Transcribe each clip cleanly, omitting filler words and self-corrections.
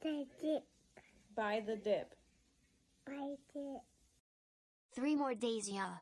The dip. Buy the dip. Buy the 3 more days, yeah.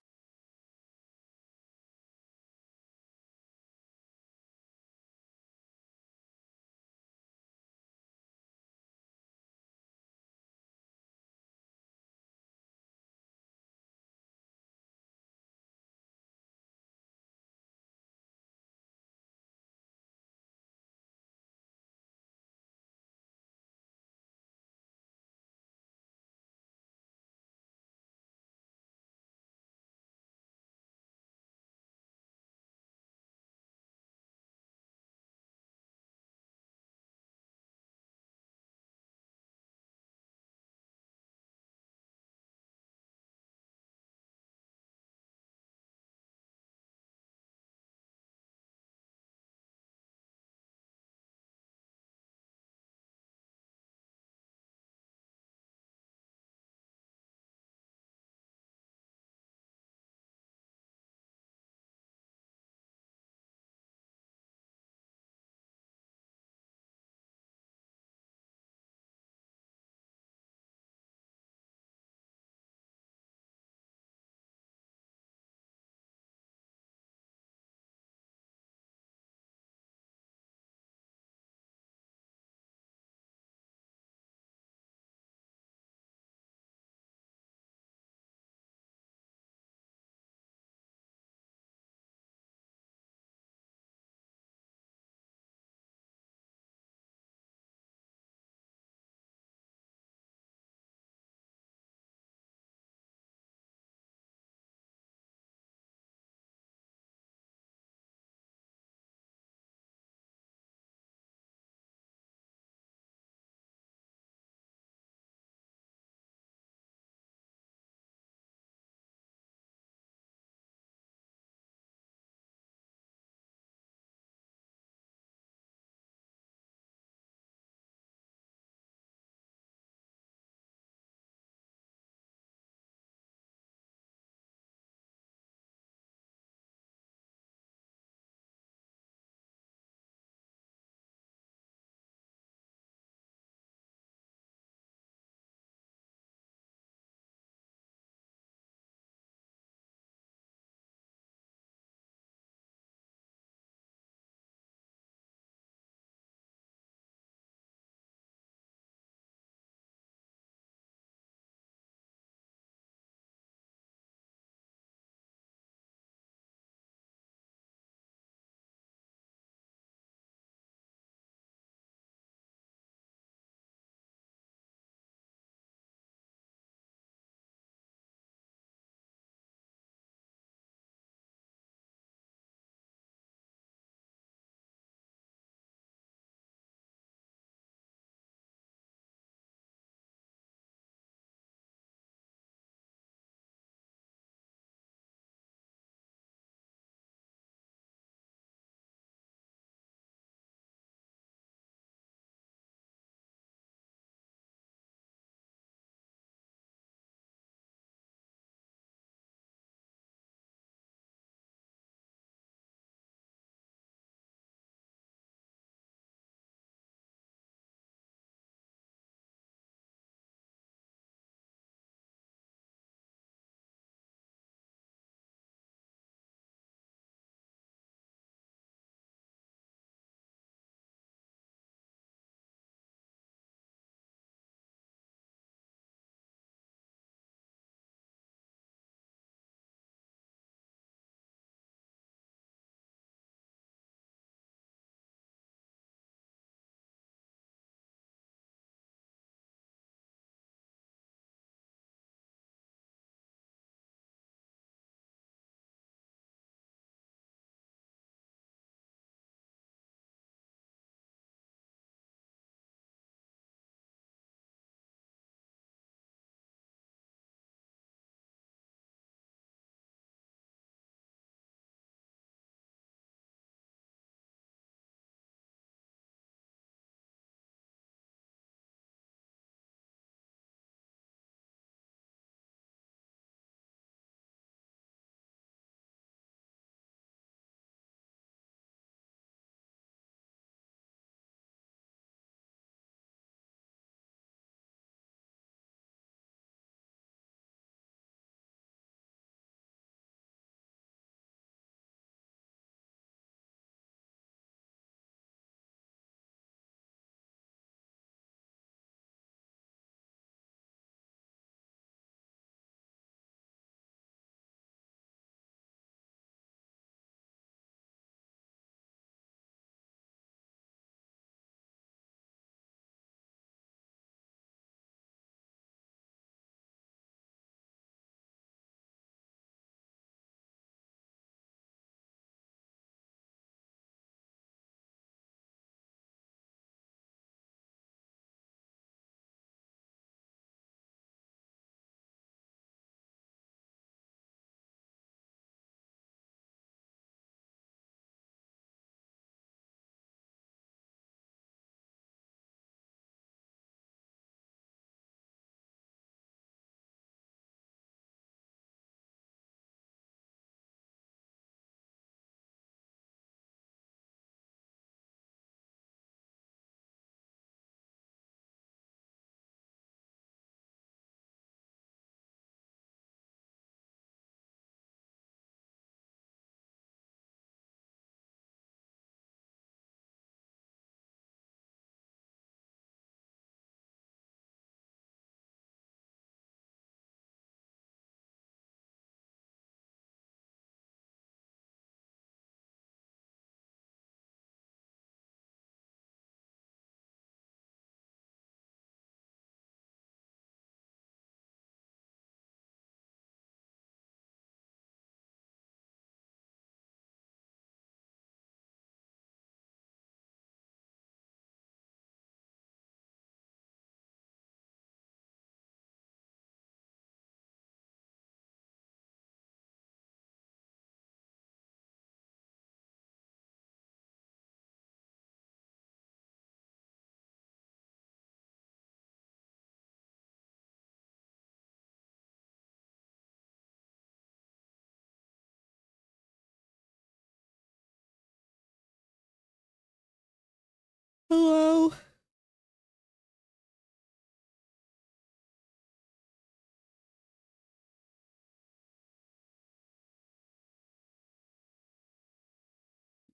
Hello.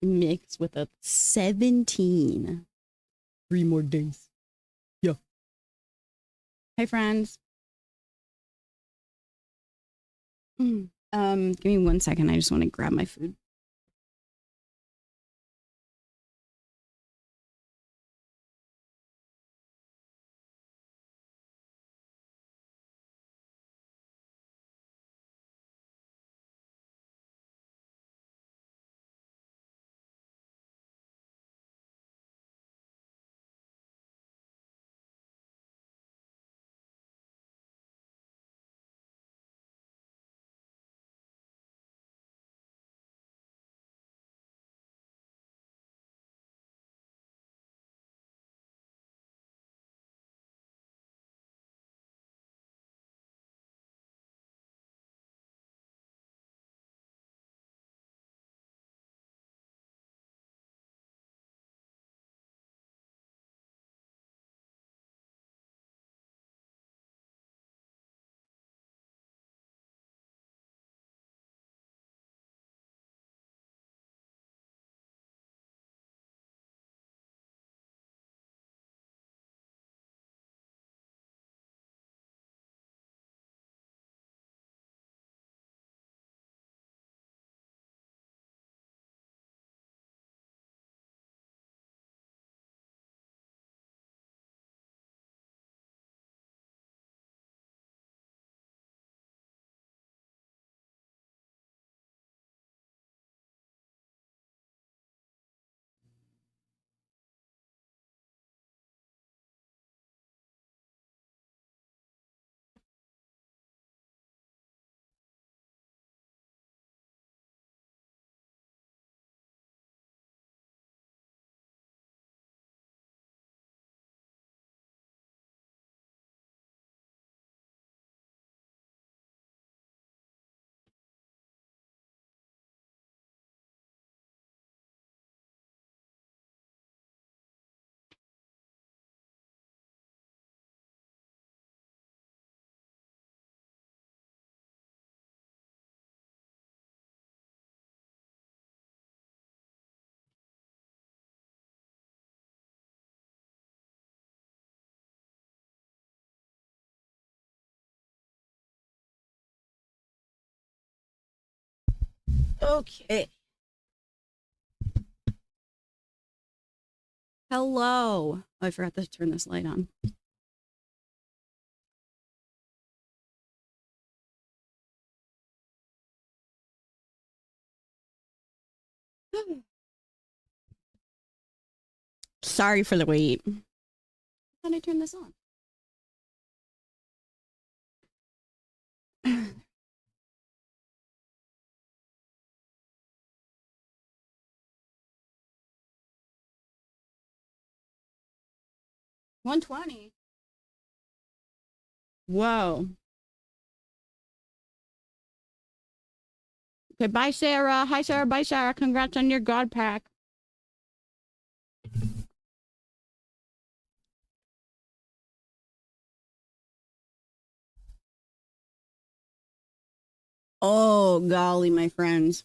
Mixed with a 17. 3 more days. Yeah. Hi, friends. Give me 1 second. I just want to grab my food. Okay. Hello. Oh, I forgot to turn this light on. Sorry for the wait. How did I turn this on? 120. Whoa. Okay, bye, Sarah. Hi, Sarah. Bye, Sarah. Congrats on your God pack. Oh, golly, my friends.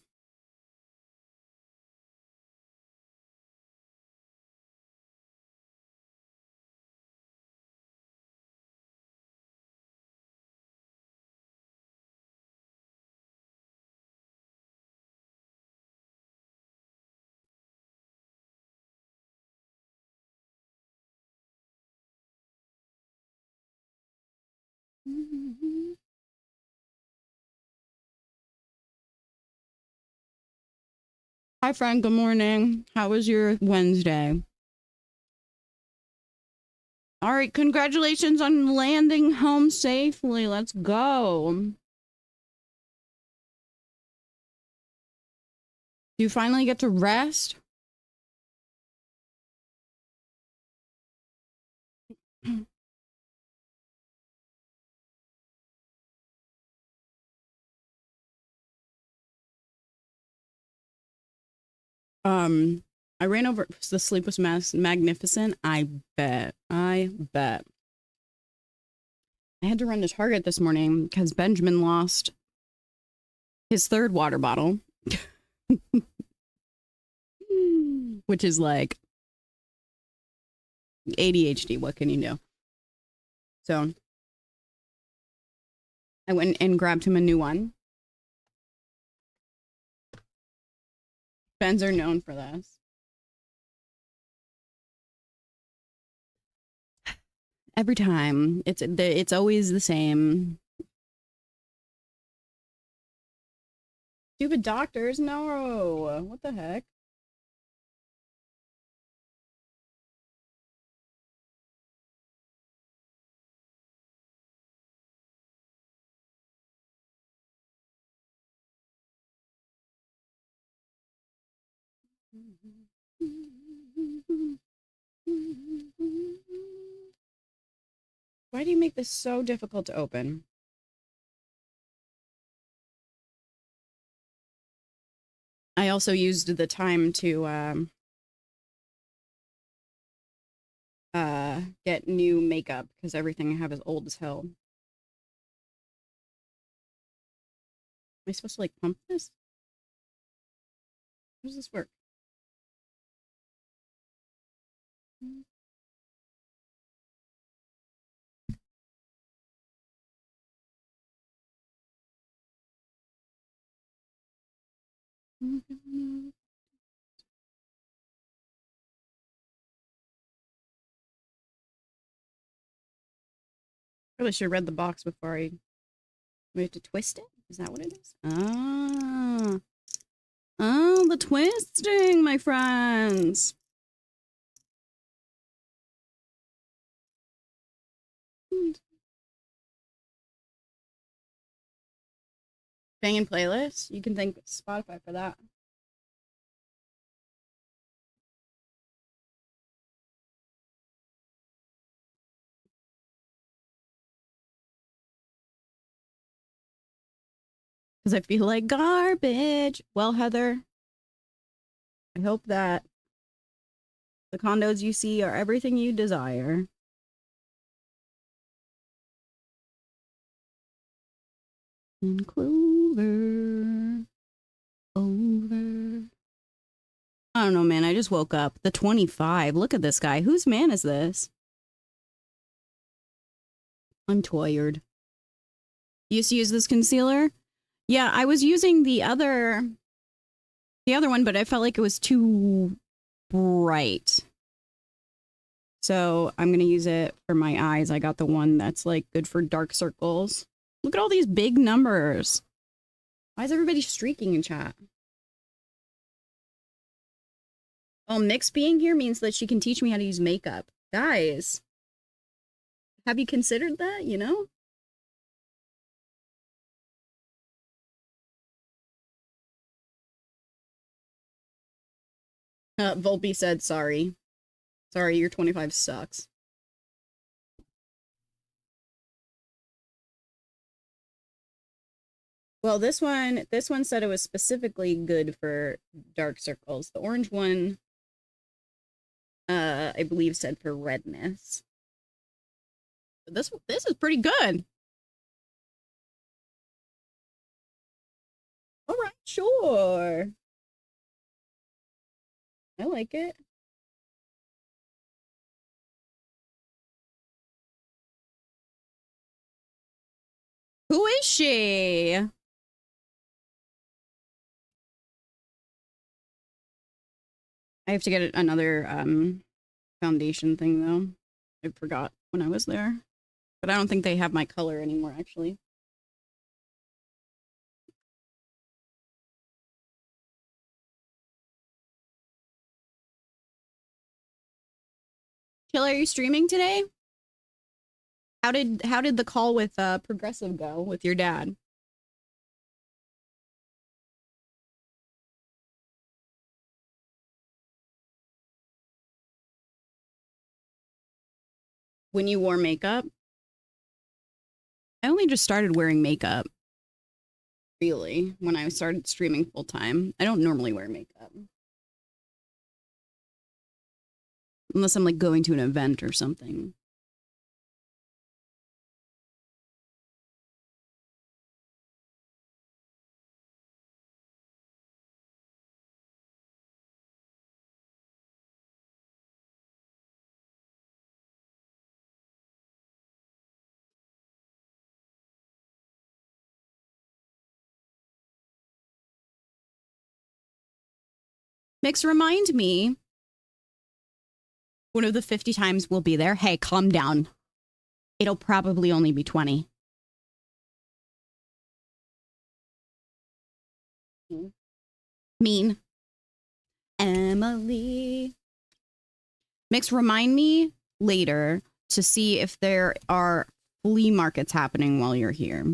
Hi, friend. Good morning. How was your Wednesday? All right. Congratulations on landing home safely. Let's go. Do you finally get to rest? Um, I ran over. The sleep was magnificent. I bet. I bet. I had to run to Target this morning because Benjamin lost his third water bottle, which is like ADHD. What can you do? So I went and grabbed him a new one. Bens are known for this. Every time. It's always the same. Stupid doctors, no. What the heck? Why do you make this so difficult to open? I also used the time to get new makeup because everything I have is old as hell. Am I supposed to like pump this? How does this work? Probably should have read the box before we have to twist it. Is that what it is? Ah. Oh, the twisting, my friends. Banging playlist. You can thank Spotify for that. Because I feel like garbage. Well, Heather, I hope that the condos you see are everything you desire. And Clover. Over. I don't know, man. I just woke up. The 25. Look at this guy. Whose man is this? I'm tired. You used to use this concealer? Yeah, I was using the other one, but I felt like it was too bright. So I'm going to use it for my eyes. I got the one that's like good for dark circles. Look at all these big numbers. Why is everybody streaking in chat? Oh, Mix being here means that she can teach me how to use makeup. Guys, have you considered that, you know? Volpe said sorry. Sorry, your 25 sucks. Well, this one said it was specifically good for dark circles. The orange one, I believe said for redness. But this is pretty good. All right, sure. I like it. Who is she? I have to get another foundation thing though. I forgot when I was there. But I don't think they have my color anymore actually. Killer, are you streaming today? How did the call with Progressive go with your dad? When you wore makeup? I only just started wearing makeup. Really, when I started streaming full time. I don't normally wear makeup. Unless I'm like going to an event or something. Mix, remind me. One of the 50 times we'll be there. Hey, calm down. It'll probably only be 20. Mean. Emily. Mix, remind me later to see if there are flea markets happening while you're here.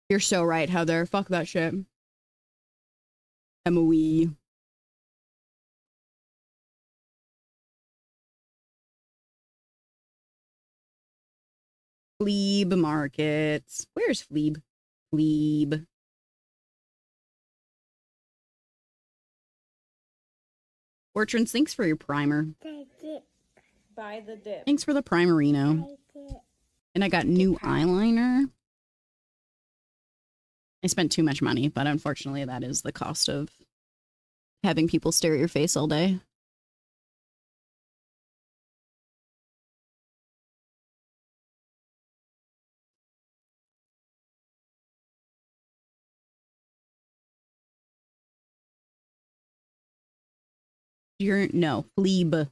You're so right, Heather. Fuck that shit. Emily. Fleeb markets. Where's Fleeb? Fleeb. Fortunes, thanks for your primer. Buy the dip. Thanks for the primerino. And I got new eyeliner. I spent too much money, but unfortunately that is the cost of having people stare at your face all day. No, Fleeb.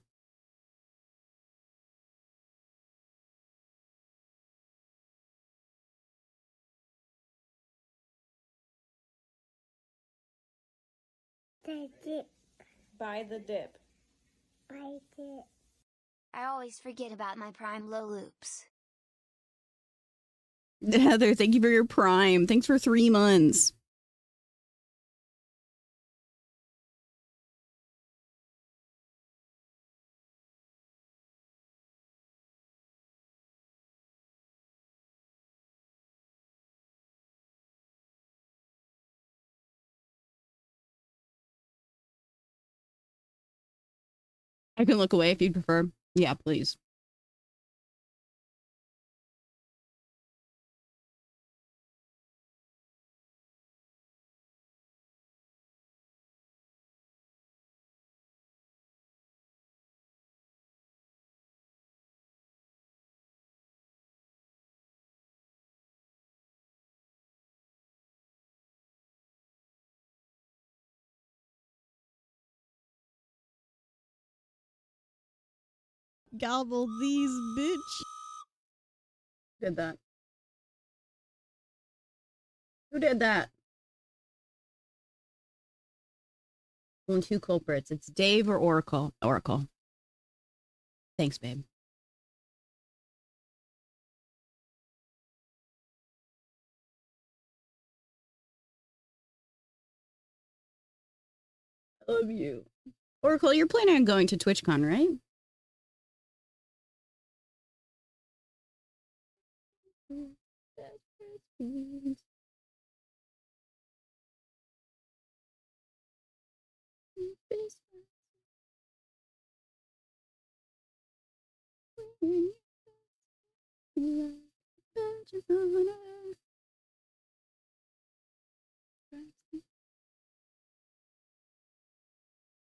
Buy the dip. I always forget about my prime low loops. Heather, thank you for your prime. Thanks for 3 months. I can look away if you'd prefer. Yeah, please. Gobble these, bitch. Who did that? Who did that? Only 2 culprits. It's Dave or Oracle. Oracle. Thanks, babe. I love you. Oracle, you're planning on going to TwitchCon, right?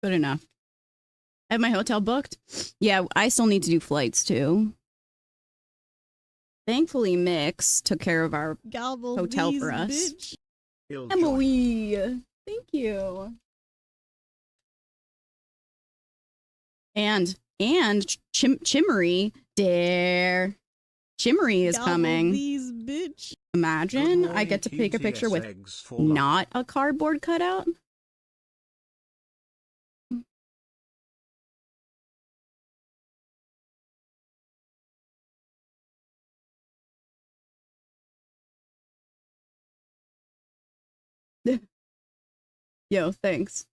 Good enough. I have my hotel booked. Yeah, I still need to do flights too. Thankfully, Mix took care of our hotel for us. Bitch. Emily, thank you. And Chimmery, dare. Chimmery is coming. These, bitch. Imagine I get to take a picture with not a cardboard cutout. Yo, thanks.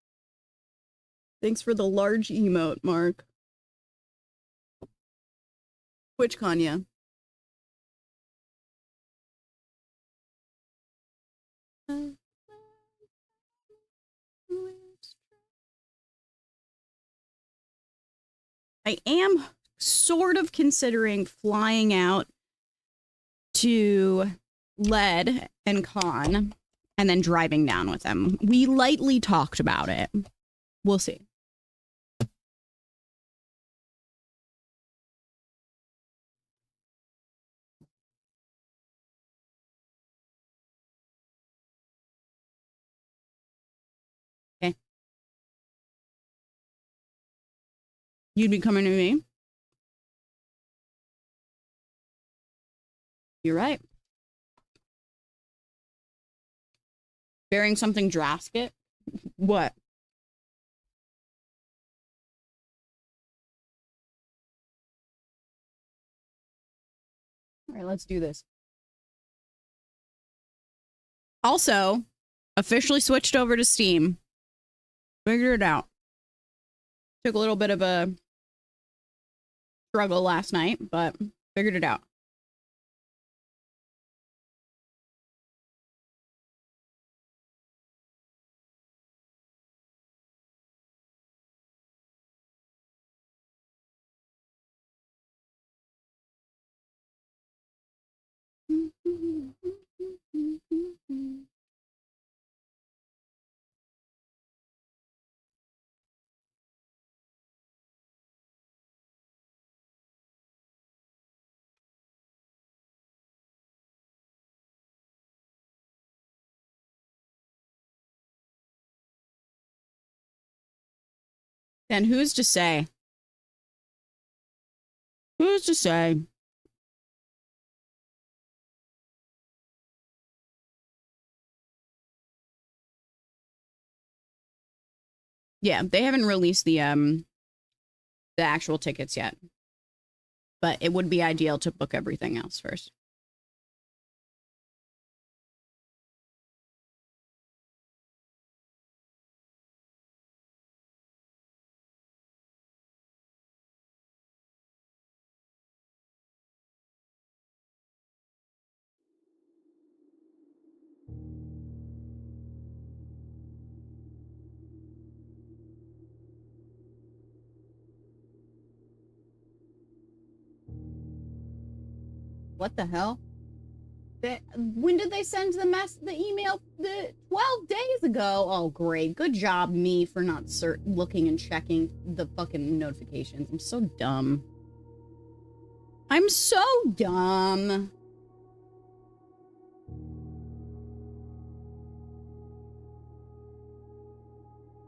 Thanks for the large emote, Mark. Which Kanya? I am sort of considering flying out to Led and Con and then driving down with them. We lightly talked about it. We'll see. Okay. You'd be coming to me? You're right. Bearing something drastic? What? All right, let's do this. Also, officially switched over to Steam. Figured it out. Took a little bit of a struggle last night, but figured it out. And who's to say? Who's to say? Yeah, they haven't released the actual tickets yet. But it would be ideal to book everything else first. What the hell? When did they send the email? 12 days ago. Oh, great. Good job, me, for not looking and checking the fucking notifications. I'm so dumb. I'm so dumb.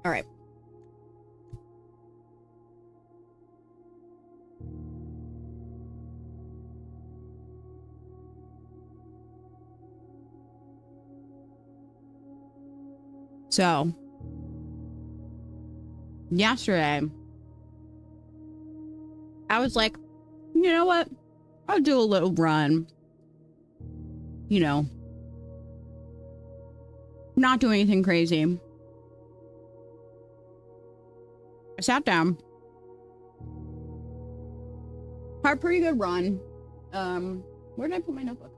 All right. So, yesterday, I was like, you know what? I'll do a little run. You know, not do anything crazy. I sat down. Had a pretty good run. Where did I put my notebook?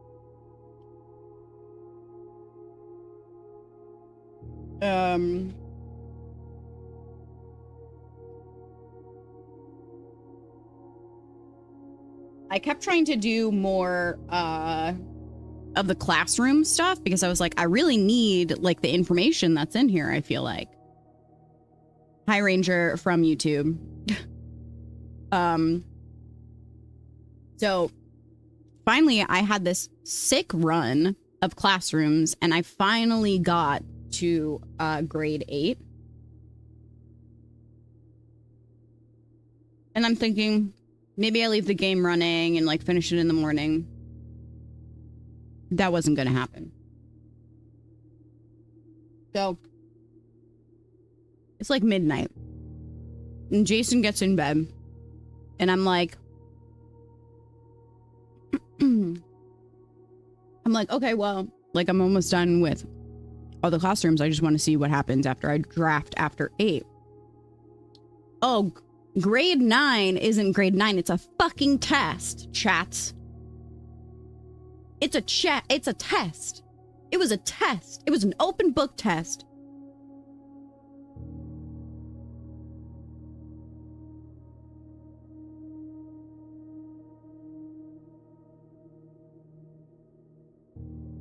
I kept trying to do more of the classroom stuff because I was like, I really need like the information that's in here, I feel like. Hi Ranger from YouTube. So finally I had this sick run of classrooms and I finally got to grade 8. And I'm thinking, maybe I leave the game running and like finish it in the morning. That wasn't going to happen. So it's like midnight and Jason gets in bed and I'm like, okay, well, like I'm almost done with all the classrooms. I just want to see what happens after I draft after 8. Oh, Grade 9 isn't grade 9. It's a fucking test, chats. It's a chat. It's a test. It was a test. It was an open book test.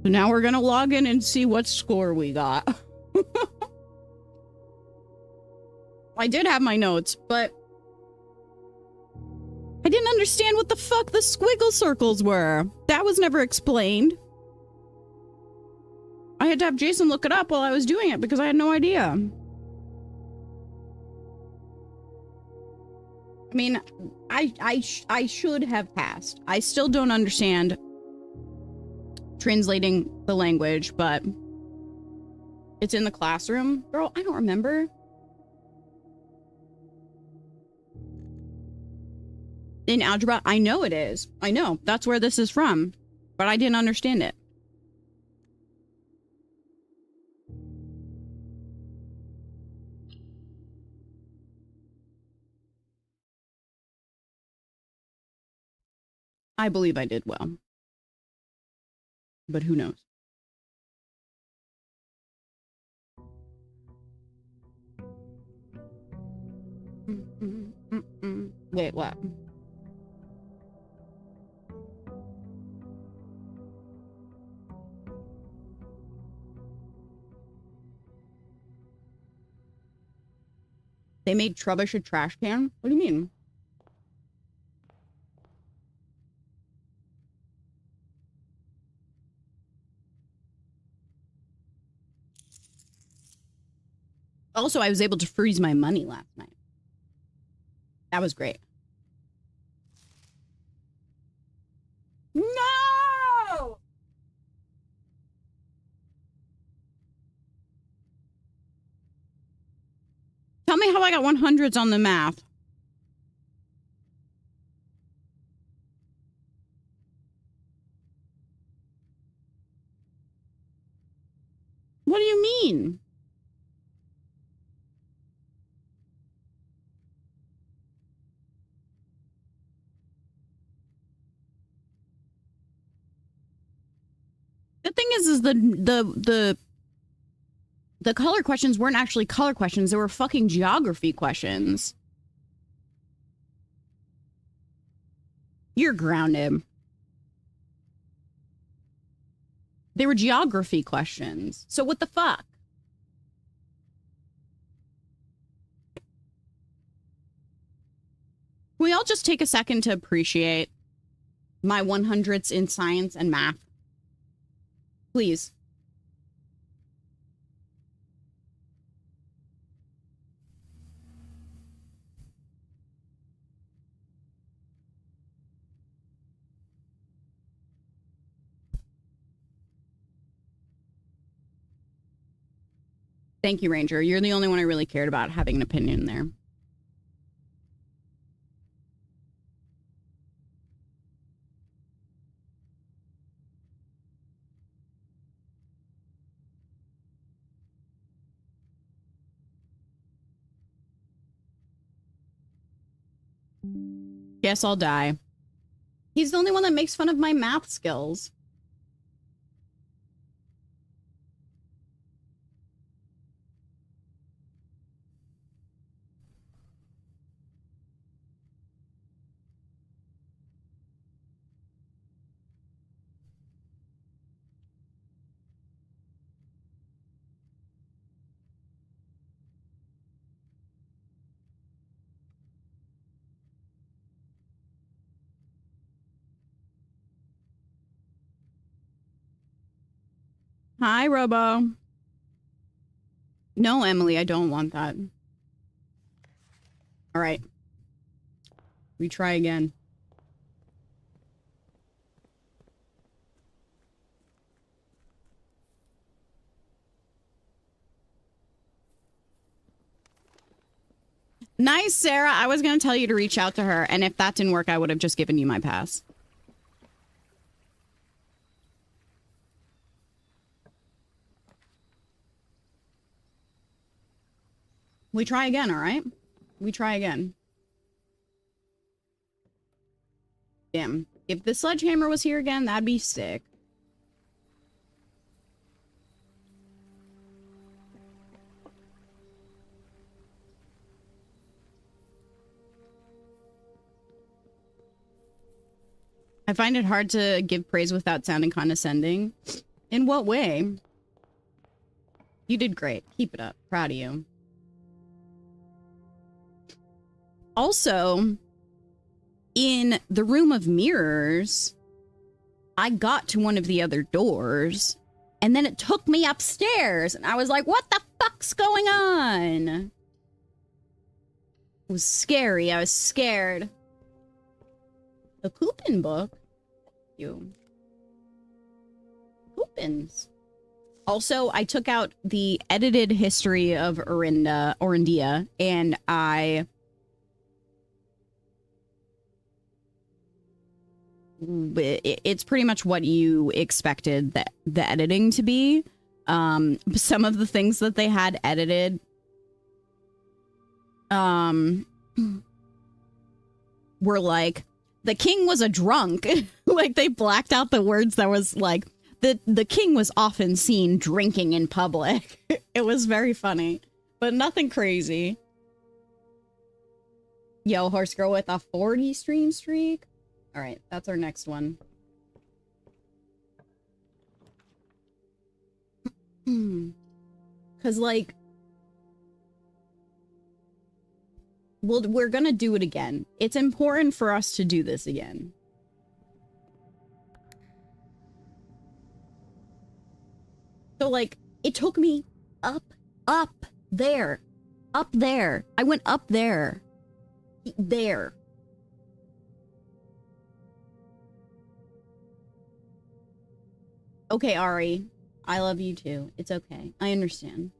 So now we're going to log in and see what score we got. I did have my notes, but I didn't understand what the fuck the squiggle circles were. That was never explained. I had to have Jason look it up while I was doing it because I had no idea. I mean, I should have passed. I still don't understand translating the language, but it's in the classroom. Girl, I don't remember. In algebra, I know it is. I know. That's where this is from. But I didn't understand it. I believe I did well. But who knows? Wait, what? They made Trubbish a trash can? What do you mean? Also, I was able to freeze my money last night. That was great. No! Tell me how I got 100s on the math. What do you mean? The thing is the color questions weren't actually color questions. They were fucking geography questions. You're grounded. They were geography questions. So what the fuck? Can we all just take a second to appreciate my 100s in science and math? Please. Thank you, Ranger. You're the only one I really cared about having an opinion there. Guess I'll die. He's the only one that makes fun of my math skills. Hi, Robo. No, Emily, I don't want that. All right. We try again. Nice, Sarah. I was going to tell you to reach out to her, and if that didn't work, I would have just given you my pass. We try again, all right? We try again. Damn. If the sledgehammer was here again, that'd be sick. I find it hard to give praise without sounding condescending. In what way? You did great. Keep it up. Proud of you. Also, in the room of mirrors, I got to one of the other doors, and then it took me upstairs, and I was like, what the fuck's going on? It was scary. I was scared. The Poopin book? You. Poopins. Also, I took out the edited history of Orindia, and it's pretty much what you expected the editing to be. Some of the things that they had edited, were like, the king was a drunk. Like, they blacked out the words that was like, the king was often seen drinking in public. It was very funny, but nothing crazy. Yo, horse girl with a 40 stream streak. All right, that's our next one. Because, like, we're gonna do it again. It's important for us to do this again. So, like, it took me up there. Up there. I went up there. There. Okay, Ari. I love you too. It's okay. I understand.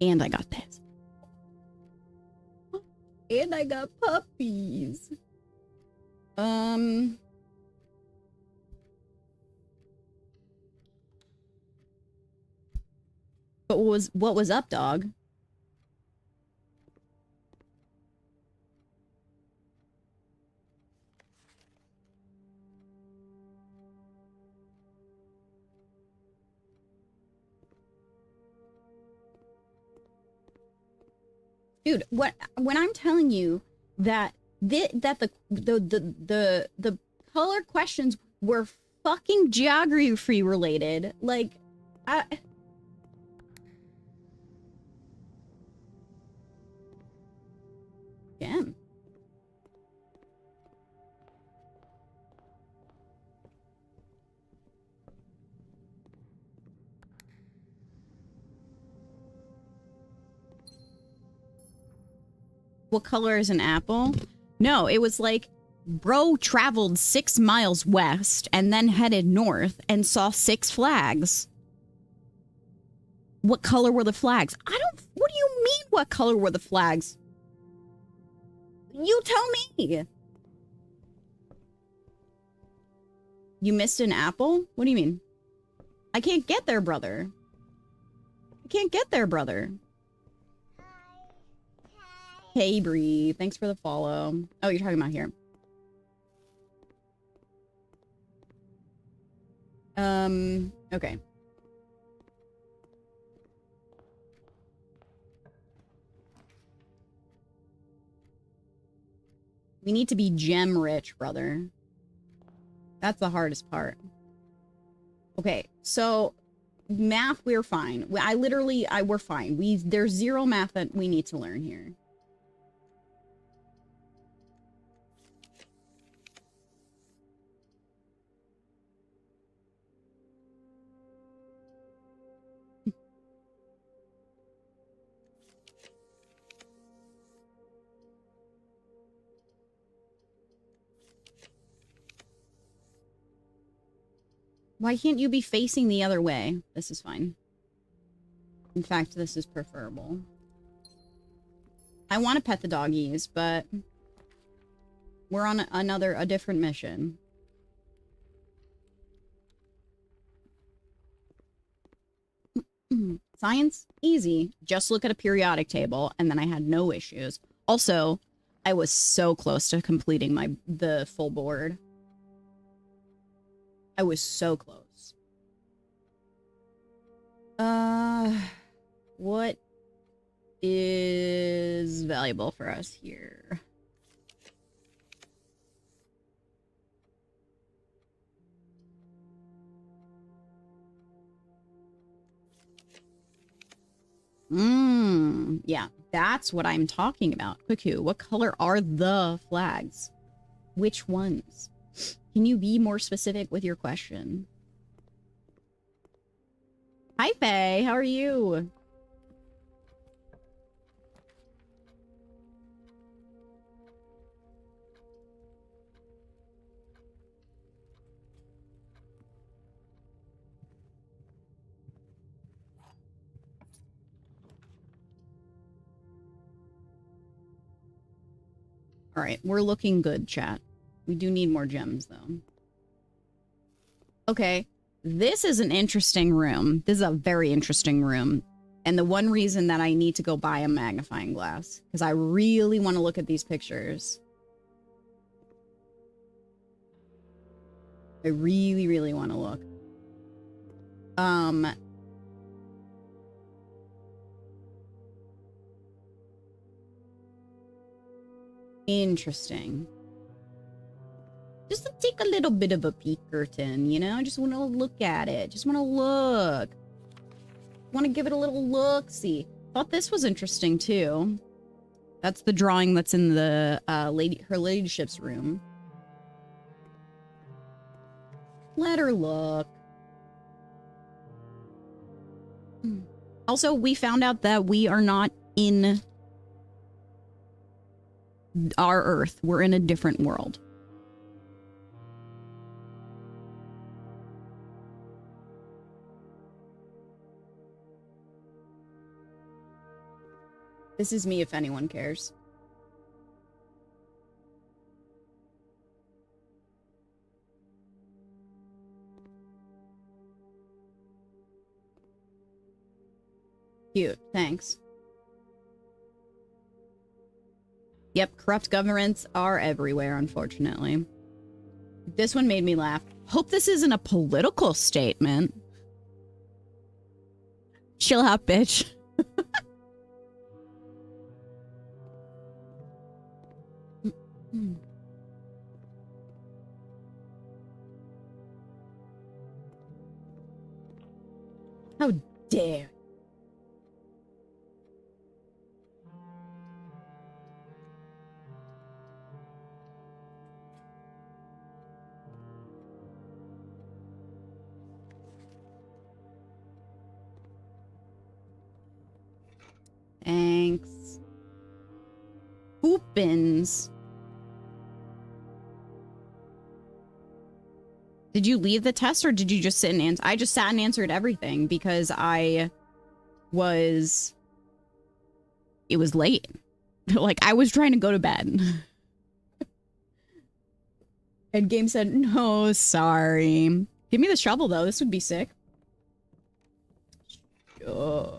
And I got this. And I got puppies. But what was up, dog? Dude, when I'm telling you that the color questions were fucking geography related, like, damn. What color is an apple? No, it was like, bro traveled 6 miles west and then headed north and saw 6 flags. What color were the flags? What do you mean, what color were the flags? You tell me. You missed an apple? What do you mean? I can't get there, brother. I can't get there, brother. Hey, Bree. Thanks for the follow. Oh, you're talking about here. Okay. We need to be gem rich, brother. That's the hardest part. Okay, so math, we're fine. We're fine. There's zero math that we need to learn here. Why can't you be facing the other way? This is fine. In fact, this is preferable. I want to pet the doggies, but we're on a different mission. Science? Easy. Just look at a periodic table, and then I had no issues. Also, I was so close to completing the full board. I was so close. What is valuable for us here? Yeah, that's what I'm talking about. Cuckoo, what color are the flags? Which ones? Can you be more specific with your question? Hi, Faye. How are you? All right, we're looking good, chat. We do need more gems, though. Okay, this is an interesting room. This is a very interesting room. And the one reason that I need to go buy a magnifying glass, because I really want to look at these pictures. I really, really want to look. Interesting. Just to take a little bit of a peek, curtain, you know? Just want to look at it. Just want to look. Want to give it a little look-see. Thought this was interesting, too. That's the drawing that's in the her ladyship's room. Let her look. Also, we found out that we are not in our Earth. We're in a different world. This is me if anyone cares. Cute, thanks. Yep, corrupt governments are everywhere, unfortunately. This one made me laugh. Hope this isn't a political statement. Chill out, bitch. How dare. Thanks. Poopins. Did you leave the test or did you just sit and answer? I just sat and answered everything because it was late. Like, I was trying to go to bed. And Game said, no, sorry. Give me the shovel, though. This would be sick. Sure.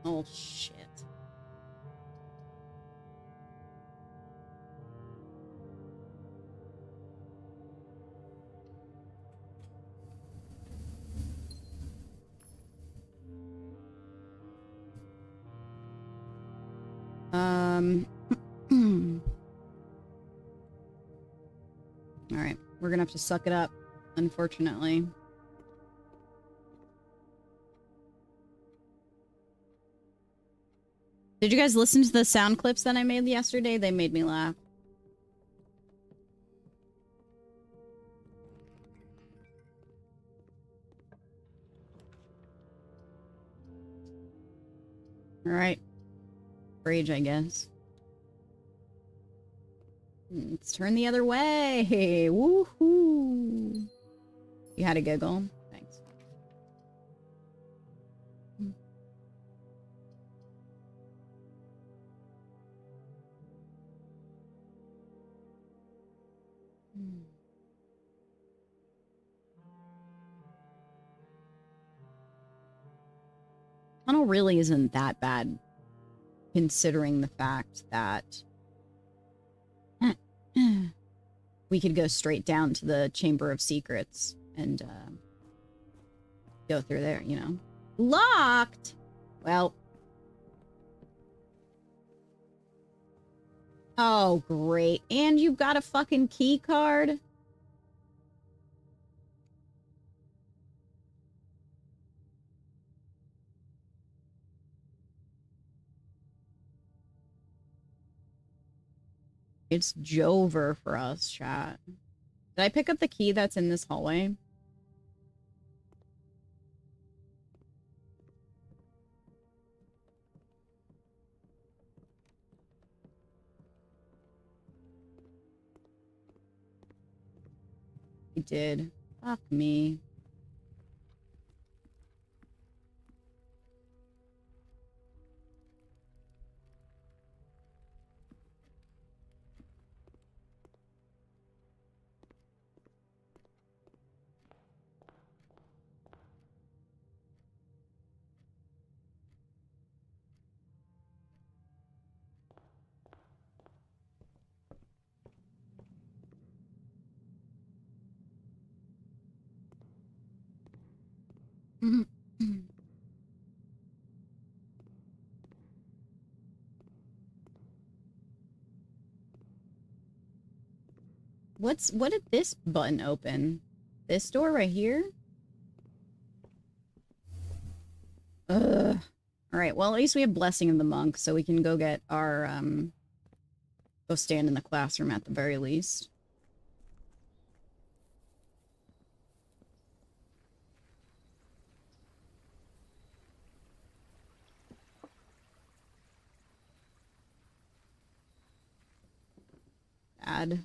Oh, shit. All right, we're gonna have to suck it up, unfortunately. Did you guys listen to the sound clips that I made yesterday? They made me laugh. Alright. Rage, I guess. Let's turn the other way. Woohoo! You had a giggle. Thanks. Tunnel really isn't that bad, considering the fact that we could go straight down to the Chamber of Secrets and go through there, you know? Locked! Well. Oh, great. And you've got a fucking key card? It's Jover for us, chat. Did I pick up the key that's in this hallway? I did. Fuck me. What did this button open? This door right here? Ugh. Alright, well at least we have Blessing of the Monk, so we can go get our, go stand in the classroom at the very least. Bad.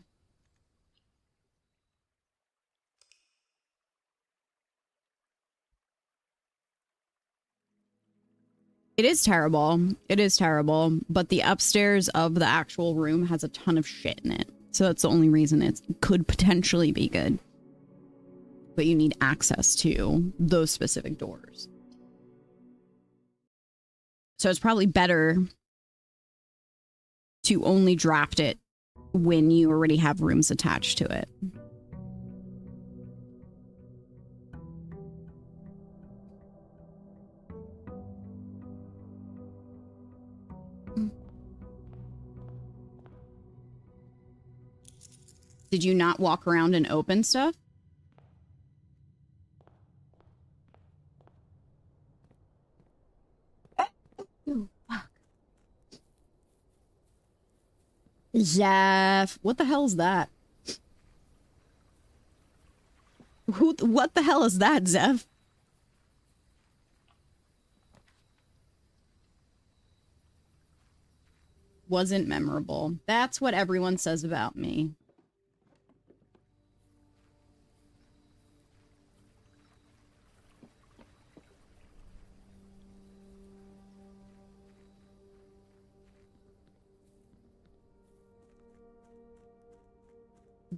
It is terrible. It is terrible. But the upstairs of the actual room has a ton of shit in it. So that's the only reason it could potentially be good. But you need access to those specific doors. So it's probably better to only draft it when you already have rooms attached to it. Did you not walk around and open stuff? Oh, fuck. Zeph. What the hell is that? What the hell is that, Zeph? Wasn't memorable. That's what everyone says about me.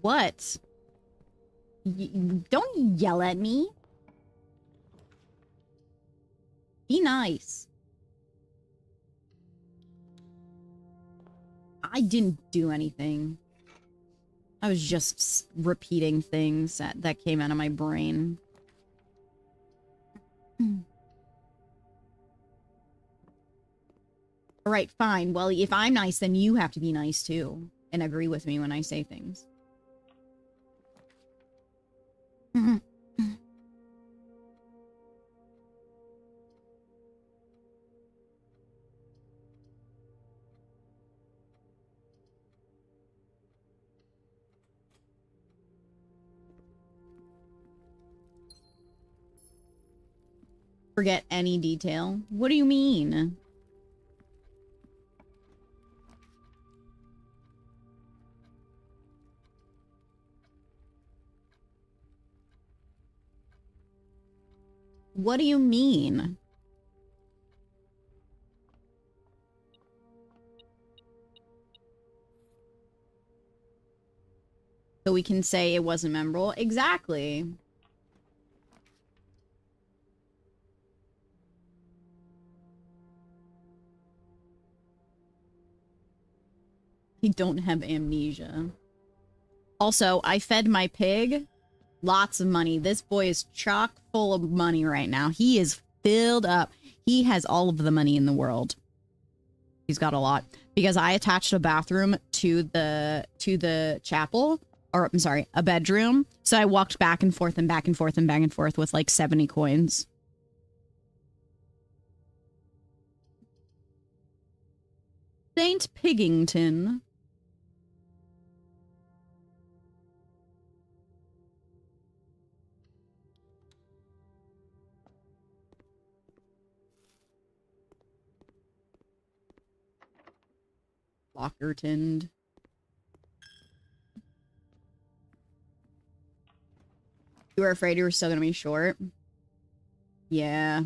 What? Don't yell at me. Be nice. I didn't do anything. I was just repeating things that came out of my brain. All right, fine. Well, if I'm nice, then you have to be nice too and agree with me when I say things. Forget any detail. What do you mean? What do you mean? So we can say it wasn't memorable? Exactly. You don't have amnesia. Also, I fed my pig lots of money. This boy is chock full of money right now. He is filled up. He has all of the money in the world. He's got a lot. Because I attached a bathroom to the chapel. Or, I'm sorry, a bedroom. So I walked back and forth and back and forth and back and forth with like 70 coins. Saint Piggington. Lockerton. You were afraid you were still gonna be short? Yeah.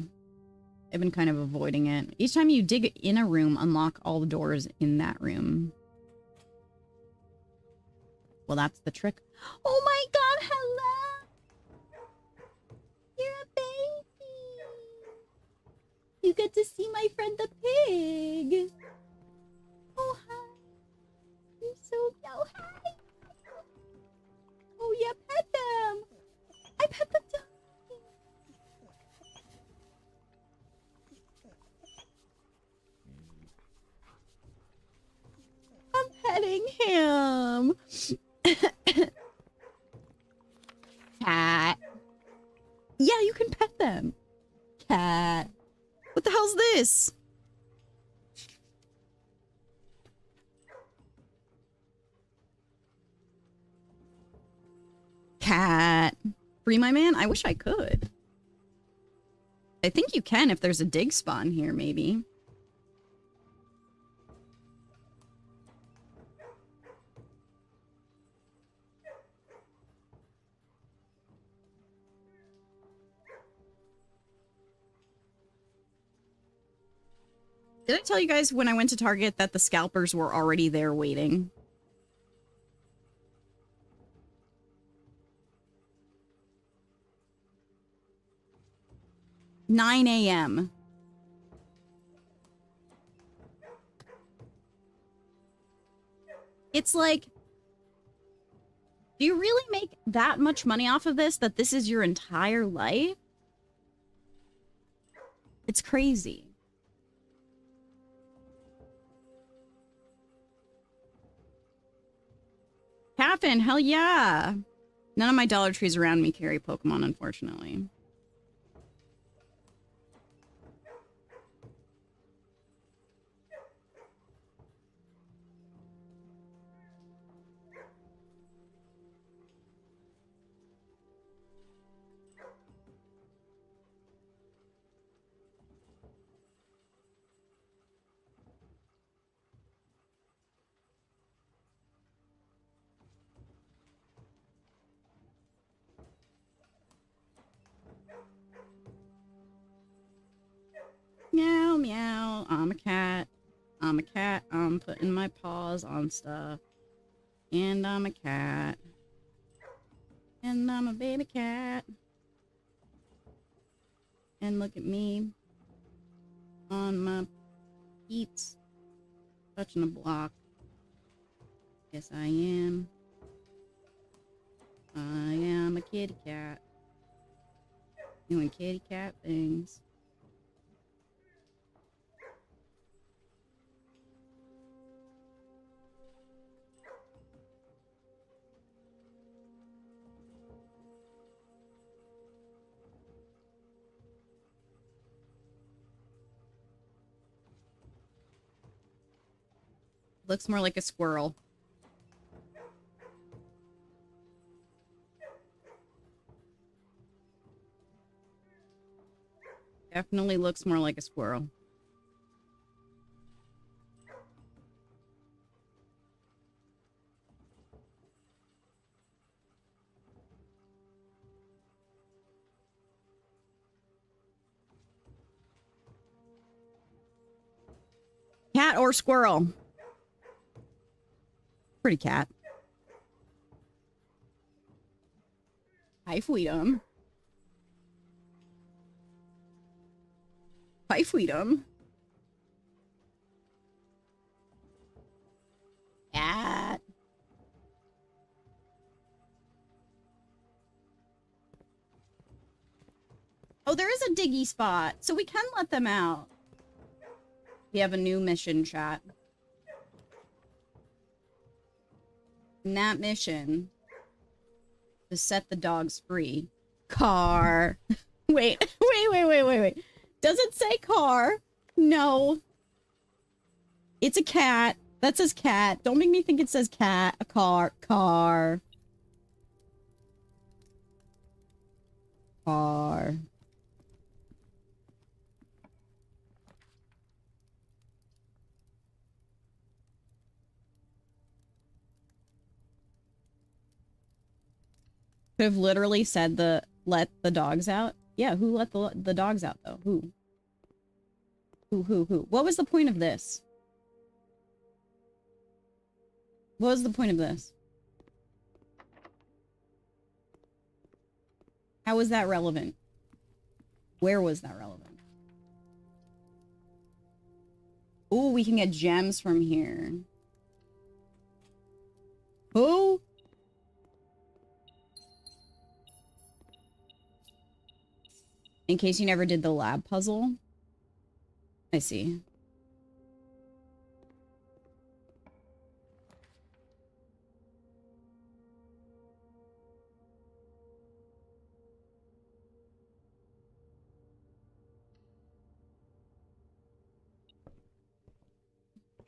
I've been kind of avoiding it. Each time you dig in a room, unlock all the doors in that room. Well, that's the trick. Oh my god, hello! You're a baby! You get to see my friend the pig! Oh, hi! You're so... Oh, hi! Oh, yeah, pet them! I pet the dog! I'm petting him! Cat. Yeah, you can pet them. Cat. What the hell's this? Cat. Free my man? I wish I could. I think you can if there's a dig spawn here, maybe. Did I tell you guys when I went to Target that the scalpers were already there waiting? $9 a.m. It's like, do you really make that much money off of this that this is your entire life? It's crazy. Captain, hell yeah. None of my Dollar Trees around me carry Pokemon, unfortunately. Meow, meow. I'm a cat. I'm a cat. I'm putting my paws on stuff. And I'm a cat. And I'm a baby cat. And look at me. On my feet. Touching a block. Yes, I am. I am a kitty cat. Doing kitty cat things. Looks more like a squirrel. Definitely looks more like a squirrel. cat or squirrel? Pretty cat. Hi, Freedom. Hi, Freedom. Cat. Oh, there is a diggy spot, so we can let them out. We have a new mission, chat. And that mission to set the dogs free. Car. Wait. Does it say car? No. It's a cat. That says cat. Don't make me think it says cat. A car. Car. Car. Could have literally said let the dogs out. Yeah, who let the dogs out though? Who? Who? What was the point of this? What was the point of this? How was that relevant? Where was that relevant? Oh, we can get gems from here. Oh! In case you never did the lab puzzle. I see.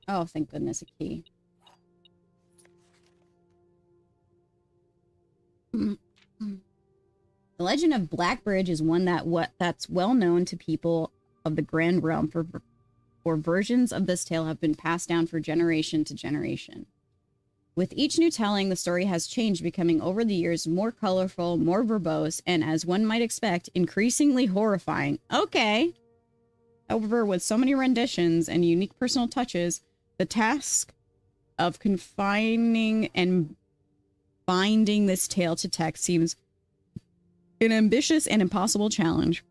Oh, thank goodness, a key. The legend of Blackbridge is one that's well known to people of the Grand Realm, for versions of this tale have been passed down for generation to generation. With each new telling, the story has changed, becoming over the years more colorful, more verbose, and as one might expect, increasingly horrifying. Okay. However, with so many renditions and unique personal touches, the task of confining and binding this tale to text seems an ambitious and impossible challenge.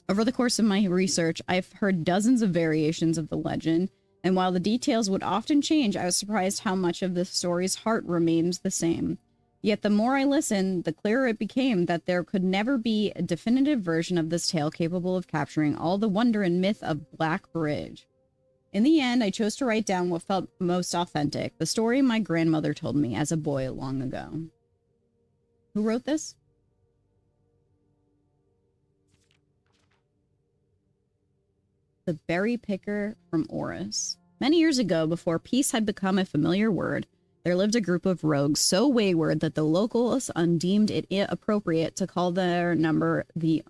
Over the course of my research, I've heard dozens of variations of the legend, and while the details would often change, I was surprised how much of the story's heart remains the same. Yet the more I listened, the clearer it became that there could never be a definitive version of this tale capable of capturing all the wonder and myth of Black Bridge. In the end, I chose to write down what felt most authentic, the story my grandmother told me as a boy long ago. Who wrote this? The Berry Picker from Oris. Many years ago, before peace had become a familiar word, there lived a group of rogues so wayward that the locals deemed it appropriate to call their number the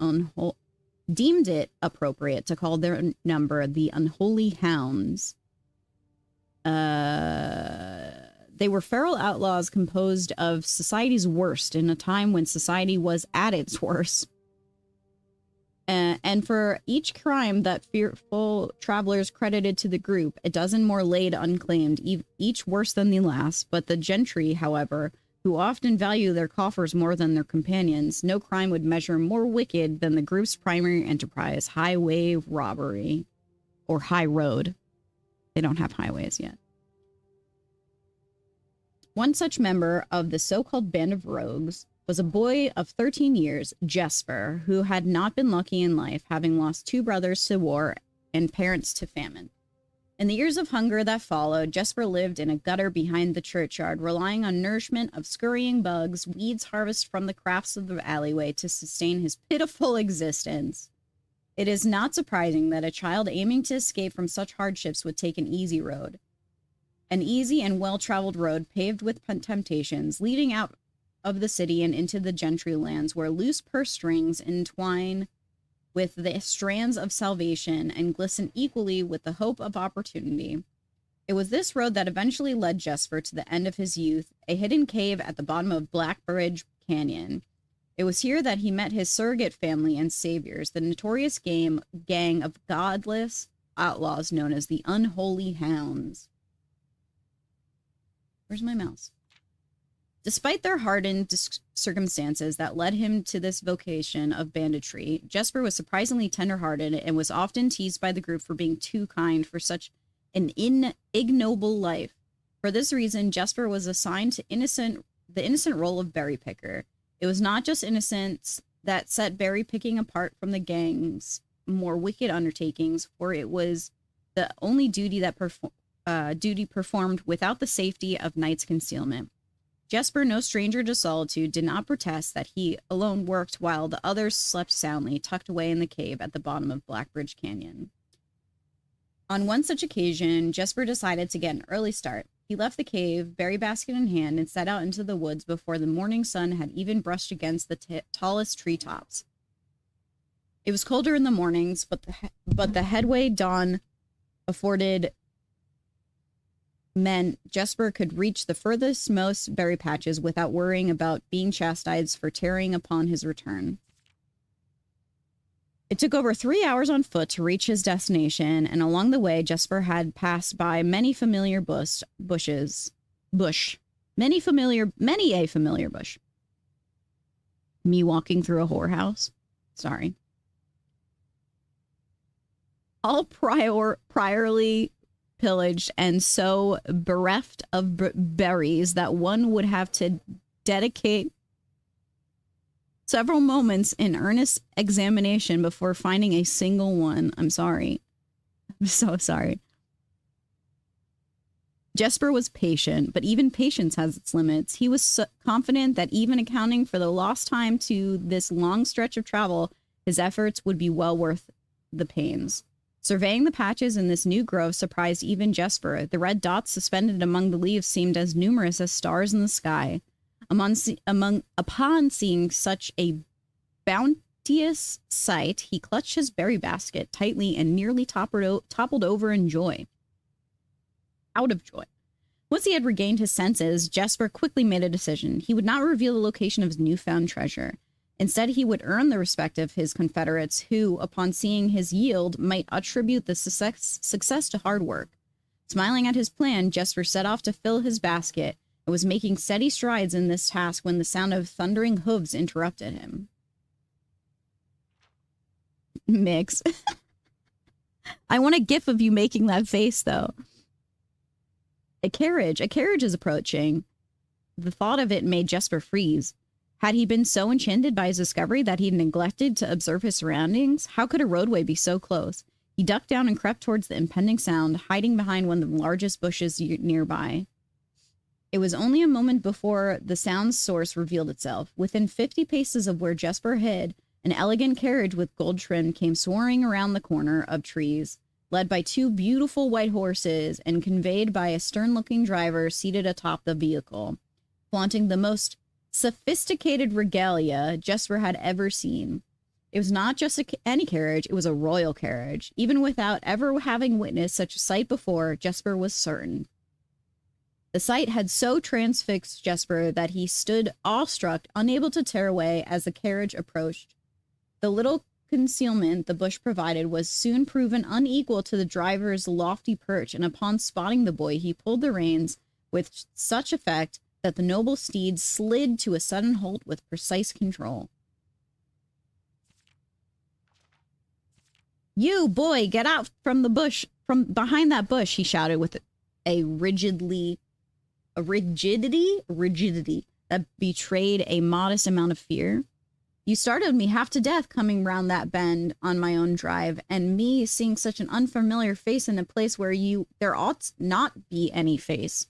Unholy Hounds. They were feral outlaws composed of society's worst in a time when society was at its worst. And for each crime that fearful travelers credited to the group, a dozen more laid unclaimed, each worse than the last. But the gentry, however, who often value their coffers more than their companions, no crime would measure more wicked than the group's primary enterprise, highway robbery. Or high road. They don't have highways yet. One such member of the so-called band of rogues was a boy of 13 years, Jesper, who had not been lucky in life, having lost 2 brothers to war and parents to famine. In the years of hunger that followed, Jesper lived in a gutter behind the churchyard, relying on nourishment of scurrying bugs, weeds harvested from the crafts of the alleyway to sustain his pitiful existence. It is not surprising that a child aiming to escape from such hardships would take an easy road. An easy and well-traveled road paved with temptations, leading out of the city and into the gentry lands, where loose purse strings entwine with the strands of salvation and glisten equally with the hope of opportunity. It was this road that eventually led Jesper to the end of his youth, a hidden cave at the bottom of Blackbridge Canyon. It was here that he met his surrogate family and saviors, the notorious gang of godless outlaws known as the Unholy Hounds. Where's my mouse? Despite their hardened circumstances that led him to this vocation of banditry, Jesper was surprisingly tender-hearted and was often teased by the group for being too kind for such an ignoble life. For this reason, Jesper was assigned to the innocent role of berry picker. It was not just innocence that set berry picking apart from the gang's more wicked undertakings, for it was the only duty that performed without the safety of night's concealment. Jesper, no stranger to solitude, did not protest that he alone worked while the others slept soundly, tucked away in the cave at the bottom of Blackbridge Canyon. On one such occasion, Jesper decided to get an early start. He left the cave, berry basket in hand, and set out into the woods before the morning sun had even brushed against the tallest treetops. It was colder in the mornings, but the headway dawn afforded meant Jesper could reach the furthest most berry patches without worrying about being chastised for tarrying upon his return. It took over 3 hours on foot to reach his destination, and along the way, Jesper had passed by many a familiar bush. Me walking through a whorehouse. Sorry. All priorly pillaged and so bereft of berries that one would have to dedicate several moments in earnest examination before finding a single one. I'm sorry. I'm so sorry. Jesper was patient, but even patience has its limits. He was confident that even accounting for the lost time to this long stretch of travel, his efforts would be well worth the pains. Surveying the patches in this new grove surprised even Jesper. The red dots suspended among the leaves seemed as numerous as stars in the sky. Upon seeing such a bounteous sight, he clutched his berry basket tightly and nearly toppled over in joy. Out of joy. Once he had regained his senses, Jesper quickly made a decision. He would not reveal the location of his newfound treasure. Instead, he would earn the respect of his confederates who, upon seeing his yield, might attribute the success to hard work. Smiling at his plan, Jesper set off to fill his basket and was making steady strides in this task when the sound of thundering hooves interrupted him. Mix. I want a gif of you making that face, though. A carriage is approaching. The thought of it made Jesper freeze. Had he been so enchanted by his discovery that he neglected to observe his surroundings? How could a roadway be so close? He ducked down and crept towards the impending sound, hiding behind one of the largest bushes nearby. It was only a moment before the sound's source revealed itself. Within 50 paces of where Jesper hid, an elegant carriage with gold trim came soaring around the corner of trees, led by 2 beautiful white horses and conveyed by a stern-looking driver seated atop the vehicle, flaunting the most sophisticated regalia Jesper had ever seen. It was not just any carriage, it was a royal carriage. Even without ever having witnessed such a sight before, Jesper was certain. The sight had so transfixed Jesper that he stood awestruck, unable to tear away as the carriage approached. The little concealment the bush provided was soon proven unequal to the driver's lofty perch, and upon spotting the boy, he pulled the reins with such effect that the noble steed slid to a sudden halt with precise control. "You, boy, get out from the bush, from behind that bush," he shouted with a rigidity that betrayed a modest amount of fear. "You startled me half to death coming round that bend on my own drive, and me seeing such an unfamiliar face in a place where there ought not be any face."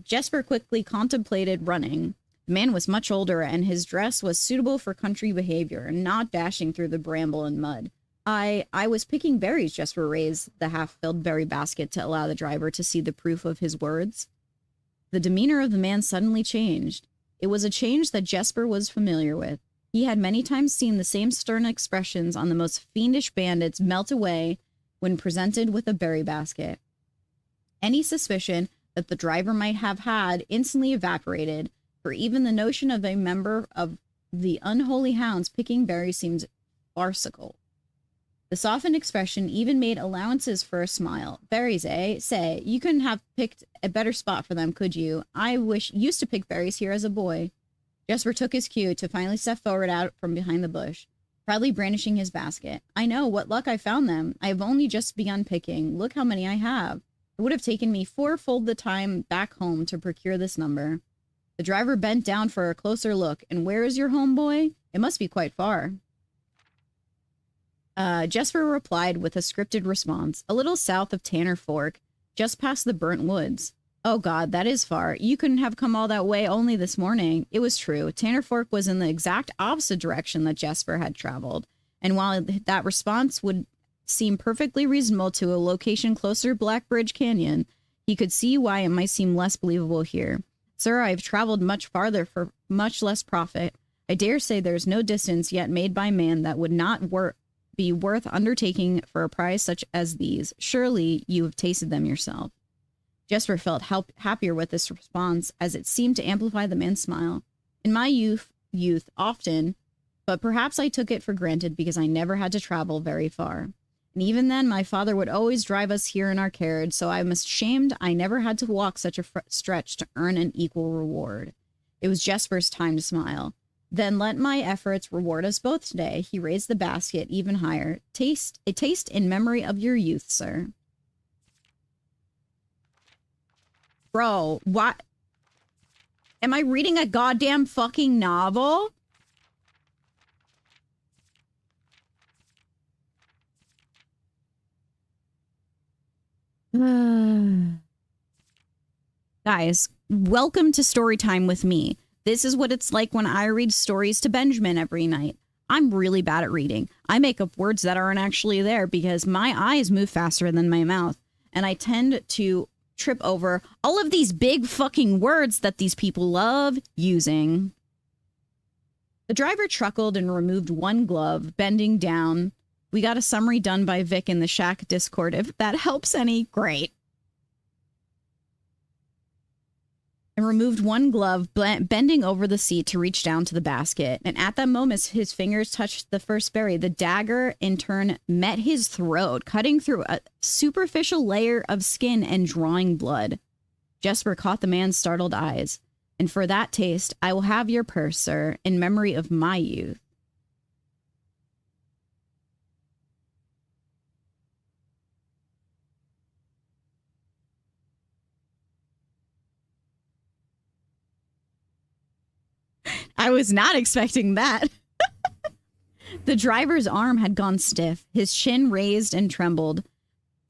Jesper quickly contemplated running. The man was much older, and his dress was suitable for country behavior, not dashing through the bramble and mud. I was picking berries." Jesper raised the half-filled berry basket to allow the driver to see the proof of his words. The demeanor of the man suddenly changed. It was a change that Jesper was familiar with. He had many times seen the same stern expressions on the most fiendish bandits melt away when presented with a berry basket. Any suspicion that the driver might have had instantly evaporated, for even the notion of a member of the Unholy Hounds picking berries seemed farcical. The softened expression even made allowances for a smile. Berries, eh? Say, you couldn't have picked a better spot for them, could you? I used to pick berries here as a boy. Jesper took his cue to finally step forward out from behind the bush, proudly brandishing his basket. I know, what luck I found them. I have only just begun picking. Look how many I have. It would have taken me fourfold the time back home to procure this number. The driver bent down for a closer look. And where is your home, boy? It must be quite far. Jesper replied with a scripted response. A little south of Tanner Fork, just past the burnt woods. Oh God, that is far. You couldn't have come all that way only this morning. It was true. Tanner Fork was in the exact opposite direction that Jesper had traveled. And while that response would seem perfectly reasonable to a location closer to Black Bridge Canyon, he could see why it might seem less believable here. Sir, I have traveled much farther for much less profit. I dare say there is no distance yet made by man that would not be worth undertaking for a prize such as these. Surely you have tasted them yourself. Jesper felt happier with this response, as it seemed to amplify the man's smile. In my youth often, but perhaps I took it for granted because I never had to travel very far. And even then, my father would always drive us here in our carriage, so I'm ashamed I never had to walk such a stretch to earn an equal reward. It was Jesper's time to smile. Then let my efforts reward us both today. He raised the basket even higher. A taste in memory of your youth, sir. Bro, what? Am I reading a goddamn fucking novel? Guys, welcome to story time with me. This is what it's like when I read stories to Benjamin every night. I'm really bad at reading. I make up words that aren't actually there because my eyes move faster than my mouth. And I tend to trip over all of these big fucking words that these people love using. The driver chuckled and removed one glove, bending down. We got a summary done by Vic in the Shack Discord. If that helps any, great. And removed one glove, bending over the seat to reach down to the basket. And at that moment, his fingers touched the first berry. The dagger, in turn, met his throat, cutting through a superficial layer of skin and drawing blood. Jesper caught the man's startled eyes. And for that taste, I will have your purse, sir, in memory of my youth. I was not expecting that. The driver's arm had gone stiff, his chin raised and trembled,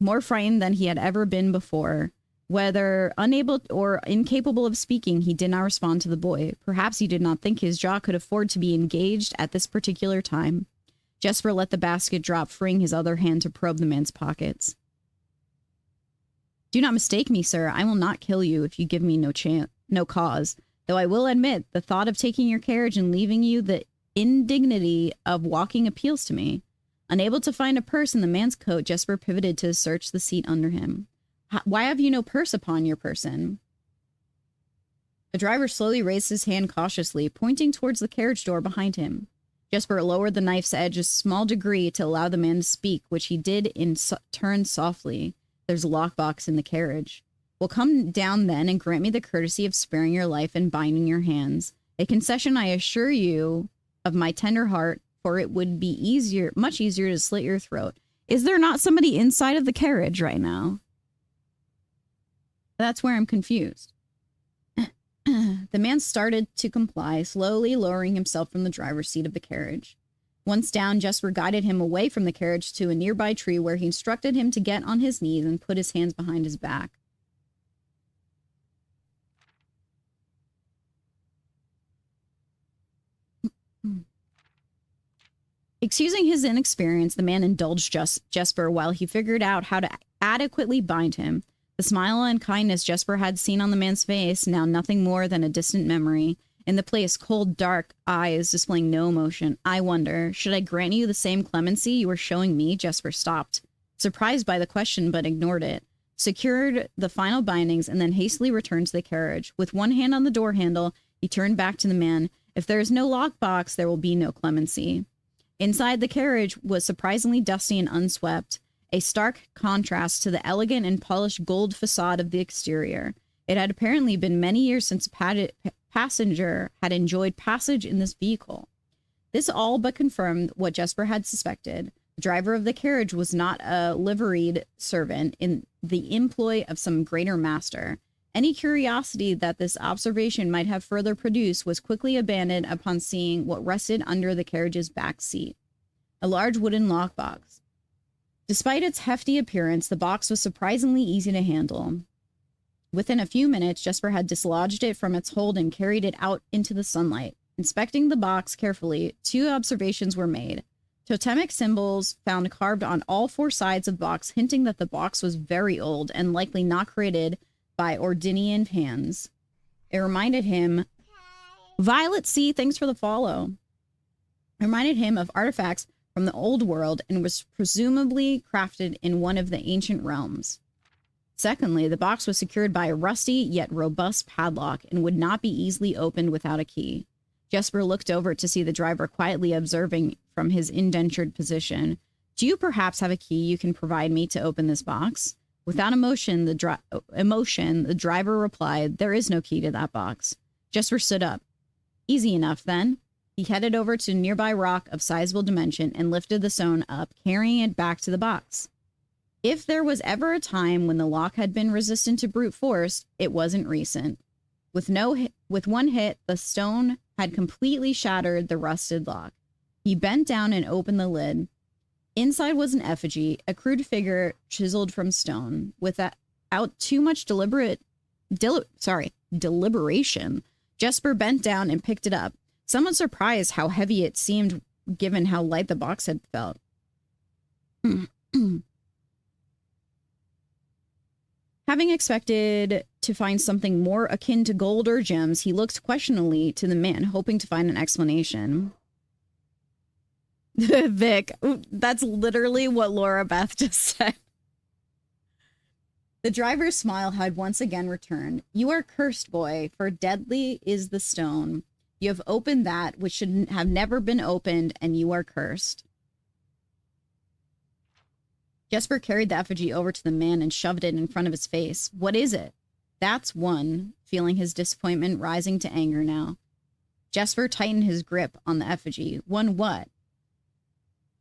more frightened than he had ever been before. Whether unable or incapable of speaking, he did not respond to the boy. Perhaps he did not think his jaw could afford to be engaged at this particular time. Jesper let the basket drop, freeing his other hand to probe the man's pockets. Do not mistake me, sir. I will not kill you if you give me no cause. Though I will admit, the thought of taking your carriage and leaving you the indignity of walking appeals to me. Unable to find a purse in the man's coat, Jesper pivoted to search the seat under him. Why have you no purse upon your person? The driver slowly raised his hand cautiously, pointing towards the carriage door behind him. Jesper lowered the knife's edge a small degree to allow the man to speak, which he did in turn softly. There's a lockbox in the carriage. Well, come down then and grant me the courtesy of sparing your life and binding your hands. A concession, I assure you, of my tender heart, for it would be much easier to slit your throat. Is there not somebody inside of the carriage right now? That's where I'm confused. The man started to comply, slowly lowering himself from the driver's seat of the carriage. Once down, Jesper guided him away from the carriage to a nearby tree where he instructed him to get on his knees and put his hands behind his back. Excusing his inexperience, the man indulged Jesper while he figured out how to adequately bind him. The smile and kindness Jesper had seen on the man's face, now nothing more than a distant memory. In the place, cold, dark eyes displaying no emotion. I wonder, should I grant you the same clemency you were showing me? Jesper stopped, surprised by the question, but ignored it. Secured the final bindings, and then hastily returned to the carriage. With one hand on the door handle, he turned back to the man. If there is no lockbox, there will be no clemency. Inside, the carriage was surprisingly dusty and unswept, a stark contrast to the elegant and polished gold facade of the exterior. It had apparently been many years since a passenger had enjoyed passage in this vehicle. This all but confirmed what Jesper had suspected. The driver of the carriage was not a liveried servant in the employ of some greater master. Any curiosity that this observation might have further produced was quickly abandoned upon seeing what rested under the carriage's back seat. A large wooden lockbox. Despite its hefty appearance, the box was surprisingly easy to handle. Within a few minutes, Jesper had dislodged it from its hold and carried it out into the sunlight. Inspecting the box carefully, 2 observations were made. Totemic symbols found carved on all 4 sides of the box, hinting that the box was very old and likely not created by Ordinian hands. It reminded him... Violet C., thanks for the follow. It reminded him of artifacts from the old world and was presumably crafted in one of the ancient realms. Secondly, the box was secured by a rusty yet robust padlock and would not be easily opened without a key. Jesper looked over to see the driver quietly observing from his indentured position. Do you perhaps have a key you can provide me to open this box? Without emotion, the driver replied, there is no key to that box. Jesper stood up. Easy enough, then. He headed over to a nearby rock of sizable dimension and lifted the stone up, carrying it back to the box. If there was ever a time when the lock had been resistant to brute force, it wasn't recent. With one hit, the stone had completely shattered the rusted lock. He bent down and opened the lid. Inside was an effigy, a crude figure chiseled from stone. Without too much deliberation, Jesper bent down and picked it up, somewhat surprised how heavy it seemed given how light the box had felt. Having expected to find something more akin to gold or gems, he looked questioningly to the man, hoping to find an explanation. Vic, that's literally what Laura Beth just said. The driver's smile had once again returned. You are cursed, boy, for deadly is the stone. You have opened that which should have never been opened, and you are cursed. Jesper carried the effigy over to the man and shoved it in front of his face. What is it? That's one, feeling his disappointment rising to anger now. Jesper tightened his grip on the effigy. One what?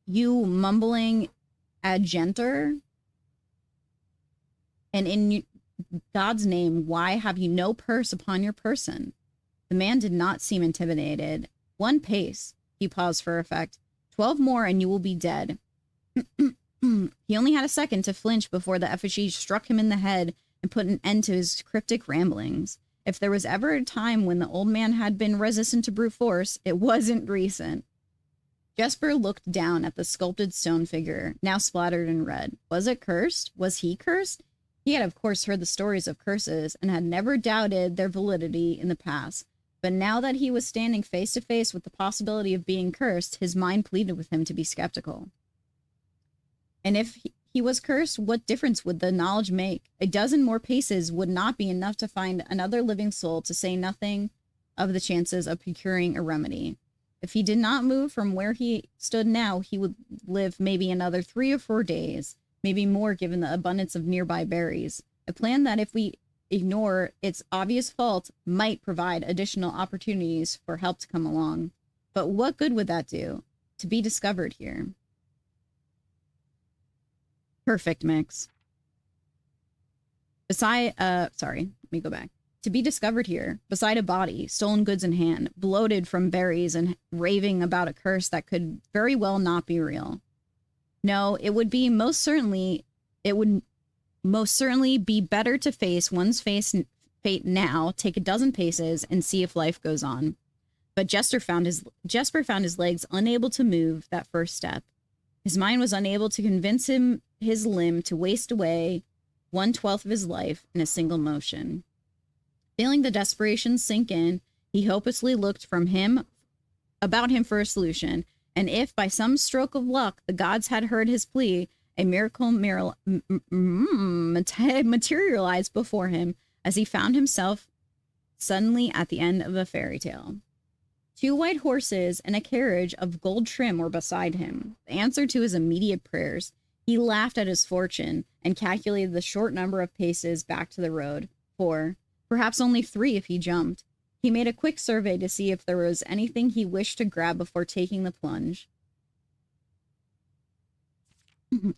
You mumbling adjutor? And in God's name, why have you no purse upon your person? The man did not seem intimidated. 1 pace. He paused for effect. 12 more and you will be dead. He only had a second to flinch before the effigy struck him in the head and put an end to his cryptic ramblings. If there was ever a time when the old man had been resistant to brute force, it wasn't recent. Jesper looked down at the sculpted stone figure, now splattered in red. Was it cursed? Was he cursed? He had, of course, heard the stories of curses and had never doubted their validity in the past. But now that he was standing face to face with the possibility of being cursed, his mind pleaded with him to be skeptical. And if he was cursed, what difference would the knowledge make? A dozen more paces would not be enough to find another living soul, to say nothing of the chances of procuring a remedy. If he did not move from where he stood now, he would live maybe another 3 or 4 days, maybe more given the abundance of nearby berries. A plan that, if we ignore its obvious fault, might provide additional opportunities for help to come along. But what good would that do? To be discovered here. Perfect mix. Let me go back. To be discovered here, beside a body, stolen goods in hand, bloated from berries and raving about a curse that could very well not be real. No, it would most certainly be better to face one's fate now, take a dozen paces, and see if life goes on. But Jesper found his legs unable to move that first step. His mind was unable to convince his limb to waste away 1/12 of his life in a single motion. Feeling the desperation sink in, he hopelessly looked about him for a solution, and if by some stroke of luck the gods had heard his plea, a miracle materialized before him as he found himself suddenly at the end of a fairy tale. 2 white horses and a carriage of gold trim were beside him. The answer to his immediate prayers, he laughed at his fortune and calculated the short number of paces back to the road. 4, perhaps only 3 if he jumped. He made a quick survey to see if there was anything he wished to grab before taking the plunge.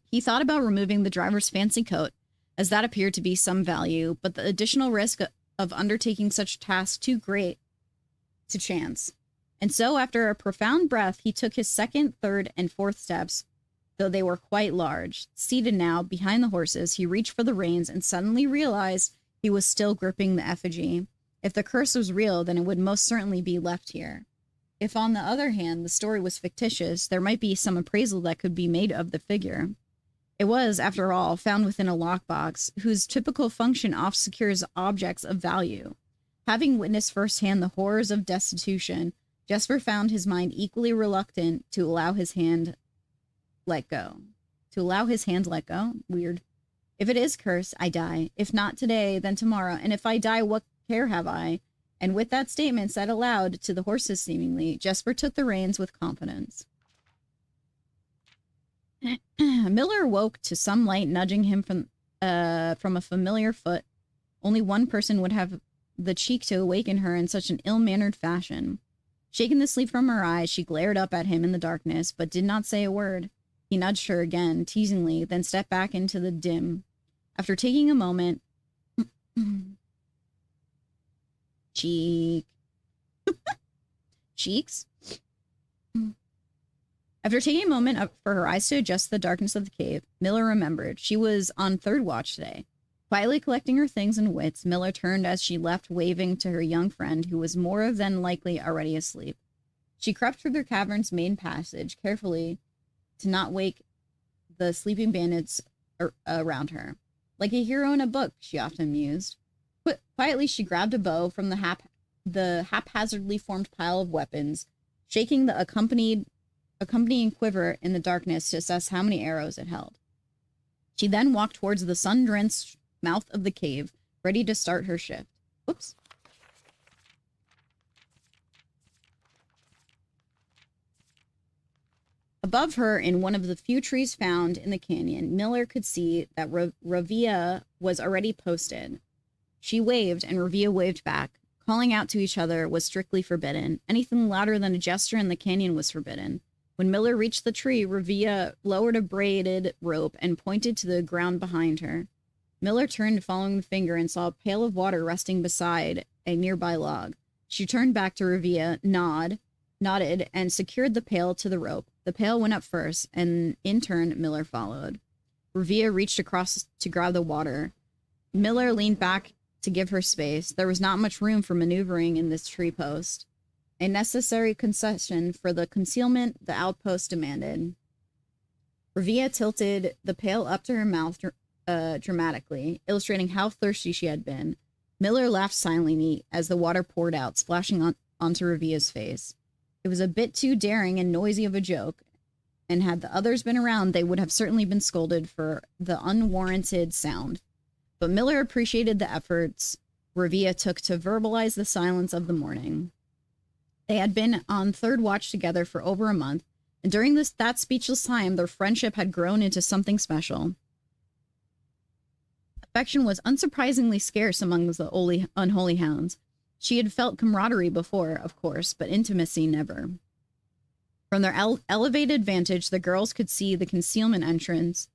He thought about removing the driver's fancy coat, as that appeared to be some value, but the additional risk of undertaking such a task too great to chance. And so, after a profound breath, he took his second, third, and fourth steps, though they were quite large. Seated now, behind the horses, he reached for the reins and suddenly realized he was still gripping the effigy. If the curse was real, then it would most certainly be left here. If, on the other hand, the story was fictitious, there might be some appraisal that could be made of the figure. It was, after all, found within a lockbox, whose typical function oft secures objects of value. Having witnessed firsthand the horrors of destitution, Jesper found his mind equally reluctant to allow his hand let go. Weird. If it is cursed, I die. If not today, then tomorrow. And if I die, what care have I? And with that statement said aloud to the horses seemingly, Jesper took the reins with confidence. Miller awoke to some light nudging him from a familiar foot. Only one person would have the cheek to awaken her in such an ill-mannered fashion. Shaking the sleep from her eyes, she glared up at him in the darkness, but did not say a word. He nudged her again, teasingly, then stepped back into the dim. After taking a moment... Cheeks. After taking a moment for her eyes to adjust to the darkness of the cave, Miller remembered she was on third watch today. Quietly collecting her things and wits, Miller turned as she left, waving to her young friend, who was more than likely already asleep. She crept through the cavern's main passage, carefully to not wake the sleeping bandits around her. Like a hero in a book, she often mused. Quietly, she grabbed a bow from the haphazardly formed pile of weapons, shaking the accompanying quiver in the darkness to assess how many arrows it held. She then walked towards the sun-drenched mouth of the cave, ready to start her shift. Whoops. Above her, in one of the few trees found in the canyon, Miller could see that Ravia was already posted. She waved, and Ravia waved back. Calling out to each other was strictly forbidden. Anything louder than a gesture in the canyon was forbidden. When Miller reached the tree, Ravia lowered a braided rope and pointed to the ground behind her. Miller turned, following the finger, and saw a pail of water resting beside a nearby log. She turned back to Ravia, nodded, and secured the pail to the rope. The pail went up first, and in turn, Miller followed. Ravia reached across to grab the water. Miller leaned back to give her space. There was not much room for maneuvering in this tree post. A necessary concession for the concealment the outpost demanded. Ravia tilted the pail up to her mouth dramatically, illustrating how thirsty she had been. Miller laughed silently as the water poured out, splashing onto Ravia's face. It was a bit too daring and noisy of a joke, and had the others been around, they would have certainly been scolded for the unwarranted sound. But Miller appreciated the efforts Ravia took to verbalize the silence of the morning. They had been on third watch together for over a month, and during that speechless time, their friendship had grown into something special. Affection was unsurprisingly scarce among the unholy hounds. She had felt camaraderie before, of course, but intimacy never. From their elevated vantage, the girls could see the concealed entrance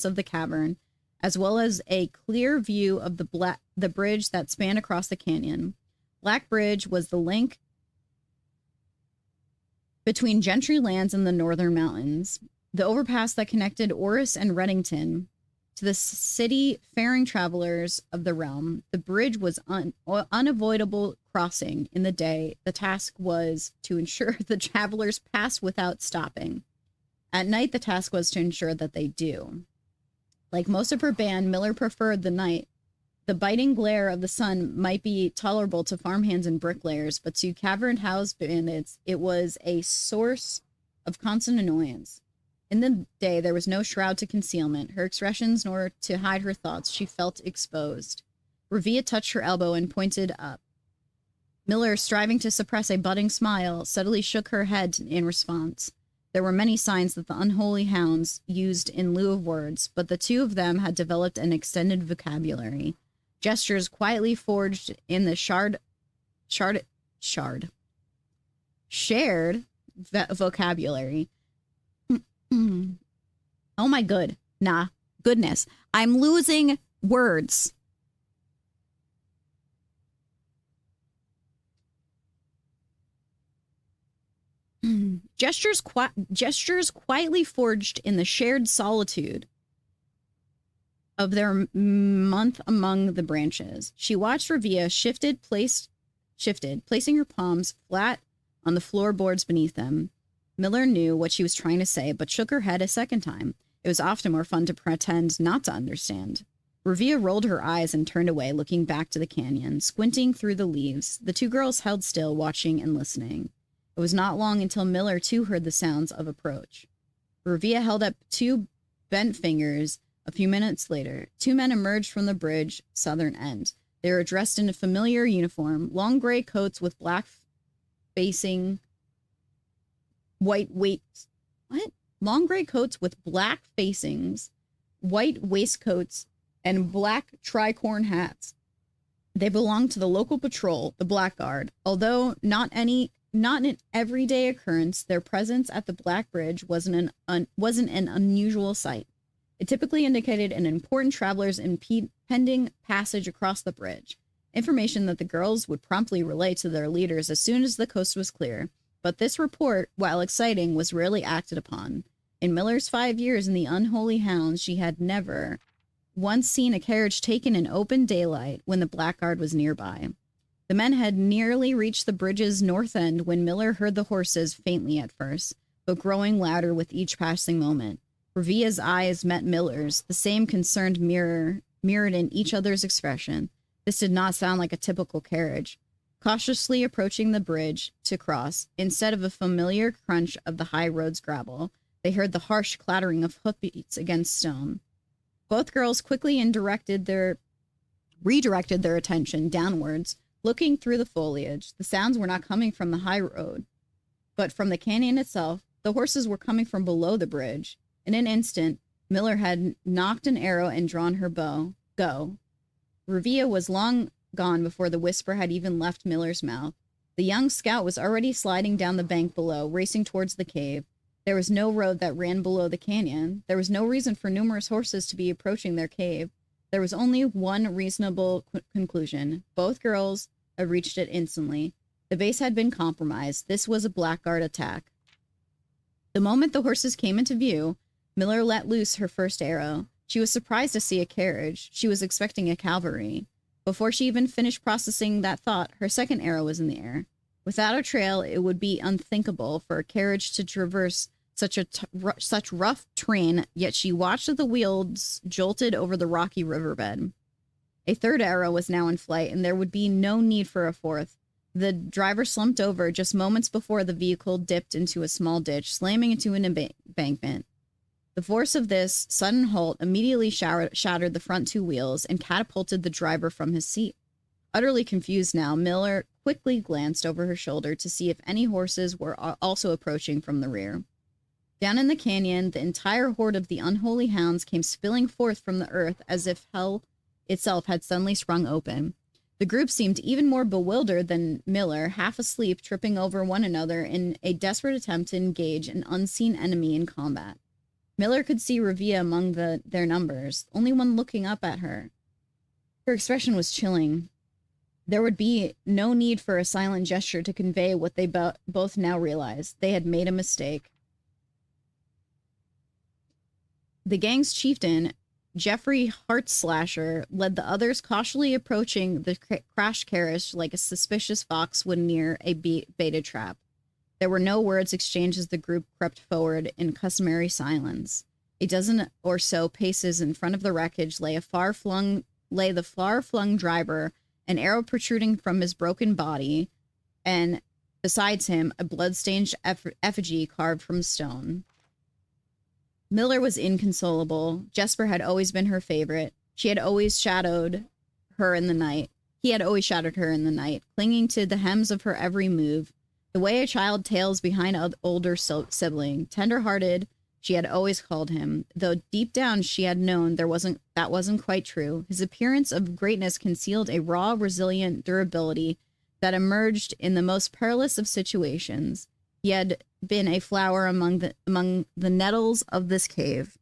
of the cavern, as well as a clear view of the bridge that spanned across the canyon. Black Bridge was the link between Gentry Lands and the northern mountains, the overpass that connected Orris and Reddington to the city-faring travelers of the realm. The bridge was unavoidable crossing in the day. The task was to ensure the travelers passed without stopping. At night, the task was to ensure that they do. Like most of her band, Miller preferred the night. The biting glare of the sun might be tolerable to farmhands and bricklayers, but to cavern house bandits, it was a source of constant annoyance. In the day, there was no shroud to concealment, her expressions, nor to hide her thoughts. She felt exposed. Ravia touched her elbow and pointed up. Miller, striving to suppress a budding smile, subtly shook her head in response. There were many signs that the unholy hounds used in lieu of words, but the two of them had developed an extended vocabulary. Gestures quietly forged in the shared vocabulary. Oh my goodness. I'm losing words. Gestures quietly forged in the shared solitude of their month among the branches. She watched Revia placing her palms flat on the floorboards beneath them. Miller knew what she was trying to say, but shook her head a second time. It was often more fun to pretend not to understand. Revia rolled her eyes and turned away, looking back to the canyon, squinting through the leaves. The two girls held still, watching and listening. It was not long until Miller, too, heard the sounds of approach. Revia held up two bent fingers. A few minutes later, two men emerged from the bridge southern end. They were dressed in a familiar uniform, long gray coats with black facing white weights. What? Long gray coats with black facings, white waistcoats, and black tricorn hats. They belonged to the local patrol, the Blackguard. Although not an everyday occurrence, their presence at the Black Bridge wasn't an unusual sight. It typically indicated an important traveler's impending passage across the bridge, information that the girls would promptly relay to their leaders as soon as the coast was clear. But this report, while exciting, was rarely acted upon. In Miller's 5 years in the Unholy Hounds, she had never once seen a carriage taken in open daylight when the Blackguard was nearby. The men had nearly reached the bridge's north end when Miller heard the horses faintly at first, but growing louder with each passing moment. Revia's eyes met Miller's, the same concerned mirrored in each other's expression. This did not sound like a typical carriage. Cautiously approaching the bridge to cross, instead of a familiar crunch of the high road's gravel, they heard the harsh clattering of hoofbeats against stone. Both girls quickly redirected their attention downwards, looking through the foliage. The sounds were not coming from the high road, but from the canyon itself. The horses were coming from below the bridge. In an instant, Miller had knocked an arrow and drawn her bow. Go. Revia was long gone before the whisper had even left Miller's mouth. The young scout was already sliding down the bank below, racing towards the cave. There was no road that ran below the canyon. There was no reason for numerous horses to be approaching their cave. There was only one reasonable conclusion. Both girls had reached it instantly. The base had been compromised. This was a Blackguard attack. The moment the horses came into view, Miller let loose her first arrow. She was surprised to see a carriage. She was expecting a cavalry. Before she even finished processing that thought, her second arrow was in the air. Without a trail, it would be unthinkable for a carriage to traverse such rough terrain, yet she watched as the wheels jolted over the rocky riverbed. A third arrow was now in flight, and there would be no need for a fourth. The driver slumped over just moments before the vehicle dipped into a small ditch, slamming into an embankment. The force of this sudden halt immediately shattered the front two wheels and catapulted the driver from his seat. Utterly confused now, Miller quickly glanced over her shoulder to see if any horses were also approaching from the rear. Down in the canyon, the entire horde of the Unholy Hounds came spilling forth from the earth as if hell itself had suddenly sprung open. The group seemed even more bewildered than Miller, half asleep, tripping over one another in a desperate attempt to engage an unseen enemy in combat. Miller could see Revia among their numbers, only one looking up at her. Her expression was chilling. There would be no need for a silent gesture to convey what they both now realized. They had made a mistake. The gang's chieftain, Jeffrey Heartslasher, led the others, cautiously approaching the crashed carriage like a suspicious fox would near a baited trap. There were no words exchanged as the group crept forward in customary silence. A dozen or so paces in front of the wreckage lay the far-flung driver, an arrow protruding from his broken body, and besides him, a blood-stained effigy carved from stone. Miller was inconsolable. Jesper had always been her favorite. She had always shadowed her in the night. He had always shadowed her in the night, clinging to the hems of her every move, the way a child tails behind an older sibling. Tender-hearted, she had always called him, though deep down she had known that wasn't quite true. His appearance of greatness concealed a raw, resilient durability that emerged in the most perilous of situations. He had been a flower among the nettles of this cave,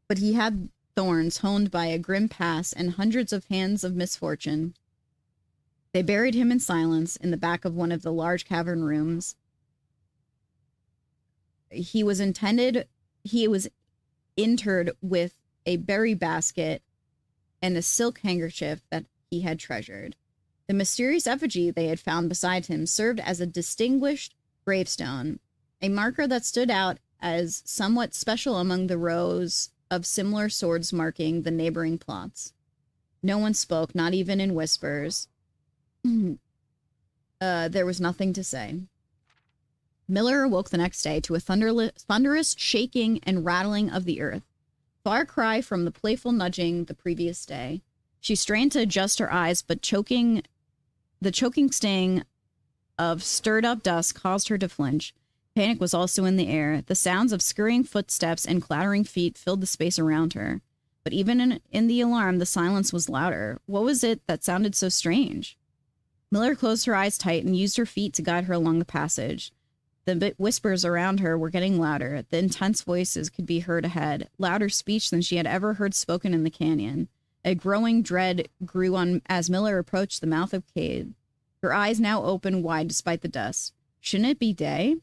but he had thorns honed by a grim past and hundreds of hands of misfortune. They buried him in silence in the back of one of the large cavern rooms. He was interred with a berry basket and a silk handkerchief that he had treasured. The mysterious effigy they had found beside him served as a distinguished gravestone, a marker that stood out as somewhat special among the rows of similar swords marking the neighboring plots. No one spoke, not even in whispers. There was nothing to say. Miller awoke the next day to a thunderous shaking and rattling of the earth, far cry from the playful nudging the previous day. She strained to adjust her eyes, but the choking sting of stirred-up dust caused her to flinch. Panic was also in the air. The sounds of scurrying footsteps and clattering feet filled the space around her. But even in the alarm, the silence was louder. What was it that sounded so strange? Miller closed her eyes tight and used her feet to guide her along the passage. The whispers around her were getting louder. The intense voices could be heard ahead, louder speech than she had ever heard spoken in the canyon. A growing dread grew on as Miller approached the mouth of the cave. Her eyes now open wide despite the dust. Shouldn't it be day?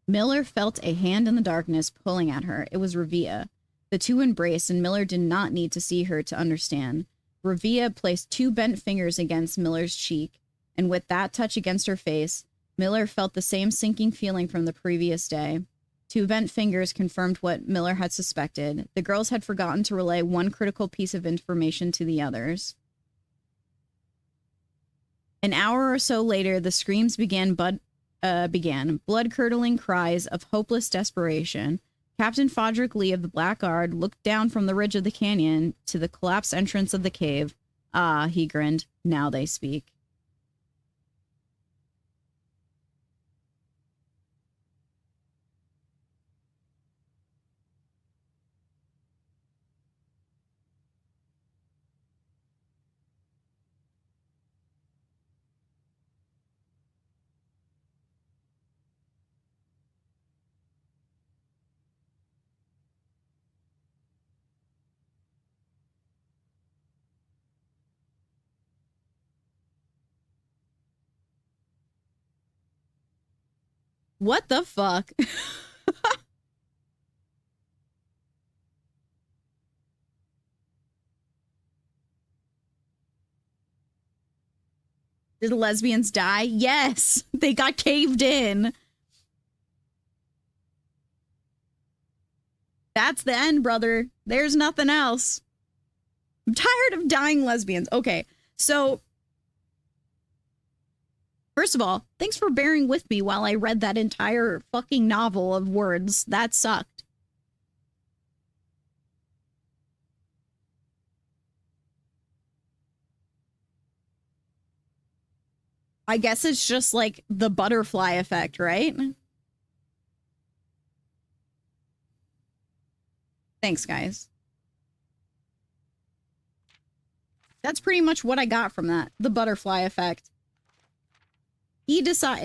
Miller felt a hand in the darkness pulling at her. It was Ravia. The two embraced, and Miller did not need to see her to understand. Ravia placed two bent fingers against Miller's cheek, and with that touch against her face, Miller felt the same sinking feeling from the previous day. Two bent fingers confirmed what Miller had suspected. The girls had forgotten to relay one critical piece of information to the others. An hour or so later, the screams began blood-curdling cries of hopeless desperation. Captain Fodrick Lee of the Black Guard looked down from the ridge of the canyon to the collapsed entrance of the cave. Ah, he grinned. Now they speak. What the fuck? Did the lesbians die? Yes! They got caved in. That's the end, brother. There's nothing else. I'm tired of dying lesbians. Okay, so first of all, thanks for bearing with me while I read that entire fucking novel of words. That sucked. I guess it's just like the butterfly effect, right? Thanks, guys. That's pretty much what I got from that. The butterfly effect. He decided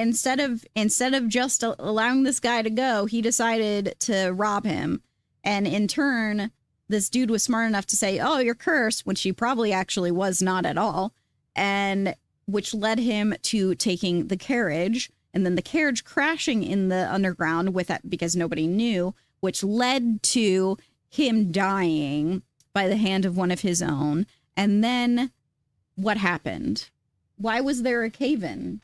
instead of just allowing this guy to go, he decided to rob him. And in turn, this dude was smart enough to say, "Oh, you're cursed," when she probably actually was not at all. And which led him to taking the carriage, and then the carriage crashing in the underground with that because nobody knew, which led to him dying by the hand of one of his own. And then what happened? Why was there a cave-in?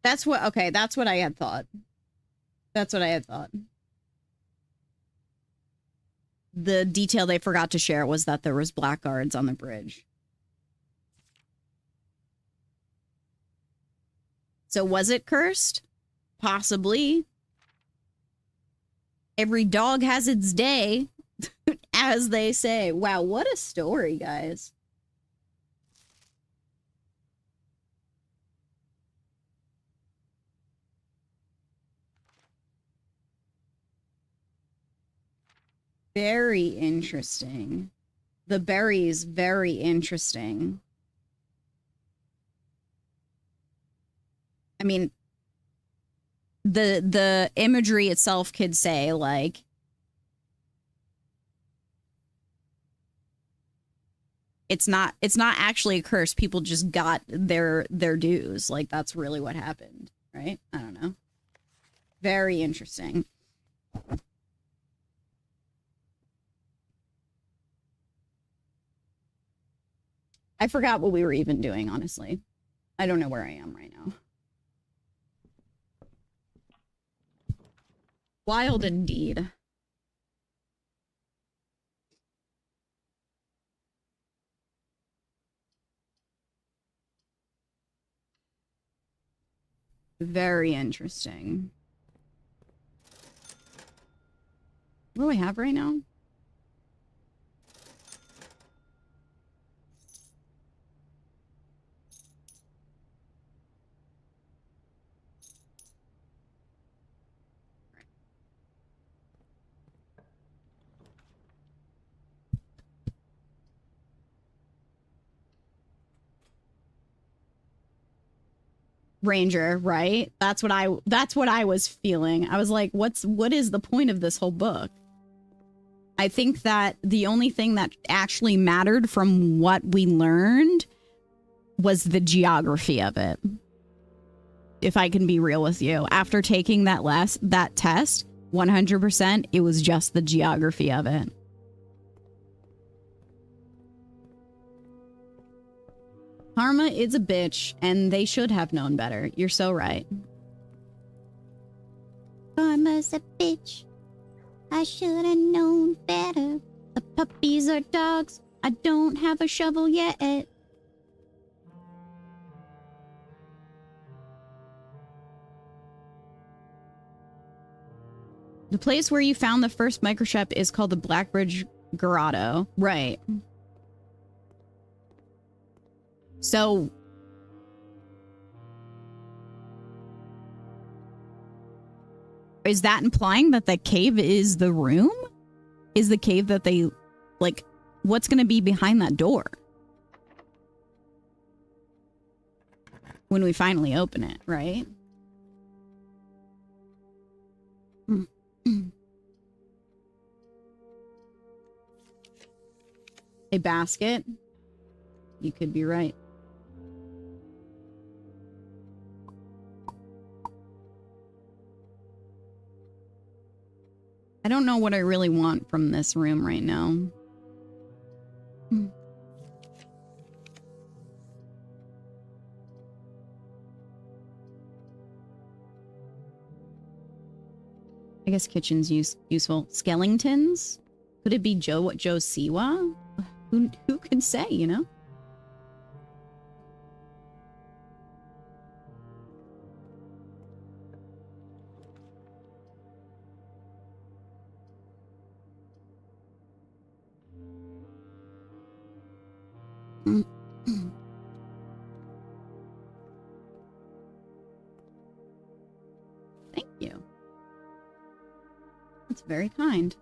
That's what, okay, that's what I had thought. That's what I had thought. The detail they forgot to share was that there was blackguards on the bridge. So was it cursed? Possibly. Every dog has its day, as they say. Wow, what a story, guys. Very interesting. The berries, very interesting. I mean, the imagery itself could say, like, it's not actually a curse. People just got their dues. Like, that's really what happened, right? I don't know. Very interesting. I forgot what we were even doing, honestly. I don't know where I am right now. Wild indeed. Very interesting. What do I have right now? Ranger, right? That's what I was feeling. I was like, what is the point of this whole book? I think that the only thing that actually mattered from what we learned was the geography of it. If I can be real with you, after taking that test, 100%, it was just the geography of it. Karma is a bitch, and they should have known better. You're so right. Karma's a bitch. I should have known better. The puppies are dogs. I don't have a shovel yet. The place where you found the first microchip is called the Blackbridge Grotto. Right. So, is that implying that the cave is the room? Is the cave that they, like, what's going to be behind that door? When we finally open it, right? A basket? You could be right. I don't know what I really want from this room right now. I guess kitchen's useful. Skellingtons? Could it be Joe Siwa? Who can say, you know? Thank you. That's very kind.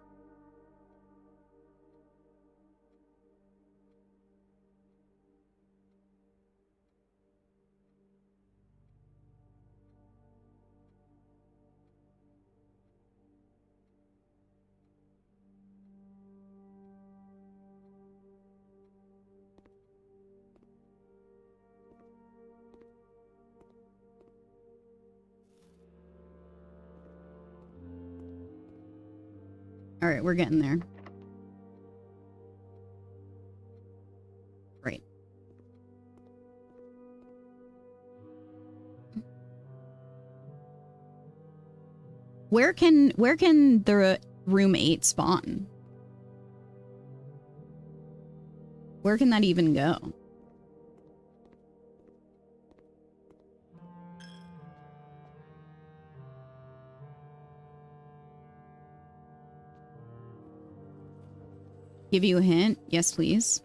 All right, we're getting there. Great. Where can the room 8 spawn? Where can that even go? Give you a hint? Yes, please.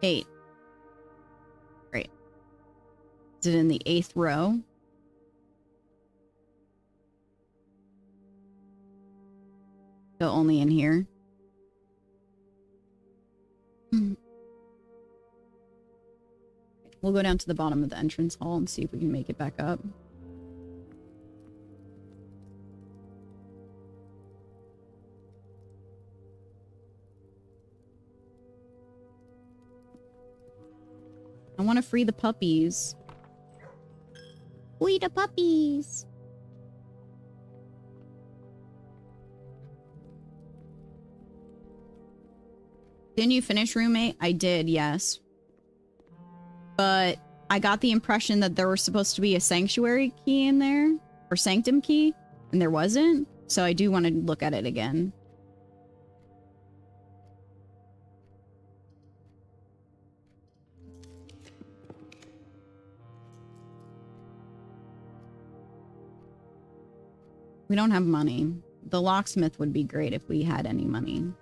Eight. Great. Is it in the 8th row? So only in here? We'll go down to the bottom of the entrance hall and see if we can make it back up. I want to free the puppies. Free the puppies. Didn't you finish, roommate? I did, yes. But I got the impression that there was supposed to be a sanctuary key in there, or sanctum key, and there wasn't. So I do want to look at it again. We don't have money. The locksmith would be great if we had any money.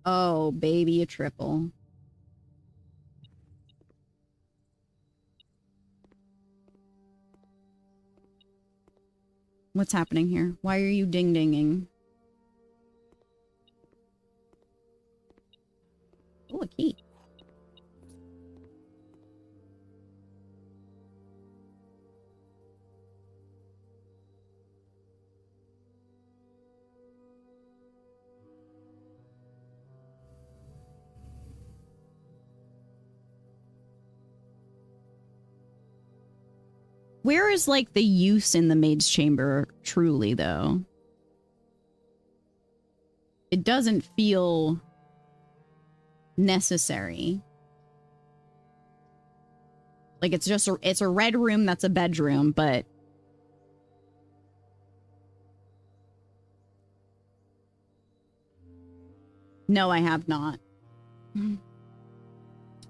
Oh, baby, a triple. What's happening here? Why are you ding-dinging? Oh, a key. Where is, like, the use in the maid's chamber, truly, though? It doesn't feel necessary. Like, it's just it's a red room that's a bedroom, but... No, I have not.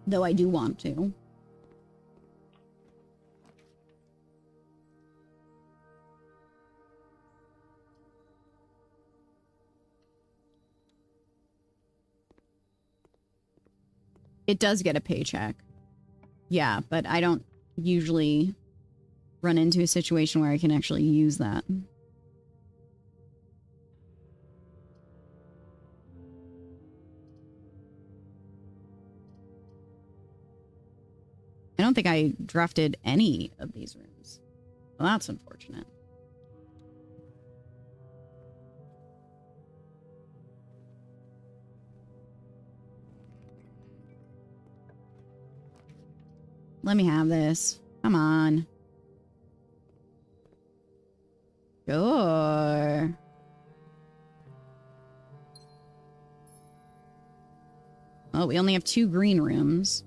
Though I do want to. It does get a paycheck. Yeah, but I don't usually run into a situation where I can actually use that. I don't think I drafted any of these rooms. Well, that's unfortunate. Let me have this. Come on. Sure. Oh, we only have 2 green rooms.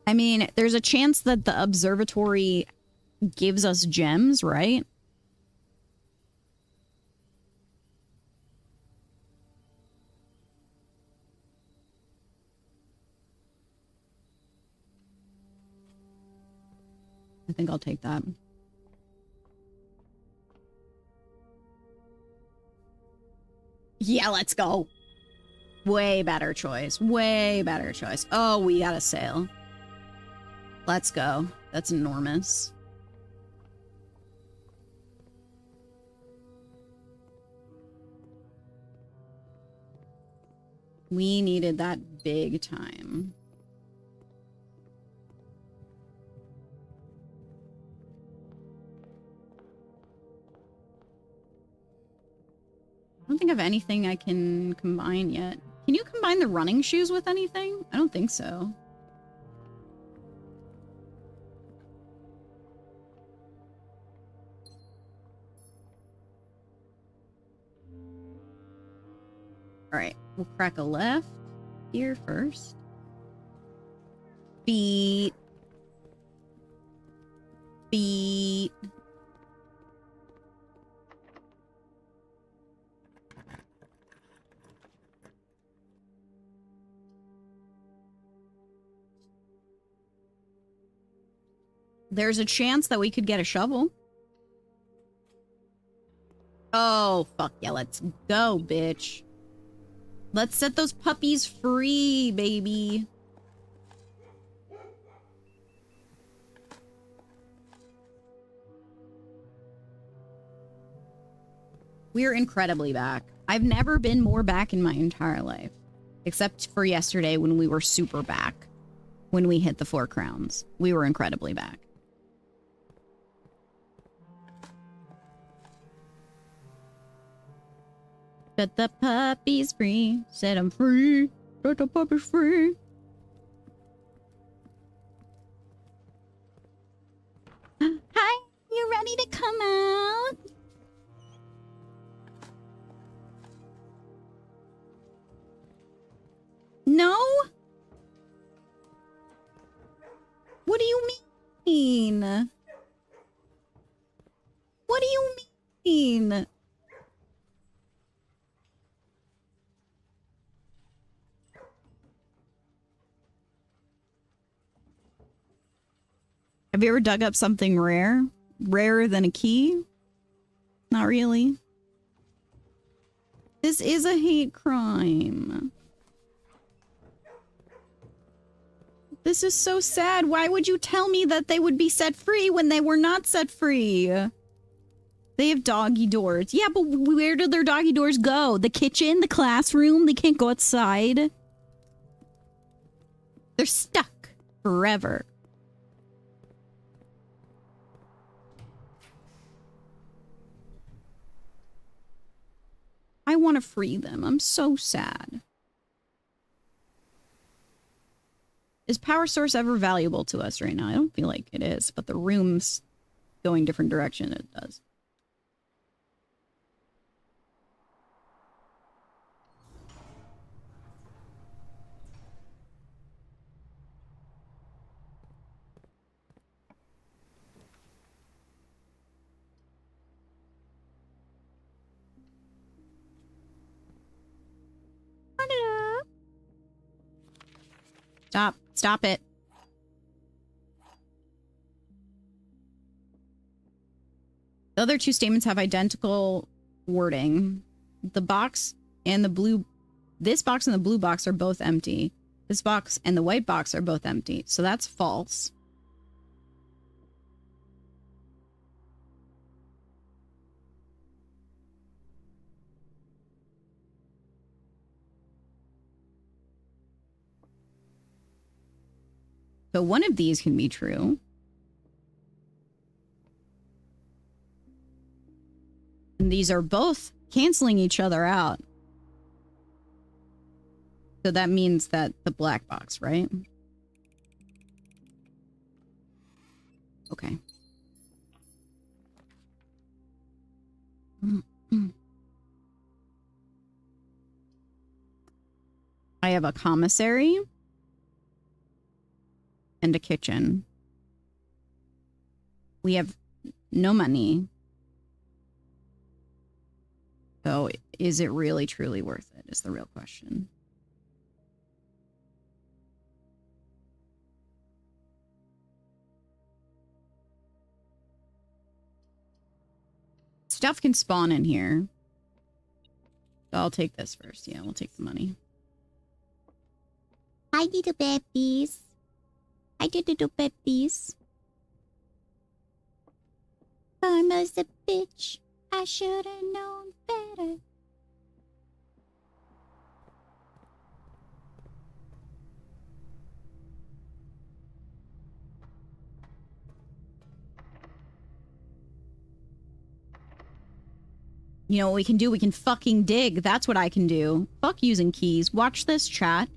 I mean, there's a chance that the observatory gives us gems, right? I think I'll take that. Yeah, let's go. Way better choice. Way better choice. Oh, we got a sale. Let's go. That's enormous. We needed that big time. I don't think of anything I can combine yet. Can you combine the running shoes with anything? I don't think so. All right, we'll crack a left here first. Feet. Feet. There's a chance that we could get a shovel. Oh, fuck yeah, let's go, bitch. Let's set those puppies free, baby. We're incredibly back. I've never been more back in my entire life. Except for yesterday when we were super back. When we hit the 4 crowns. We were incredibly back. Set the puppies free. Set them free. Set the puppies free. Hi, you ready to come out? No? What do you mean? What do you mean? Have you ever dug up something rare? Rarer than a key? Not really. This is a hate crime. This is so sad. Why would you tell me that they would be set free when they were not set free? They have doggy doors. Yeah, but where do their doggy doors go? The kitchen? The classroom? They can't go outside? They're stuck forever. I want to free them. I'm so sad. Is power source ever valuable to us right now? I don't feel like it is, but the room's going different direction. It does. Stop. Stop it. The other 2 statements have identical wording. The box and the blue... This box and the blue box are both empty. This box and the white box are both empty. So that's false. So one of these can be true. And these are both canceling each other out. So that means that the black box, right? Okay. I have a commissary and a kitchen. We have no money. So is it really truly worth it is the real question. Stuff can spawn in here. So I'll take this first. Yeah, we'll take the money. Hi, little babies. Hi, little babies. I'm a bitch. I should have known better. You know what we can do? We can fucking dig. That's what I can do. Fuck using keys. Watch this, chat.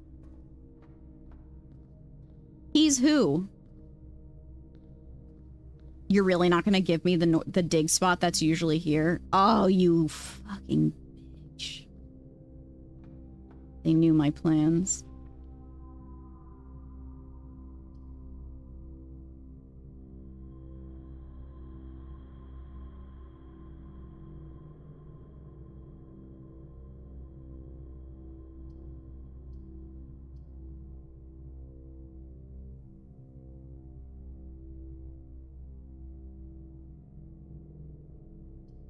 Keys who? You're really not gonna give me the dig spot that's usually here? Oh, you fucking bitch. They knew my plans.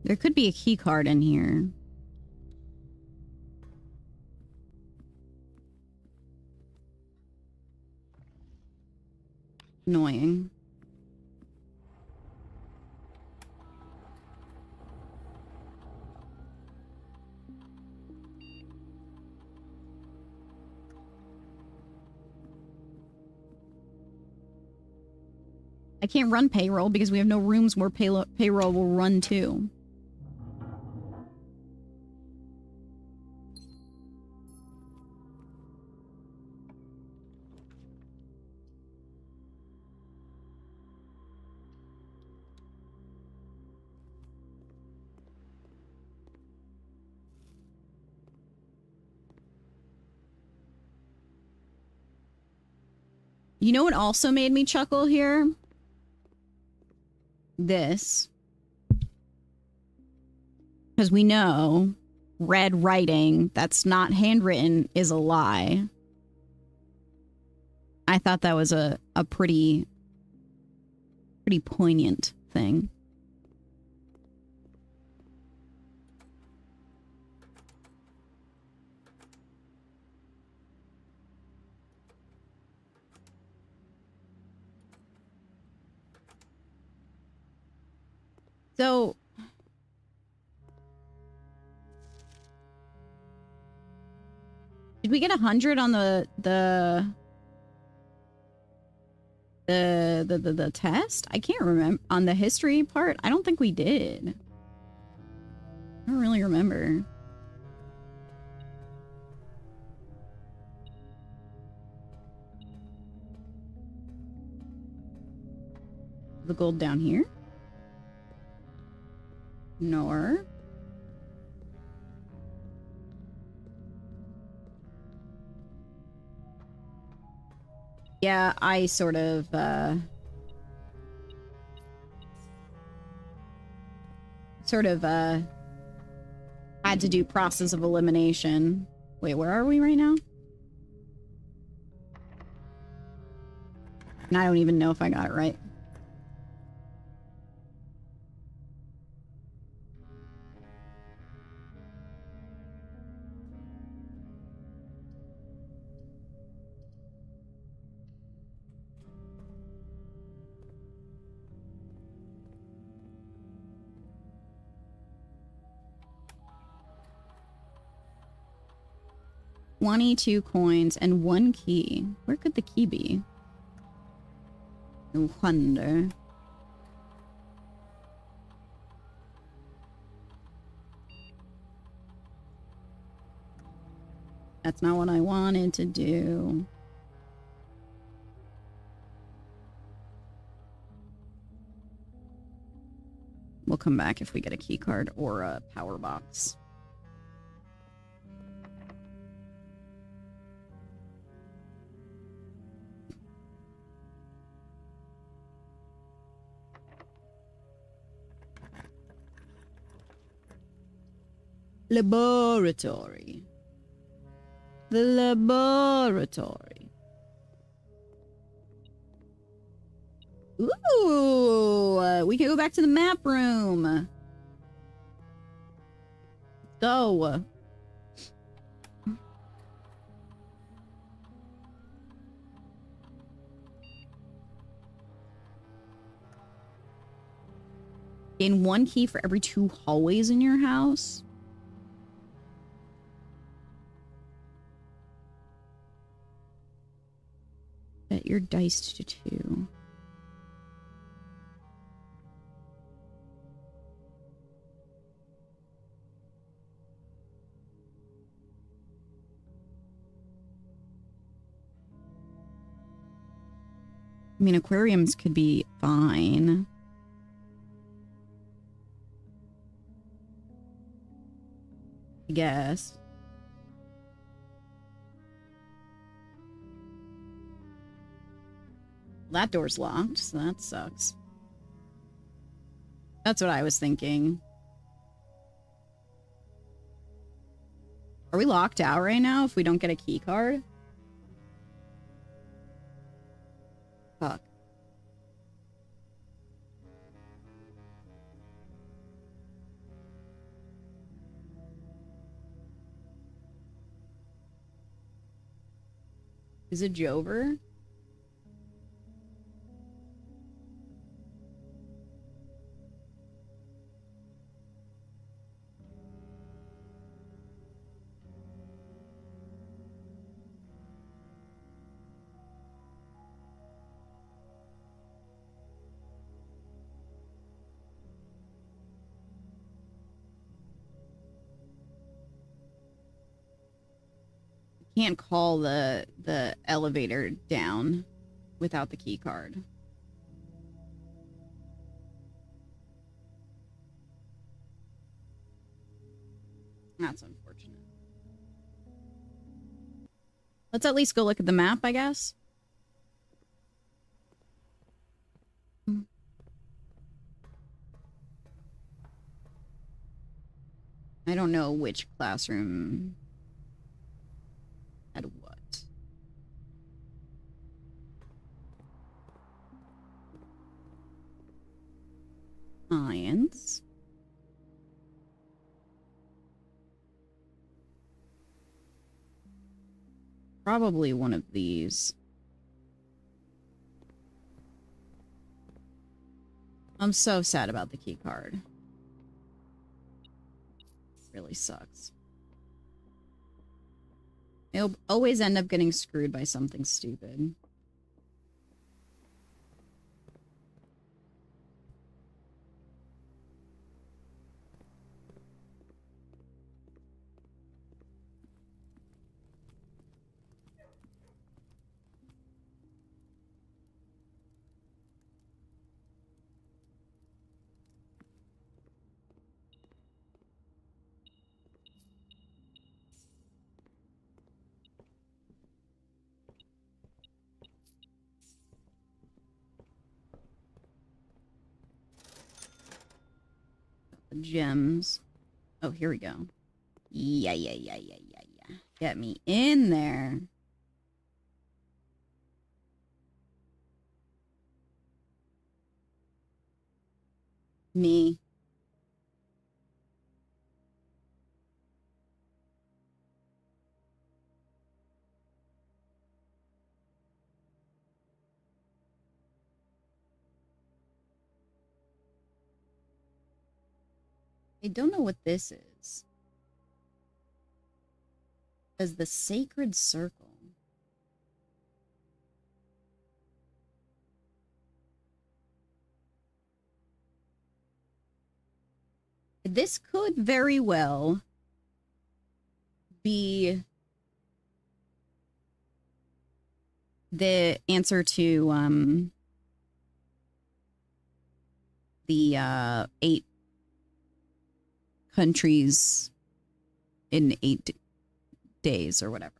There could be a key card in here. Annoying. I can't run payroll because we have no rooms where payroll will run to. You know what also made me chuckle here? This. Because we know red writing that's not handwritten is a lie. I thought that was a pretty poignant thing. So, did we get 100 on the test? I can't remember. On the history part? I don't think we did. I don't really remember. The gold down here? Nor. Yeah, I sort of, had to do process of elimination. Wait, where are we right now? And I don't even know if I got it right. $22 coins and 1 key. Where could the key be? I wonder. That's not what I wanted to do. We'll come back if we get a key card or a power box. Laboratory. The laboratory. Ooh, we can go back to the map room. Go. Gain 1 key for every 2 hallways in your house. Bet you're diced to 2. I mean, aquariums could be fine. I guess. That door's locked, so that sucks. That's what I was thinking. Are we locked out right now if we don't get a key card? Fuck. Is it Jover? Can't call the elevator down without the key card. That's unfortunate. Let's at least go look at the map, I guess. I don't know which classroom had what. Science. Probably one of these. I'm so sad about the key card. Really sucks. It'll always end up getting screwed by something stupid. The gems. Oh, here we go. Yeah. Get me in there. Me. I don't know what this is. As the sacred circle. This could very well be the answer to the 8 countries in 8 days or whatever.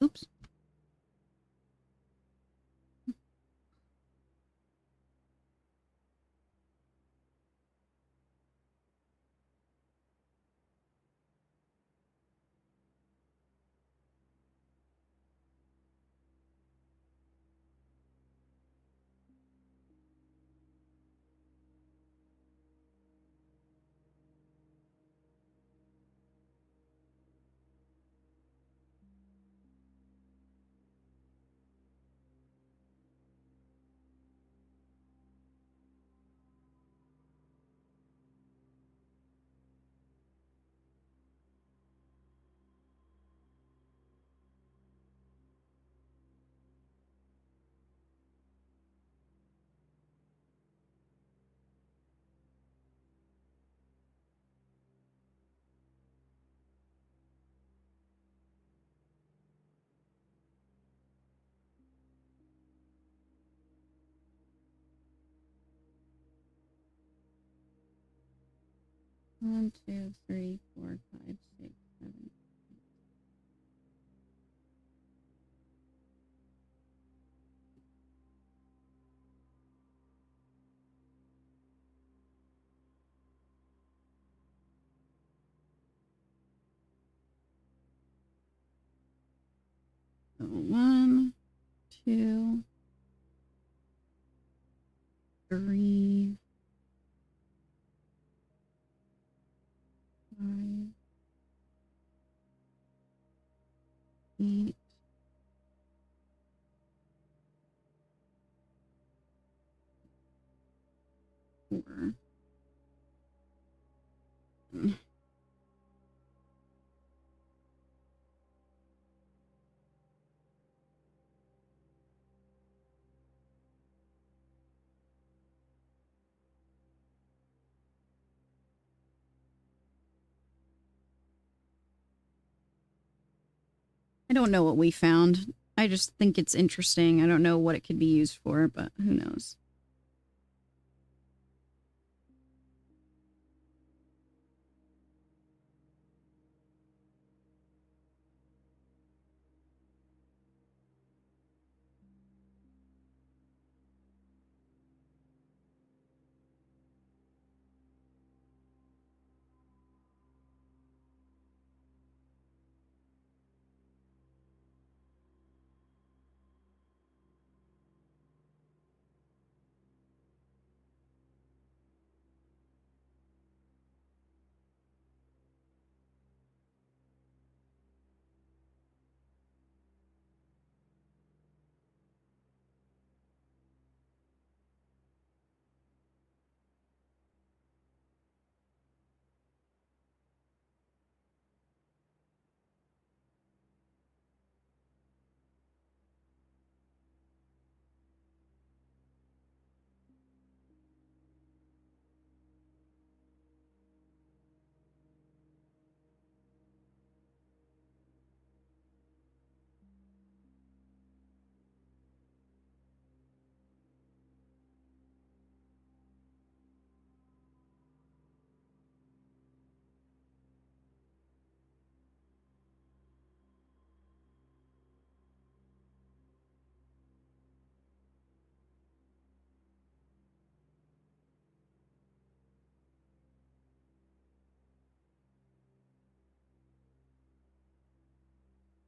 Oops. 1, 2, 3, 4, 5, 6, 7. So 1, 2, 3, 5, 8. 4. I don't know what we found. I just think it's interesting. I don't know what it could be used for, but who knows.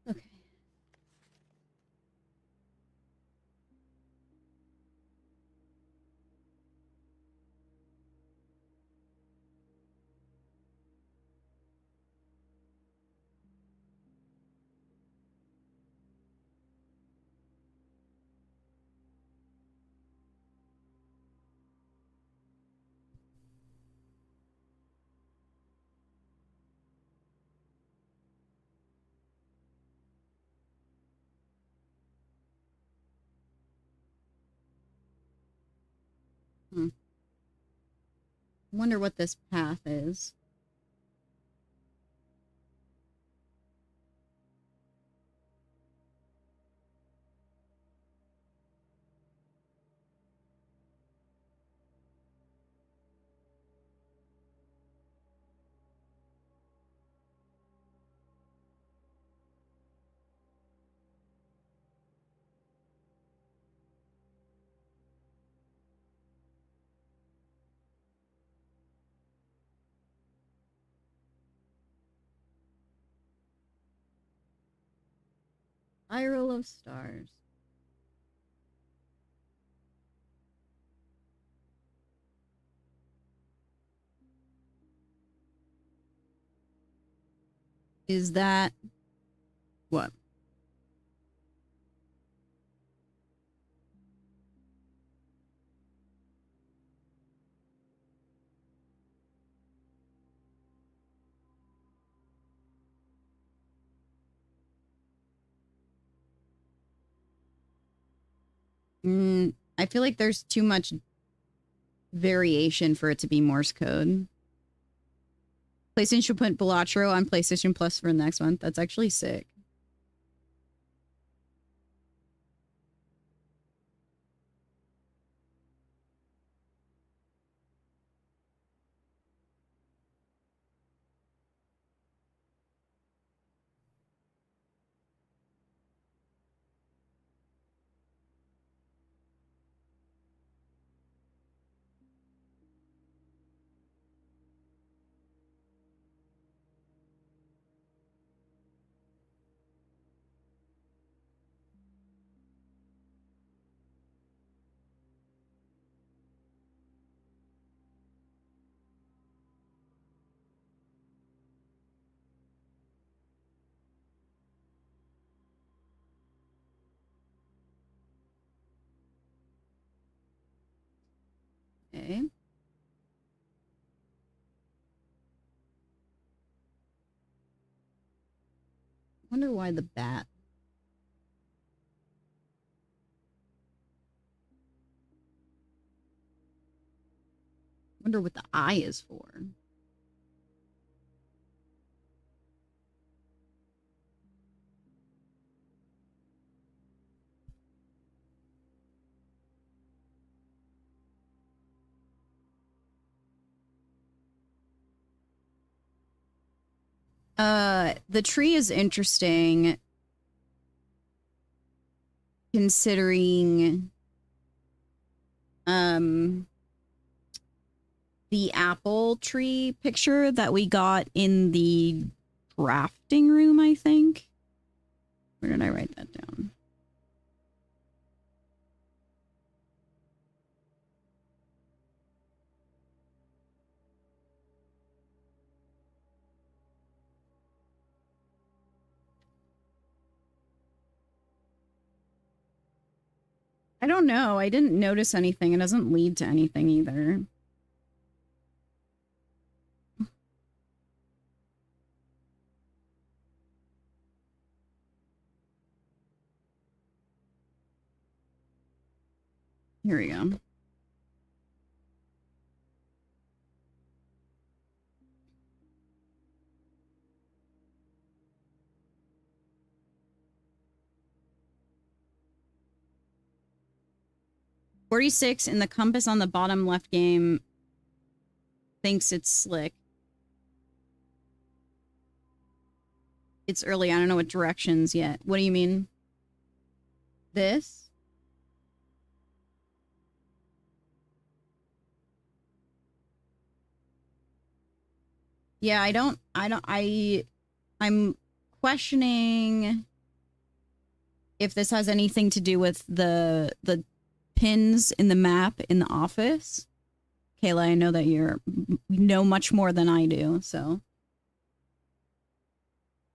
Okay. Hmm. Wonder what this path is. Spiral of stars. Is that what? I feel like there's too much variation for it to be Morse code. PlayStation should put Balatro on PlayStation Plus for next month. That's actually sick. Okay. Wonder why the bat. Wonder what the eye is for. The tree is interesting considering the apple tree picture that we got in the drafting room, I think. Where did I write that down? I don't know. I didn't notice anything. It doesn't lead to anything either. Here we go. "46 in the compass on the bottom left game thinks it's slick. It's early. I don't know what directions yet." What do you mean? This? Yeah, I'm questioning if this has anything to do with the pins in the map in the office. Kayla, I know that you know much more than I do, so.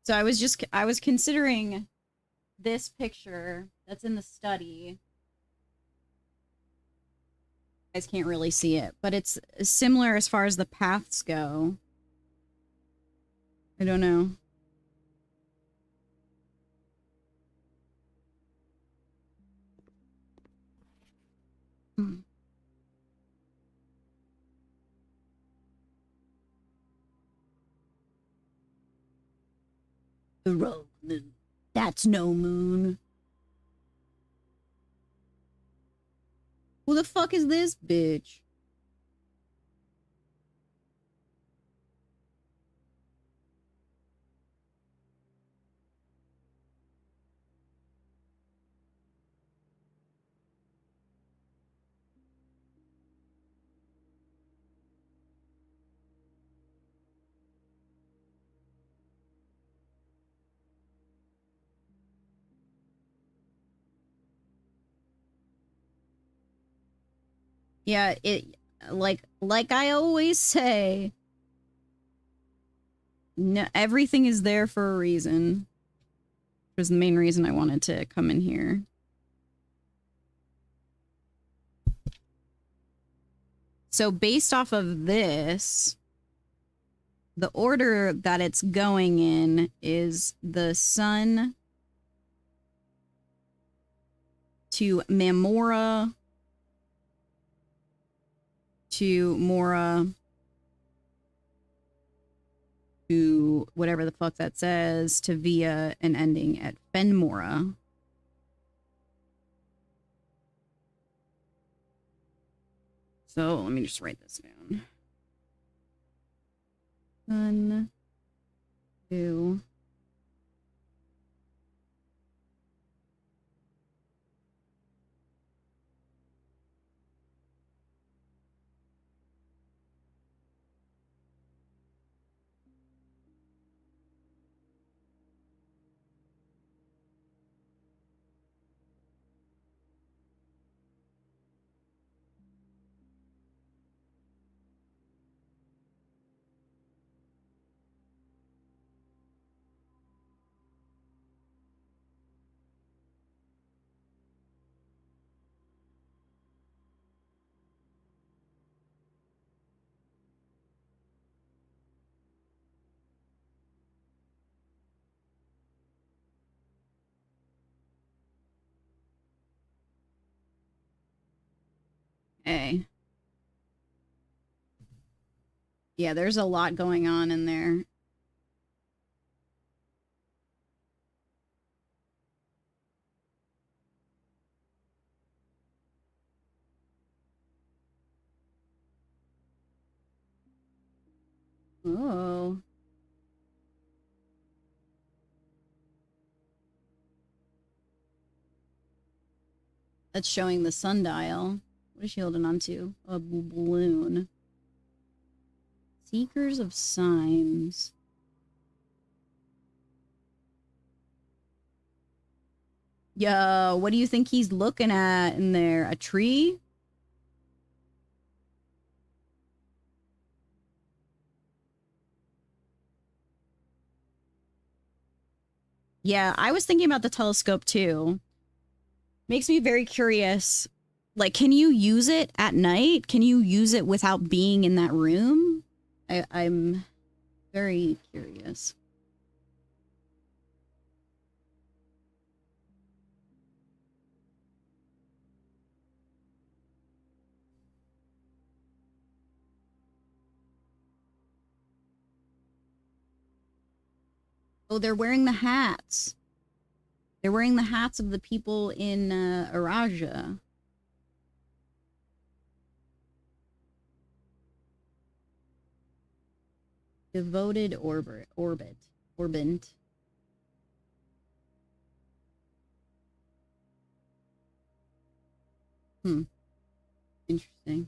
So I was considering this picture that's in the study. You guys can't really see it, but it's similar as far as the paths go. I don't know. The rogue moon. That's no moon. Who the fuck is this bitch? Yeah, it like I always say, no, everything is there for a reason. Which was the main reason I wanted to come in here. So based off of this, the order that it's going in is the sun to Mamora to Mora to whatever the fuck that says to Via and ending at Fenmora. So let me just write this down. Sun to Okay. Yeah, there's a lot going on in there. Oh. That's showing the sundial. What is she holding on to? A balloon. Seekers of signs. Yo, what do you think he's looking at in there? A tree? Yeah, I was thinking about the telescope too. Makes me very curious. Like, can you use it at night? Can you use it without being in that room? I'm very curious. Oh, they're wearing the hats. They're wearing the hats of the people in Araja. Devoted orbit. Orbit. Interesting.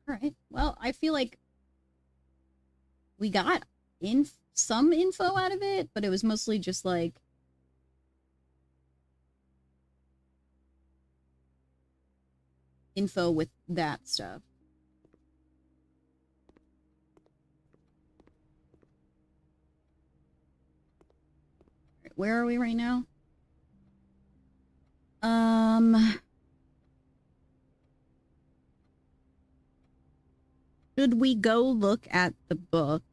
All right. Well, I feel like we got some info out of it, but it was mostly just like info with that stuff. Where are we right now? Should we go look at the book?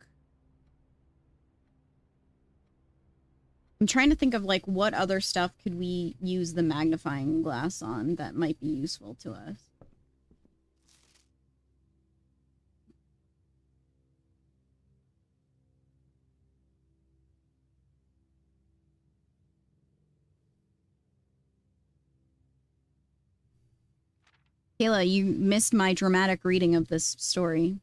I'm trying to think of like what other stuff could we use the magnifying glass on that might be useful to us. Kayla, you missed my dramatic reading of this story.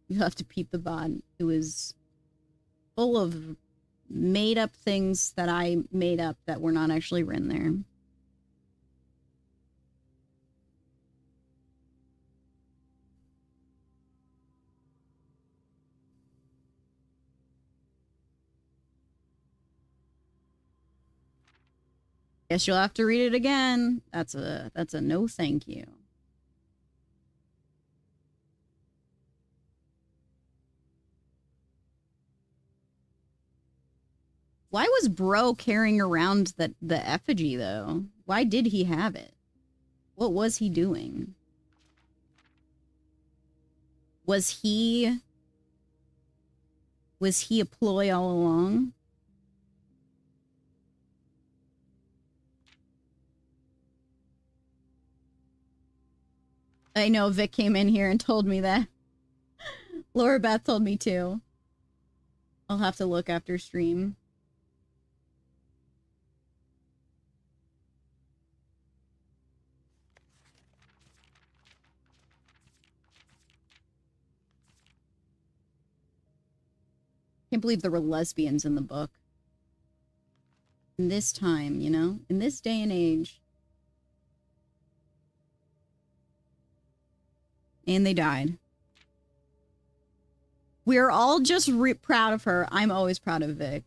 You have to peep the bod. It was full of made up things that I made up that were not actually written there. Guess you'll have to read it again. That's a no thank you. Why was Bro carrying around the effigy though? Why did he have it? What was he doing? Was he a ploy all along? I know Vic came in here and told me that. Laura Beth told me too. I'll have to look after stream. Can't believe there were lesbians in the book. In this time, you know? In this day and age. And they died. We're all just proud of her. I'm always proud of Vic.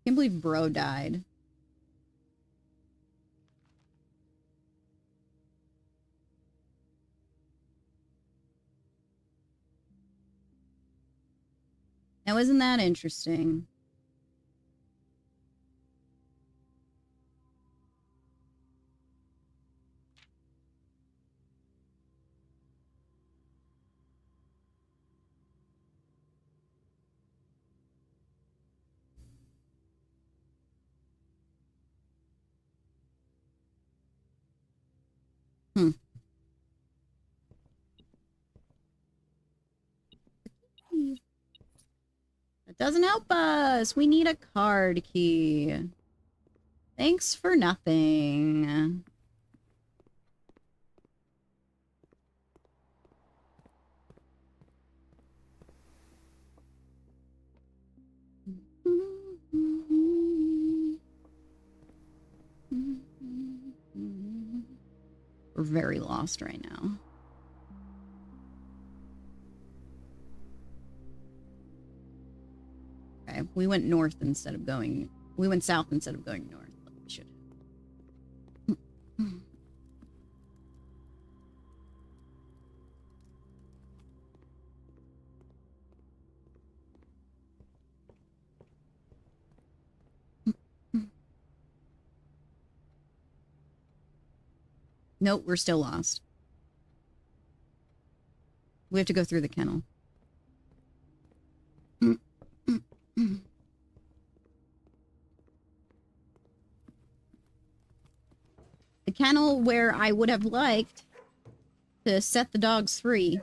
Can't believe bro died. Now, isn't that interesting? Hmm. That doesn't help us. We need a card key. Thanks for nothing. We're very lost right now. Okay, we went north instead of going... We went south instead of going north. Like we should. Nope, we're still lost. We have to go through the kennel. The kennel where I would have liked to set the dogs free.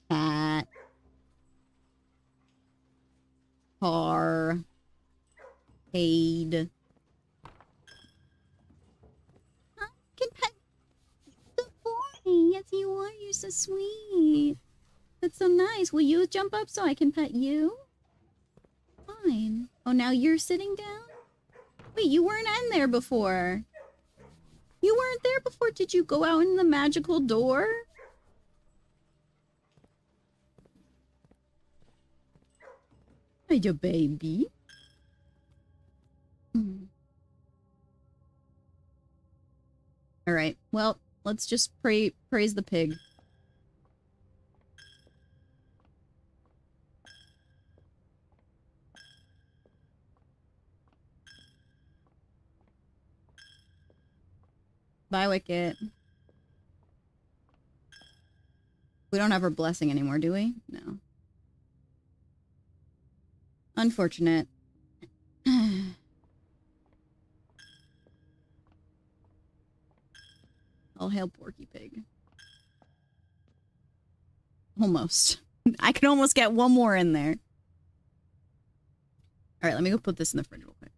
Cat. Car. Paid. I can pet the boy. Yes, you are. You're so sweet. That's so nice. Will you jump up so I can pet you? Fine. Oh, now you're sitting down? Wait, you weren't in there before. You weren't there before. Did you go out in the magical door? Hey, your baby. All right. Well, let's just praise the pig. Bye, Wicket. We don't have her blessing anymore, do we? No. Unfortunate. All hail Porky Pig. Almost. I can almost get one more in there. All right, let me go put this in the fridge real quick.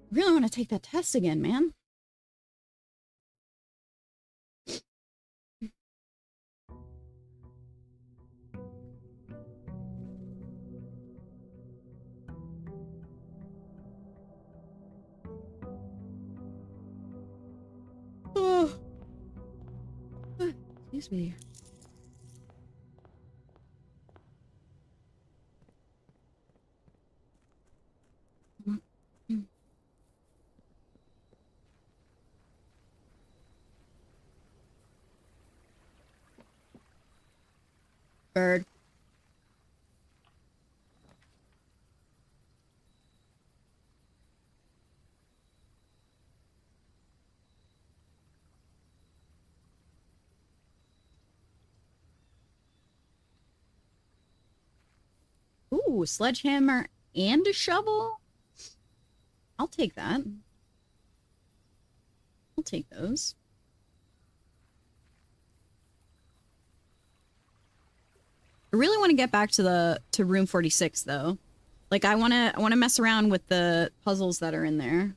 I really want to take that test again, man. Excuse me. Bird. Ooh, sledgehammer and a shovel? I'll take that. I'll take those. I really want to get back to room 46 though. Like I want to mess around with the puzzles that are in there.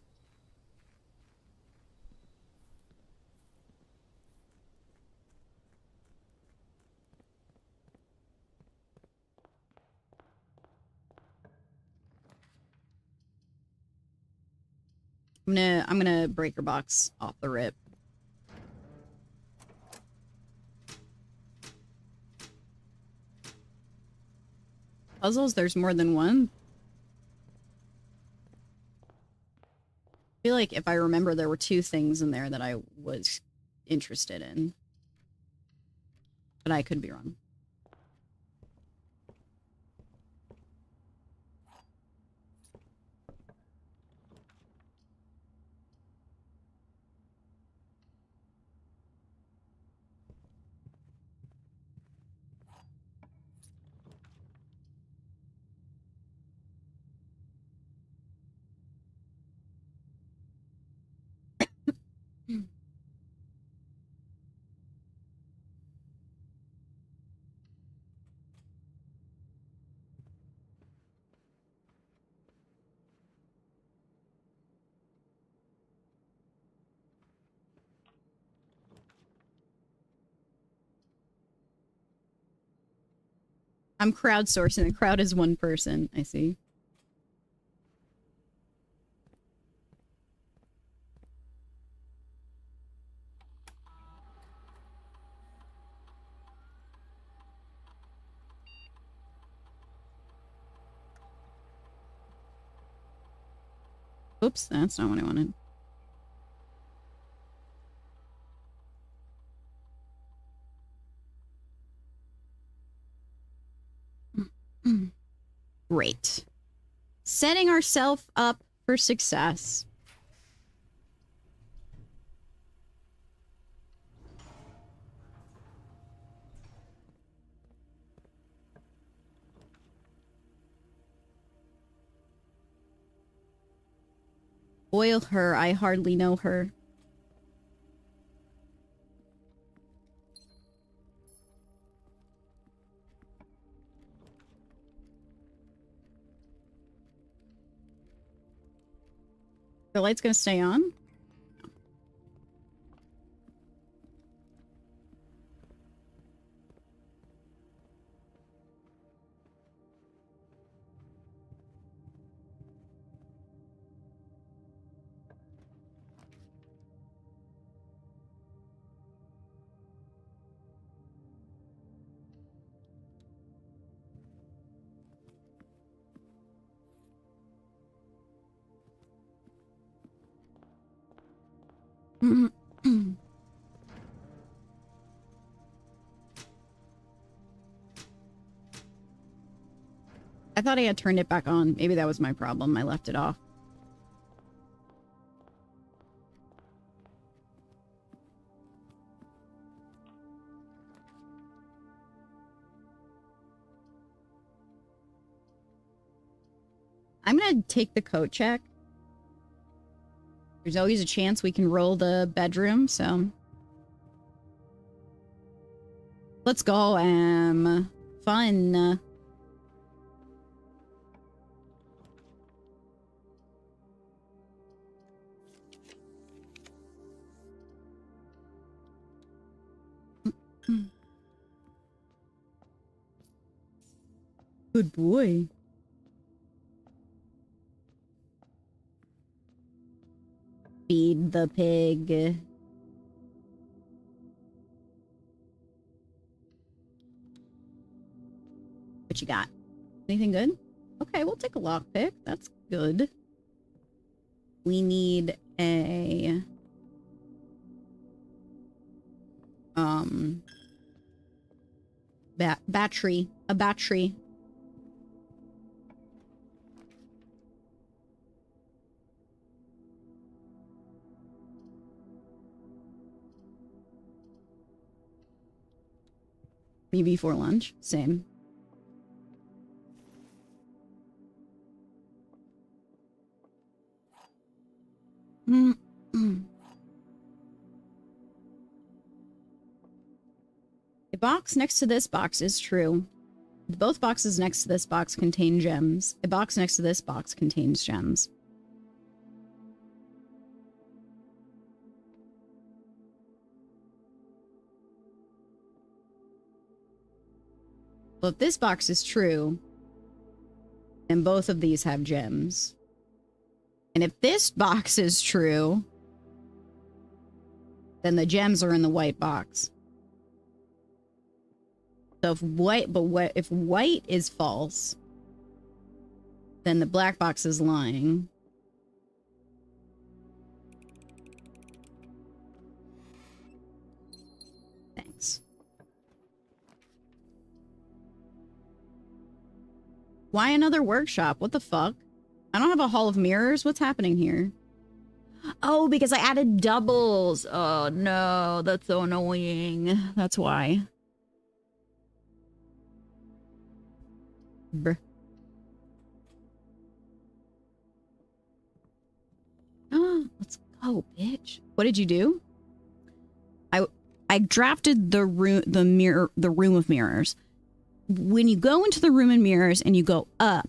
I'm gonna breaker box off the rip. Puzzles, there's more than one. I feel like if I remember there were 2 things in there that I was interested in. But I could be wrong. I'm crowdsourcing. The crowd is 1 person. I see. Oops, that's not what I wanted. Great. Setting ourselves up for success. Boil her, I hardly know her. The light's gonna stay on? I thought I had turned it back on. Maybe that was my problem. I left it off. I'm gonna take the coat check. There's always a chance we can roll the bedroom, so... Let's go, fun. Good boy. Feed the pig. What you got? Anything good? Okay, we'll take a lockpick. That's good. We need a... battery. A battery. Me before lunch. Same. A box next to this box is true. Both boxes next to this box contain gems. A box next to this box contains gems. Well, if this box is true, then both of these have gems. And if this box is true, then the gems are in the white box. So if if white is false, then the black box is lying. Thanks. Why another workshop? What the fuck? I don't have a hall of mirrors. What's happening here? Oh, because I added doubles. Oh no, that's so annoying. That's why. Brr. Let's go, bitch. What did you do? I drafted the room of mirrors. When you go into the room of mirrors and you go up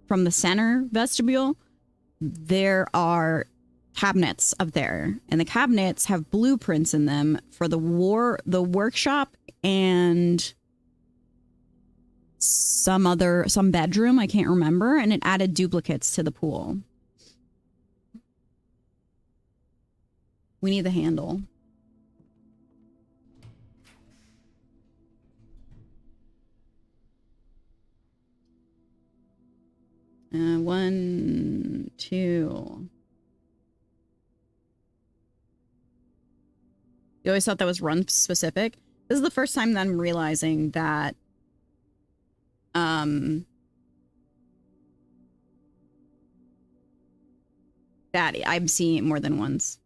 from the center vestibule, there are cabinets up there, and the cabinets have blueprints in them for the workshop and some bedroom, I can't remember, and it added duplicates to the pool. We need the handle. One, two. You always thought that was run specific. This is the first time that I'm realizing that that I'm seeing it more than once.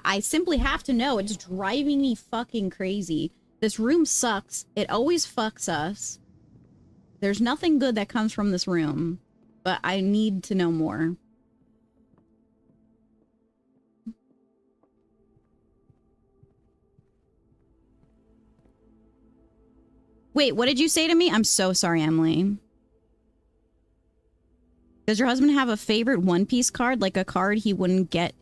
I simply have to know. It's driving me fucking crazy. This room sucks. It always fucks us. There's nothing good that comes from this room, but I need to know more. Wait, what did you say to me? I'm so sorry, Emily. Does your husband have a favorite One Piece card? Like a card he would get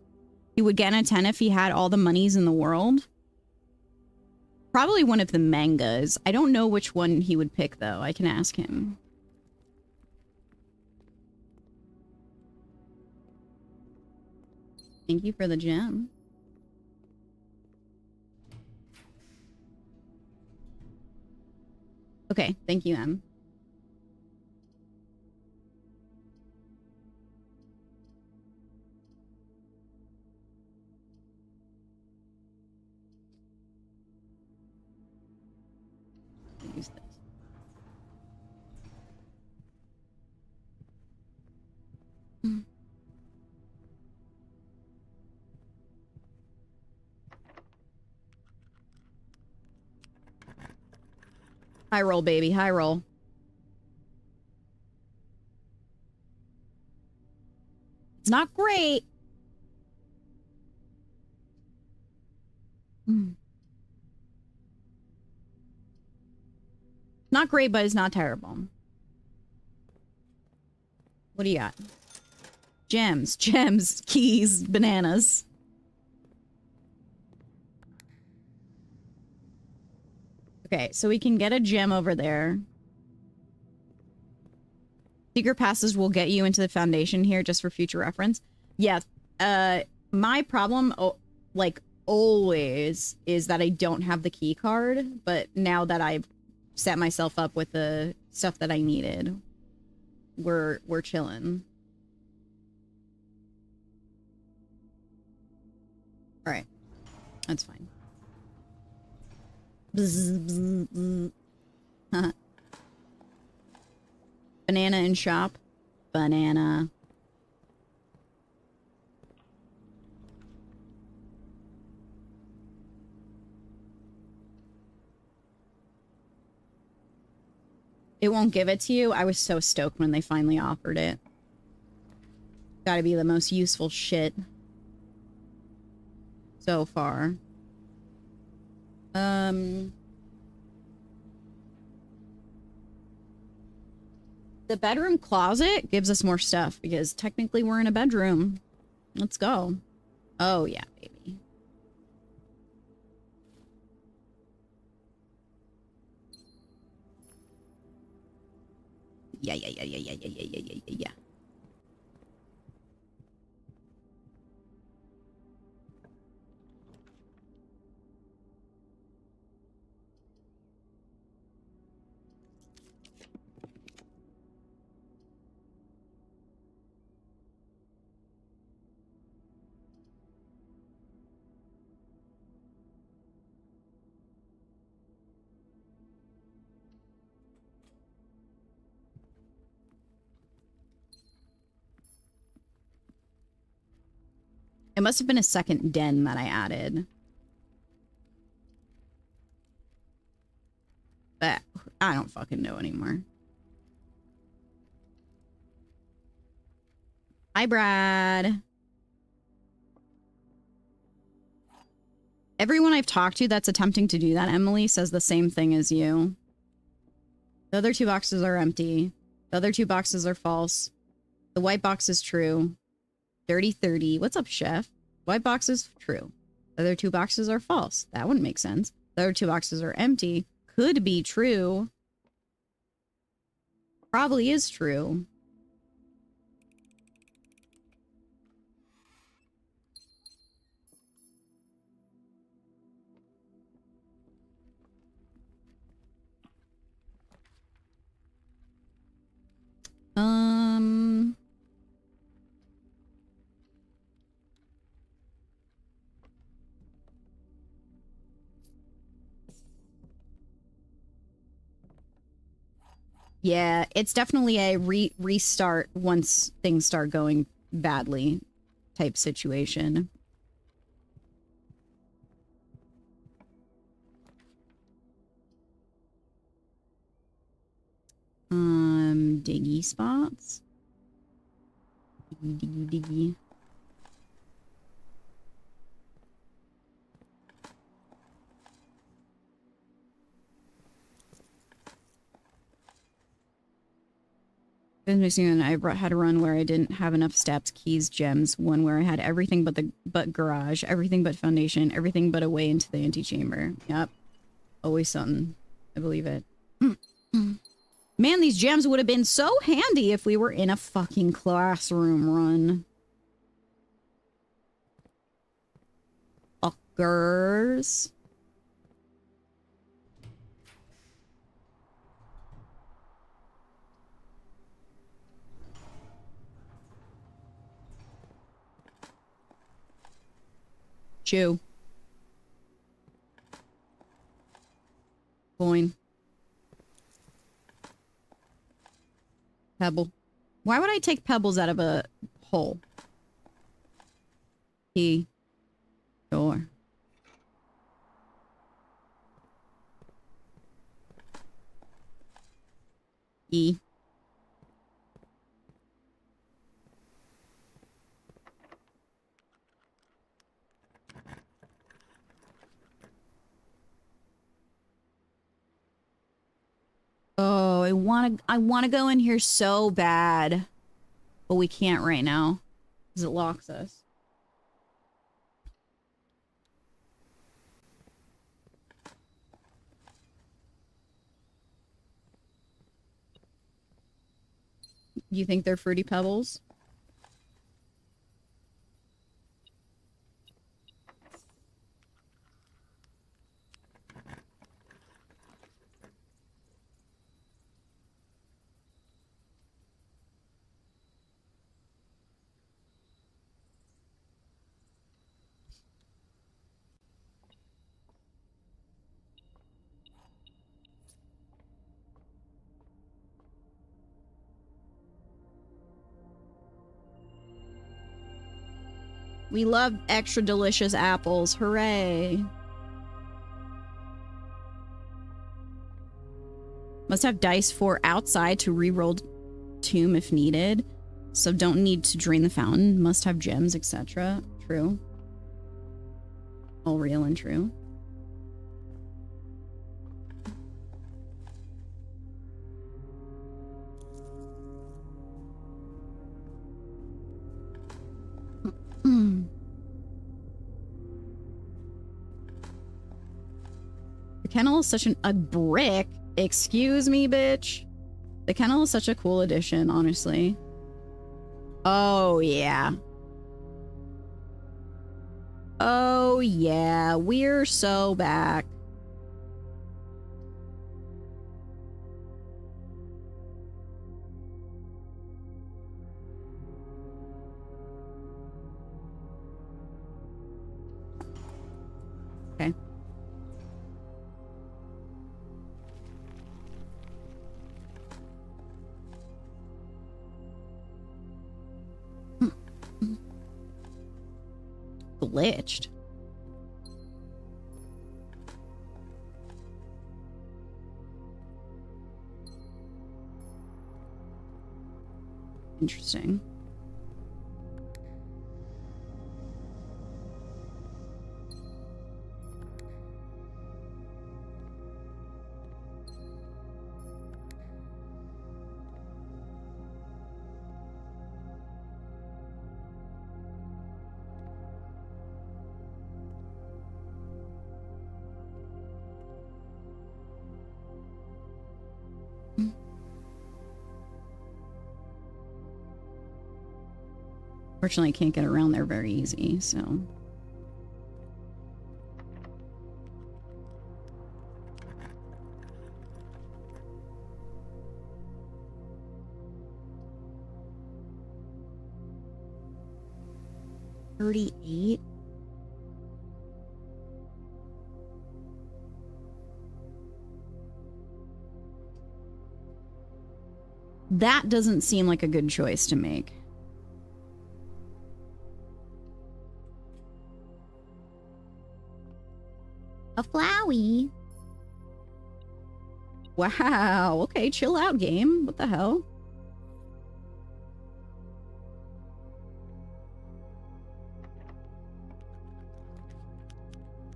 in a 10 if he had all the monies in the world? Probably one of the mangas. I don't know which one he would pick, though. I can ask him. Thank you for the gem. Okay, thank you, Em. Use this. High roll, baby. High roll. It's not great. Not great, but it's not terrible. What do you got? Gems, keys, bananas. Okay, so we can get a gem over there. Secret passes will get you into the foundation here just for future reference. Yeah, my problem, like always, is that I don't have the key card, but now that I've set myself up with the stuff that I needed, we're chilling. All right, that's fine. Banana in shop. Banana. It won't give it to you. I was so stoked when they finally offered it. Gotta be the most useful shit so far. The bedroom closet gives us more stuff because technically we're in a bedroom. Let's go. Oh yeah, baby. Yeah. It must have been a second den that I added. But I don't fucking know anymore. Hi, Brad. Everyone I've talked to that's attempting to do that, Emily, says the same thing as you. The other two boxes are empty. The other two boxes are false. The white box is true. 30-30. What's up, chef? White box is true. The other two boxes are false. That wouldn't make sense. The other two boxes are empty. Could be true. Probably is true. Yeah, it's definitely a restart once things start going badly type situation. Diggy spots. Diggy. I had a run where I didn't have enough steps, keys, gems. One where I had everything but garage, everything but foundation, everything but a way into the antechamber. Yep. Always something. I believe it. Man, these gems would have been so handy if we were in a fucking classroom run. Fuckers. Chew. Coin. Pebble. Why would I take pebbles out of a hole? Key. Door. E. Oh, I wanna go in here so bad. But we can't right now because it locks us. You think they're Fruity Pebbles? We love extra delicious apples. Hooray. Must have dice for outside to reroll tomb if needed. So don't need to drain the fountain. Must have gems, etc. True. All real and true. The kennel is such a brick. Excuse me, bitch. The kennel is such a cool addition, honestly. Oh, yeah. Oh, yeah. We're so back. Okay. Glitched. Interesting. Fortunately, I can't get around there very easy, so... $38? That doesn't seem like a good choice to make. A Flowey. Wow. Okay, chill out, game. What the hell?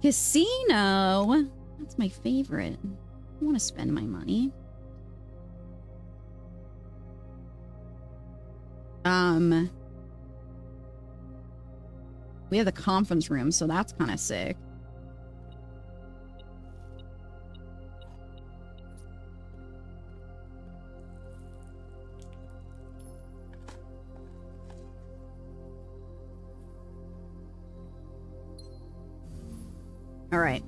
Casino. That's my favorite. I want to spend my money. We have the conference room, so that's kind of sick. All right.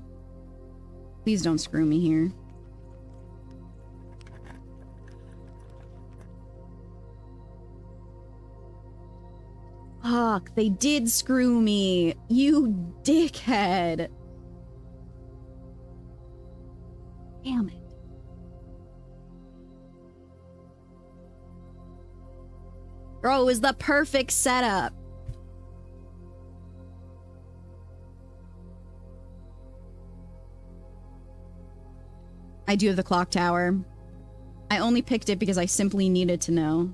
Please don't screw me here. Fuck, they did screw me. You dickhead. Damn it. Bro, it was the perfect setup. I do have the clock tower. I only picked it because I simply needed to know.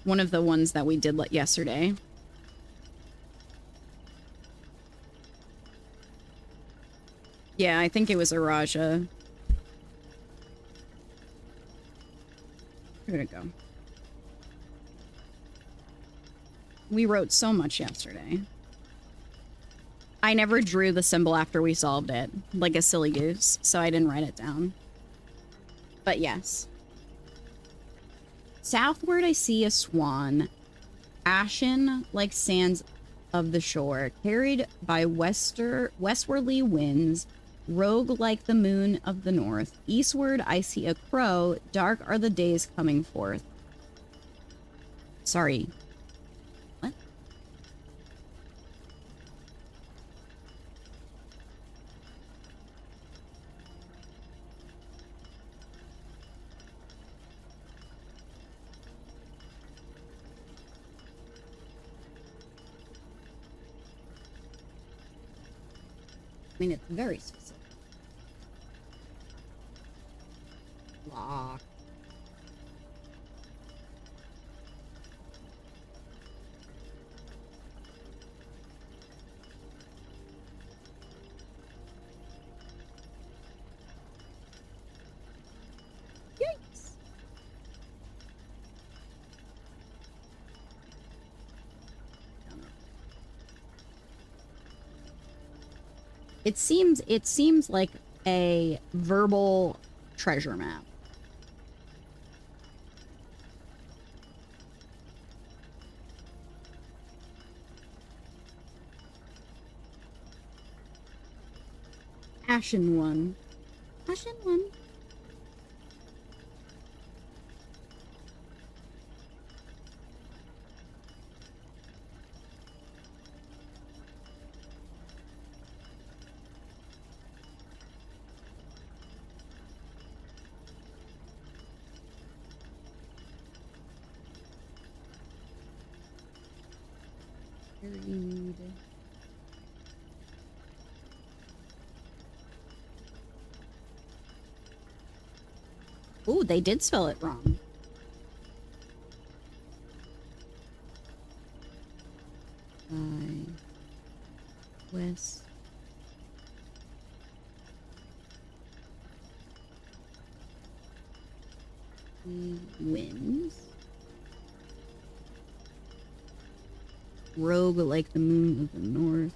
One of the ones that we did yesterday. Yeah, I think it was a Raja. Where'd it go? We wrote so much yesterday. I never drew the symbol after we solved it, like a silly goose, so I didn't write it down. But yes. Southward I see a swan, ashen like sands of the shore, carried by westwardly winds, rogue like the moon of the north. Eastward I see a crow, dark are the days coming forth. Sorry. What? I mean, it's very specific. Lock. Yikes. It seems like a verbal treasure map. Ashen one. Ashen one. Read. Ooh, they did spell it wrong. West. Winds. Rogue like the moon of the north.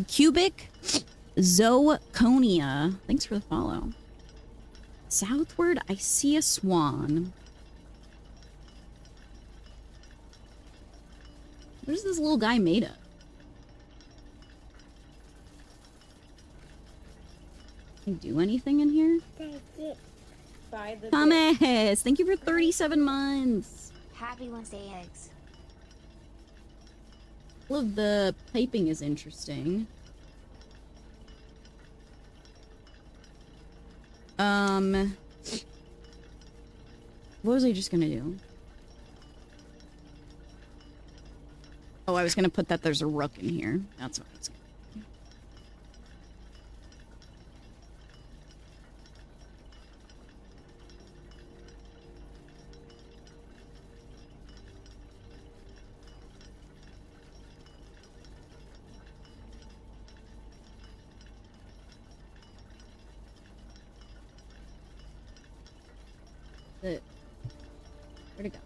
Cubic Zoconia. Thanks for the follow. Southward, I see a swan. What is this little guy made of? Can I do anything in here? By the dip. Thomas, thank you for 37 months. Happy Wednesday, eggs. All of the piping is interesting. What was I just gonna do? Oh, I was gonna put that there's a rook in here. That's what I was gonna do. Where'd it go?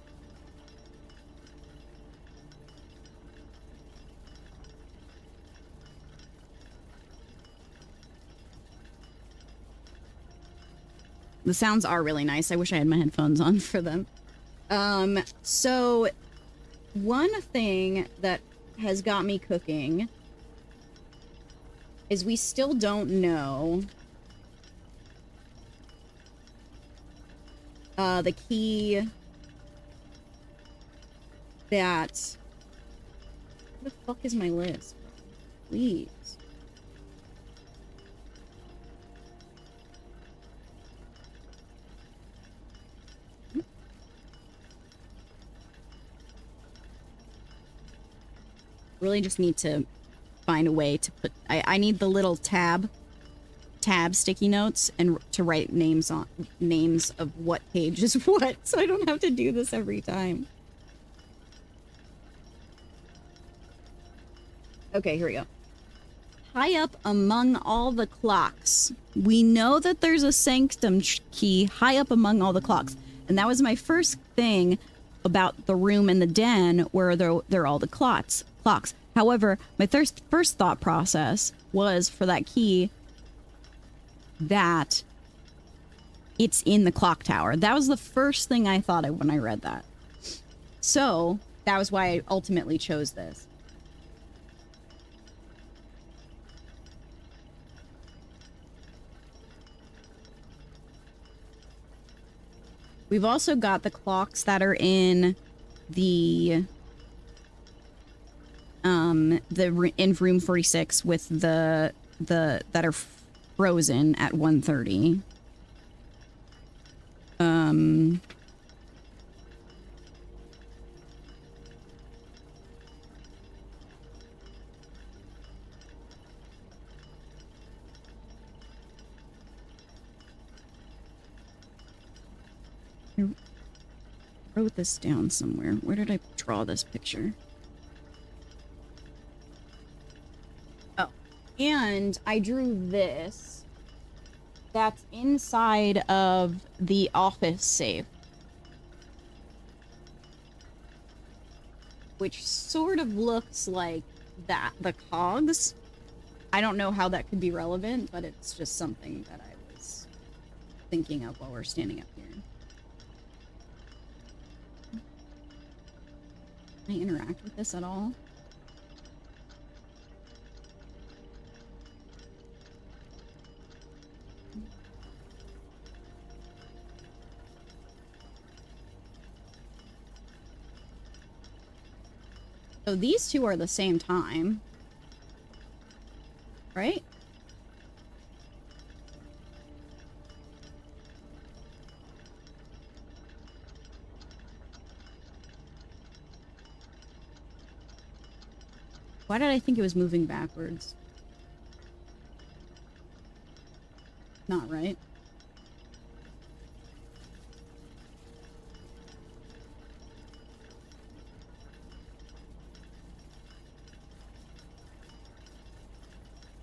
The sounds are really nice. I wish I had my headphones on for them. So one thing that has got me cooking is we still don't know the key that... Where the fuck is my list? Please. Really just need to find a way to put... I need the little tab sticky notes and to write names of what page is what, so I don't have to do this every time. Okay, here we go. High up among all the clocks. We know that there's a sanctum key high up among all the clocks. And that was my first thing about the room in the den where there are all the clocks. However, my first thought process was for that key that it's in the clock tower. That was the first thing I thought of when I read that. So that was why I ultimately chose this. We've also got the clocks that are in the in room 46 with the that are frozen at 1:30. I wrote this down somewhere. Where did I draw this picture? Oh, and I drew this. That's inside of the office safe. Which sort of looks like that, the cogs. I don't know how that could be relevant, but it's just something that I was thinking of while we're standing up here. Can I interact with this at all? So these two are the same time, right? Why did I think it was moving backwards? Not right.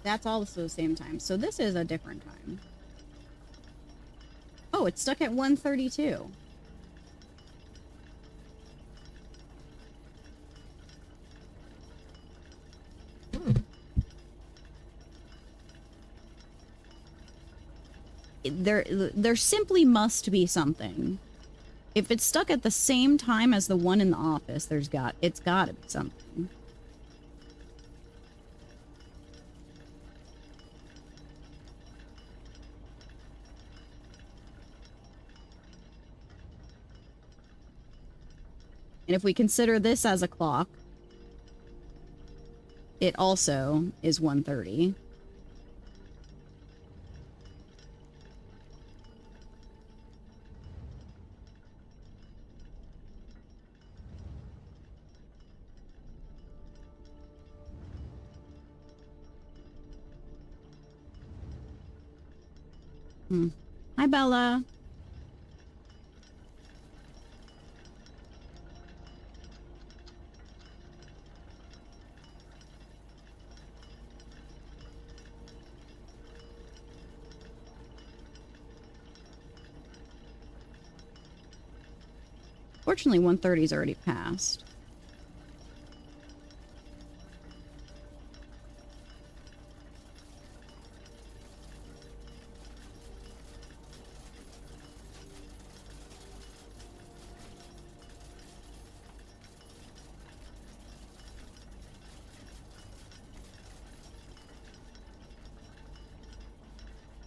That's also the same time. So this is a different time. Oh, it's stuck at 1:32. There simply must be something. If it's stuck at the same time as the one in the office, it's gotta be something. And if we consider this as a clock, it also is 1:30. Hi, Bella. Fortunately, 1:30 is already passed.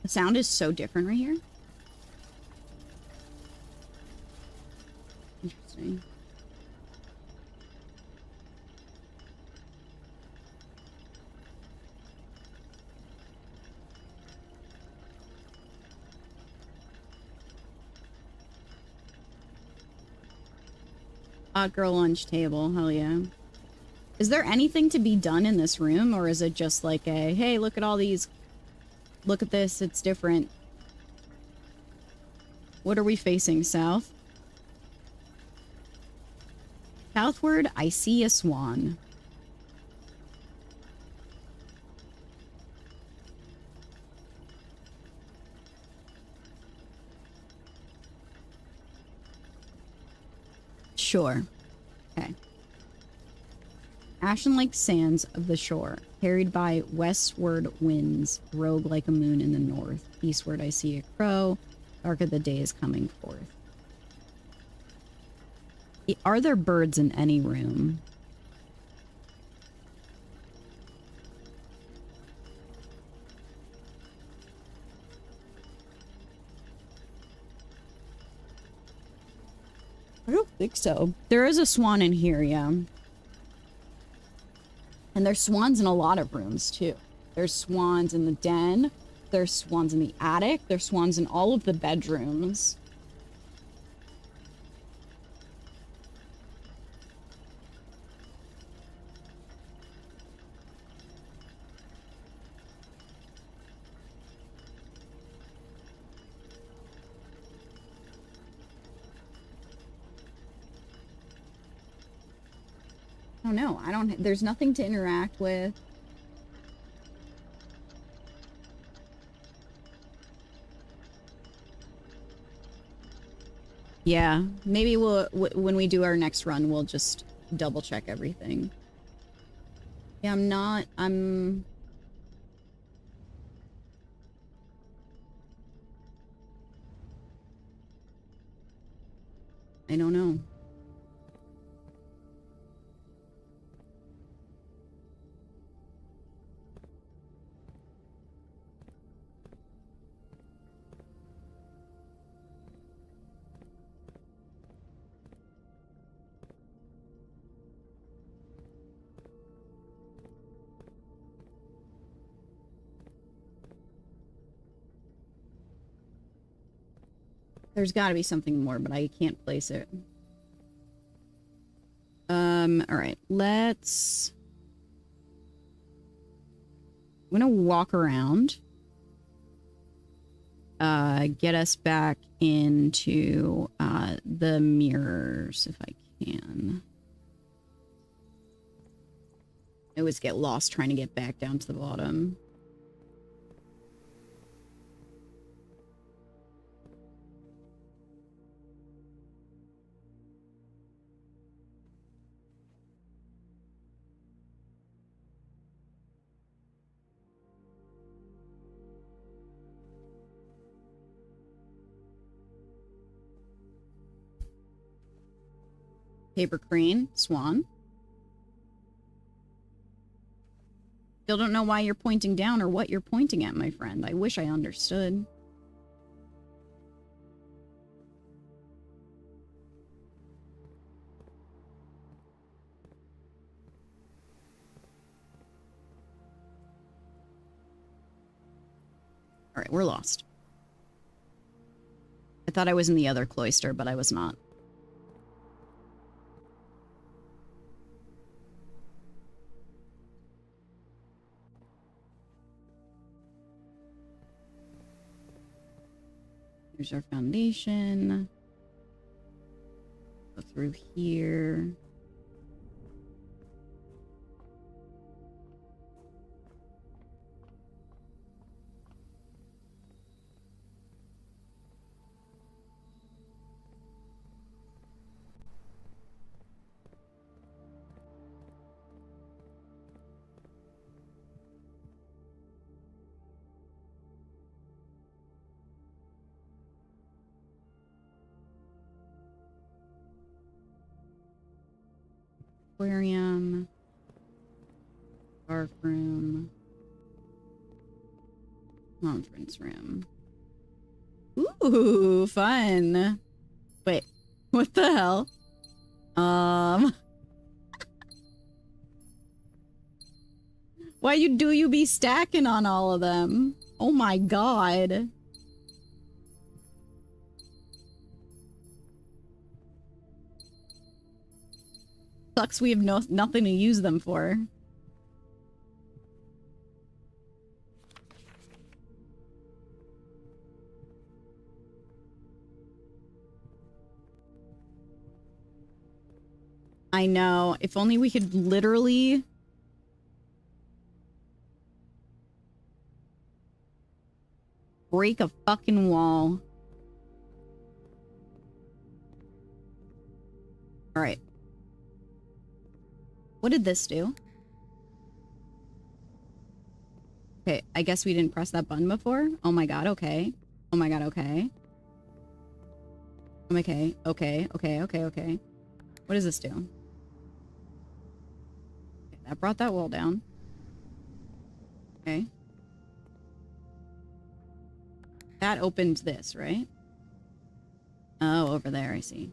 The sound is so different right here. Interesting. Hot girl lunch table, hell yeah. Is there anything to be done in this room, or is it just like a, hey, look at all these, look at this, it's different. What are we facing, south? Southward, I see a swan. Sure. Okay. Ashen like sands of the shore, carried by westward winds, rogue like a moon in the north. Eastward I see a crow, dark of the day is coming forth. Are there birds in any room? I don't think so. There is a swan in here, yeah. And there's swans in a lot of rooms, too. There's swans in the den. There's swans in the attic. There's swans in all of the bedrooms. I don't know. There's nothing to interact with. Yeah, maybe when we do our next run, we'll just double check everything. Yeah, I don't know. There's got to be something more, but I can't place it. All right, let's... I'm gonna walk around. Get us back into, the mirrors, if I can. I always get lost trying to get back down to the bottom. Paper crane, swan. Still don't know why you're pointing down or what you're pointing at, my friend. I wish I understood. All right, we're lost. I thought I was in the other cloister, but I was not. Here's our foundation. Go through here. aquarium. Dark room. Conference room. Ooh, fun. Wait, what the hell? Why you be stacking on all of them? Oh my god. Sucks we have nothing to use them for. I know. If only we could literally... break a fucking wall. Alright. What did this do? Okay, I guess we didn't press that button before. Oh my god, okay. Oh my god, okay. Okay, okay. What does this do? Okay, that brought that wall down. Okay. That opened this, right? Oh, over there, I see.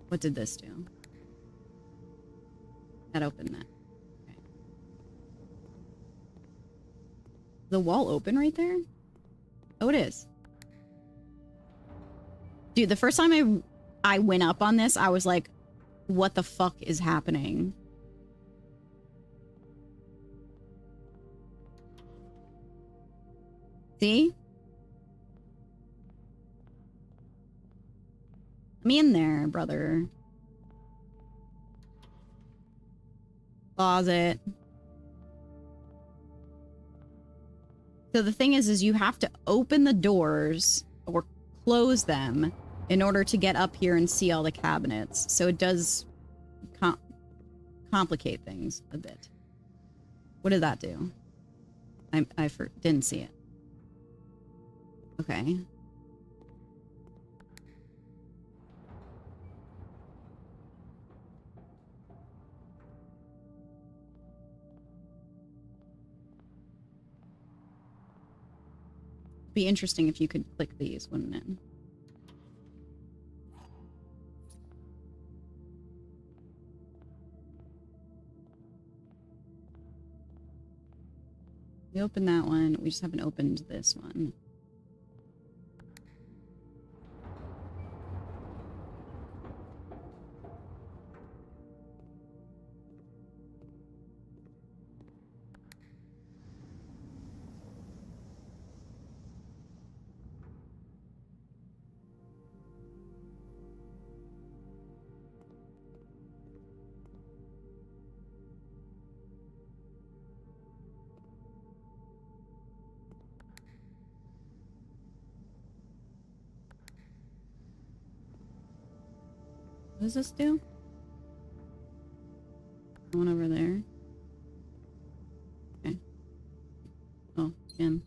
What did this do? That opened that. Okay. The wall open right there? Oh, it is. Dude, the first time I went up on this, I was like, what the fuck is happening? See? Let me in there, brother. Closet. So the thing is you have to open the doors or close them in order to get up here and see all the cabinets. So it does complicate things a bit. What did that do? I didn't see it. Okay. Be interesting if you could click these, wouldn't it? We opened that one. We just haven't opened this one. What does this do? One over there. Okay. Oh, again.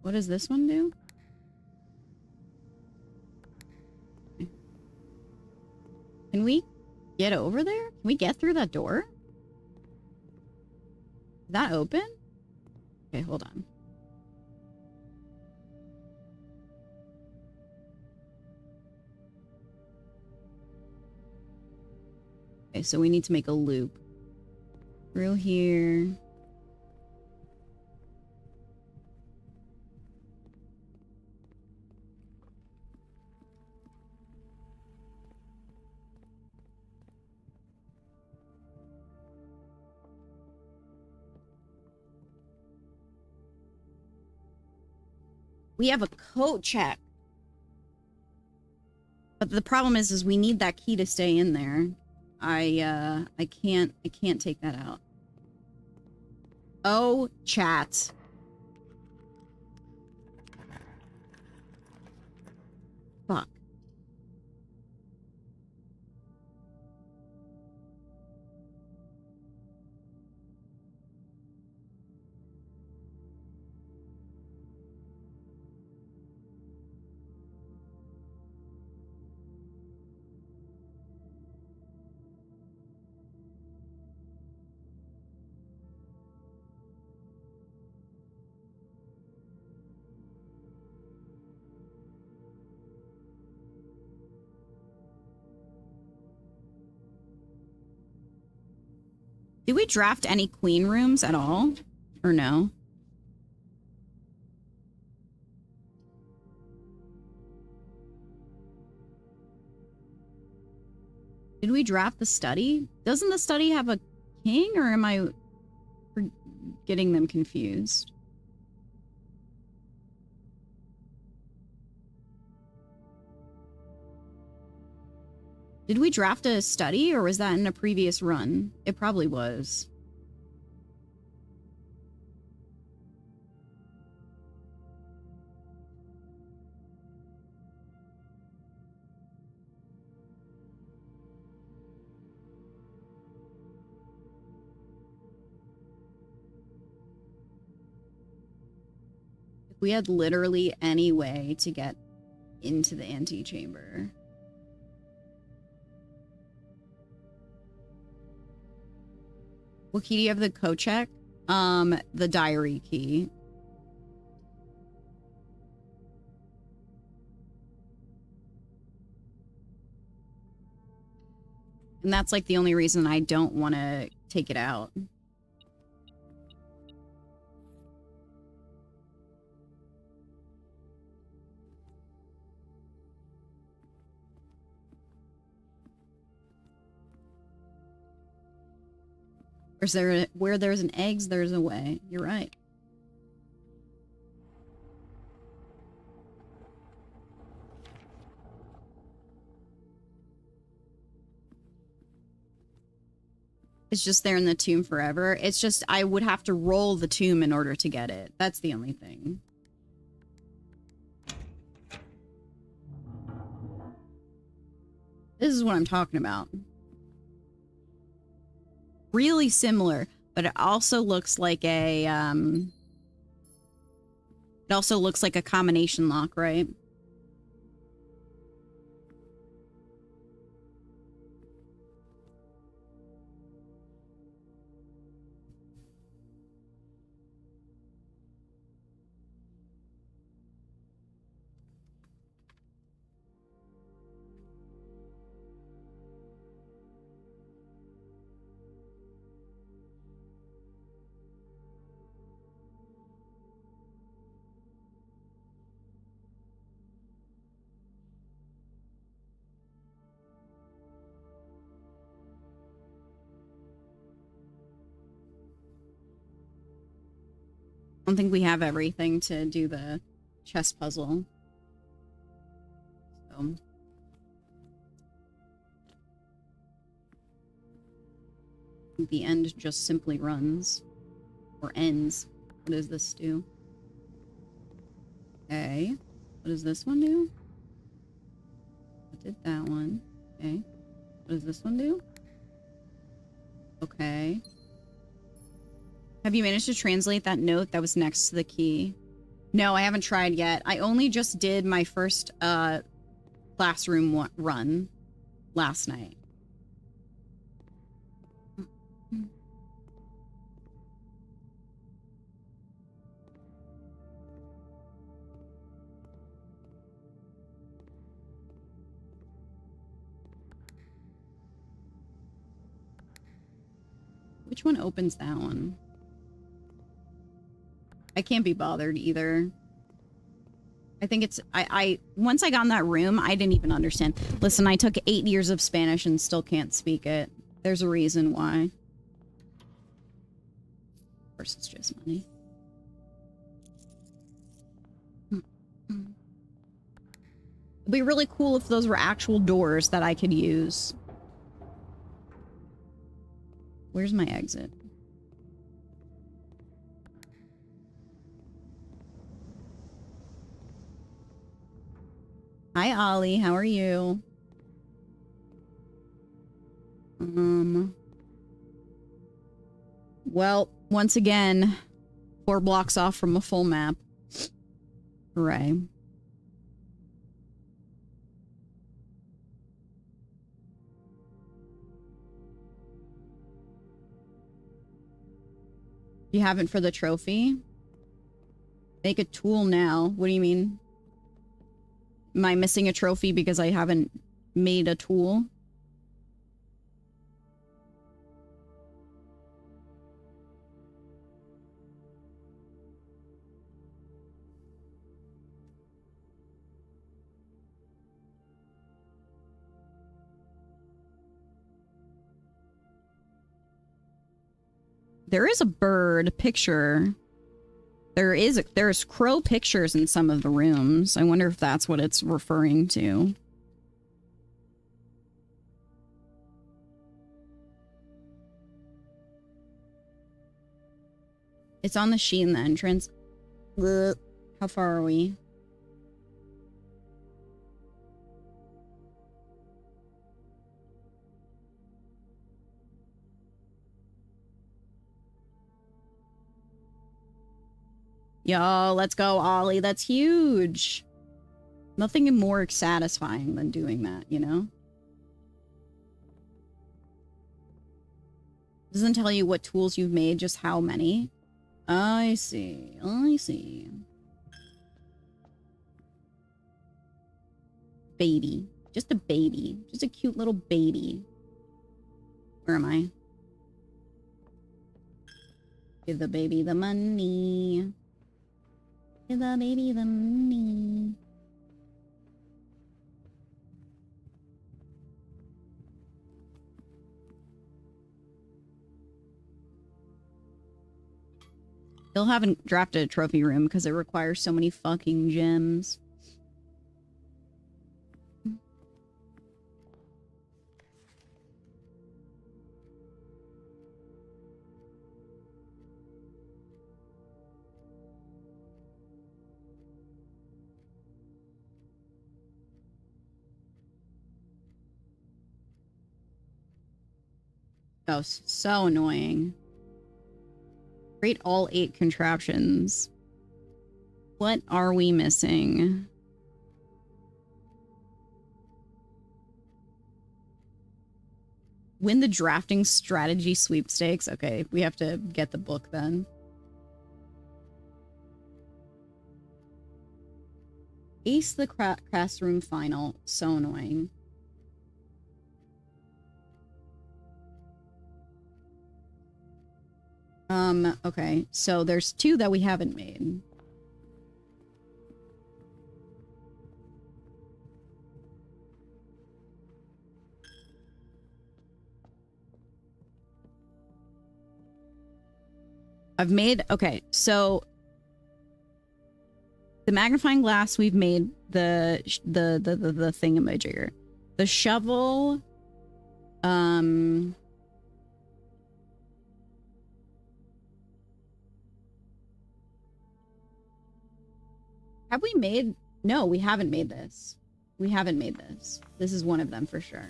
What does this one do? Okay. Can we get over there? Can we get through that door? Is that open? Okay, hold on. Okay, so we need to make a loop. Through here. We have a coat check. But the problem is we need that key to stay in there. I can't take that out. Oh, chat. Fuck. Did we draft any queen rooms at all? Or no? Did we draft the study? Doesn't the study have a king, or am I getting them confused? Did we draft a study, or was that in a previous run? It probably was. If we had literally any way to get into the antechamber. What key do you have? The co-check? The diary key. And that's like the only reason I don't want to take it out. Is there where there's an eggs, there's a way. You're right. It's just there in the tomb forever. It's just I would have to roll the tomb in order to get it. That's the only thing. This is what I'm talking about. Really similar, but it also looks like a it also looks like a combination lock, right? I don't think we have everything to do the chess puzzle. So. The end just simply runs. Or ends. What does this do? Okay. What does this one do? What did that one? Okay. What does this one do? Okay. Have you managed to translate that note that was next to the key? No, I haven't tried yet. I only just did my first classroom run last night. Which one opens that one? I can't be bothered either. I think it's... once I got in that room, I didn't even understand. Listen, I took 8 years of Spanish and still can't speak it. There's a reason why. Of course, it's just money. It'd be really cool if those were actual doors that I could use. Where's my exit? Hi, Ollie. How are you? Well, once again, 4 blocks off from a full map. Hooray. You haven't for the trophy? Make a tool now. What do you mean? Am I missing a trophy because I haven't made a tool? There is a bird picture. There's crow pictures in some of the rooms. I wonder if that's what it's referring to. It's on the sheet in the entrance. Ugh. How far are we? Yo, let's go, Ollie. That's huge. Nothing more satisfying than doing that, you know? Doesn't tell you what tools you've made, just how many. I see. I see. Baby. Just a baby. Just a cute little baby. Where am I? Give the baby the money. Give the baby the money. Still haven't drafted a trophy room because it requires so many fucking gems. Oh, so annoying. Rate all 8 contraptions. What are we missing? Win the drafting strategy sweepstakes. Okay, we have to get the book then. Ace the classroom final. So annoying. Okay, so there's 2 that we haven't made. I've made, okay, so the magnifying glass, we've made the thingamajigger. The shovel, have we made... No, we haven't made this. We haven't made this. This is one of them for sure.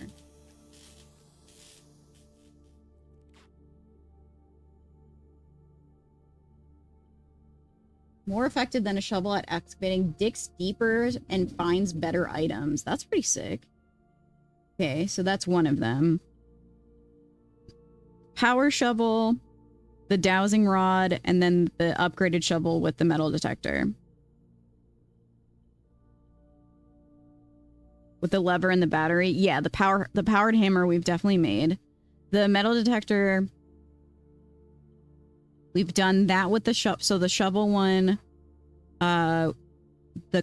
More effective than a shovel at excavating, digs deeper and finds better items. That's pretty sick. Okay, so that's one of them. Power shovel, the dowsing rod, and then the upgraded shovel with the metal detector. With the lever and the battery. Yeah, the powered hammer we've definitely made. The metal detector, we've done that with the shovel. So the shovel one, the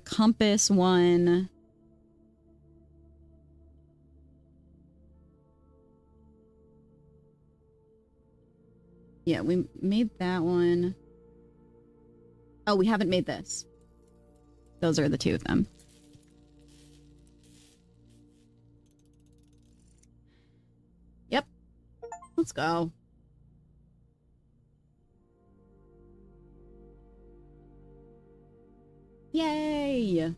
compass one. Yeah, we made that one. Oh, we haven't made this. Those are the 2 of them. Let's go. Yay!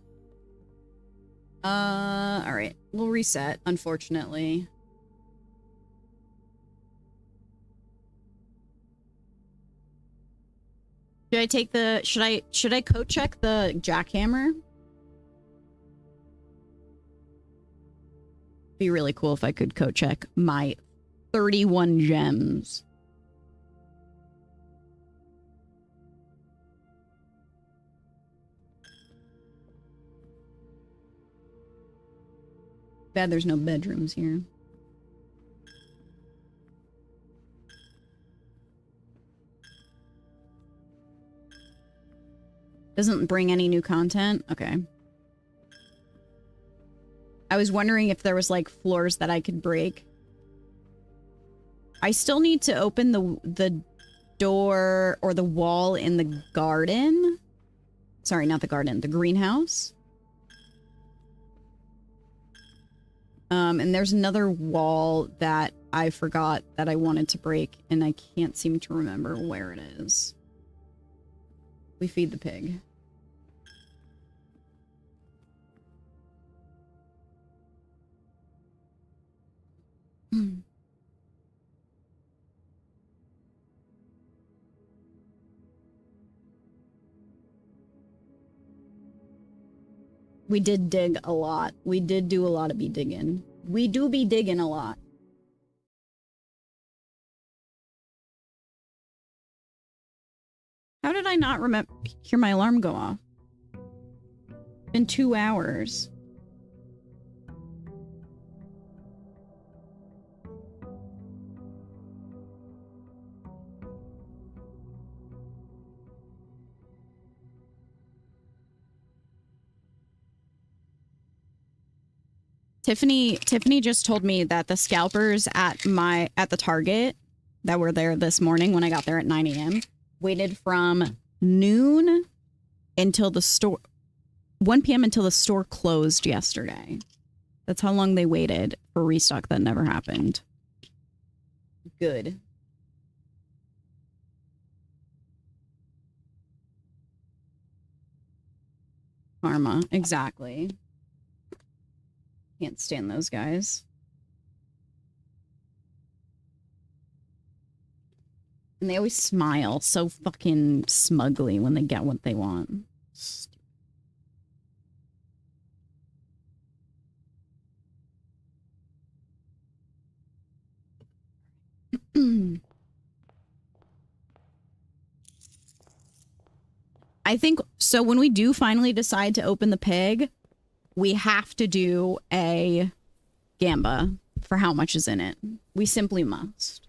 Alright. We'll reset, unfortunately. Should I take the... Should I code check the jackhammer? Be really cool if I could code check my 31 gems. Bad there's no bedrooms here. Doesn't bring any new content? Okay. I was wondering if there was like floors that I could break. I still need to open the door or the wall in the garden. Sorry, not the garden, the greenhouse. And there's another wall that I forgot that I wanted to break, and I can't seem to remember where it is. We feed the pig. We did dig a lot. We did do a lot of digging. We do be digging a lot. How did I not remember hear my alarm go off? Been 2 hours. Tiffany just told me that the scalpers at the Target that were there this morning when I got there at 9 a.m. waited from noon until the store 1 p.m. until the store closed yesterday. That's how long they waited for restock that never happened. Good. Karma, exactly. Can't stand those guys. And they always smile so fucking smugly when they get what they want. I think, so when we do finally decide to open the pig, we have to do a gamba for how much is in it. We simply must.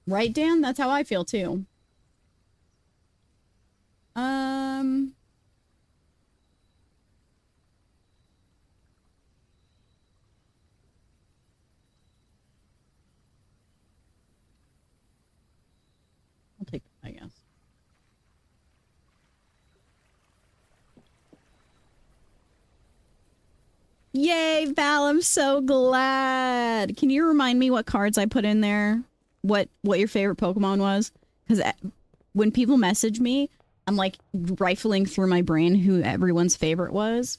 Right, Dan? That's how I feel too. I'll take that, I guess. Yay, Val, I'm so glad. Can you remind me what cards I put in there? What your favorite Pokemon was? Because when people message me, I'm like rifling through my brain who everyone's favorite was.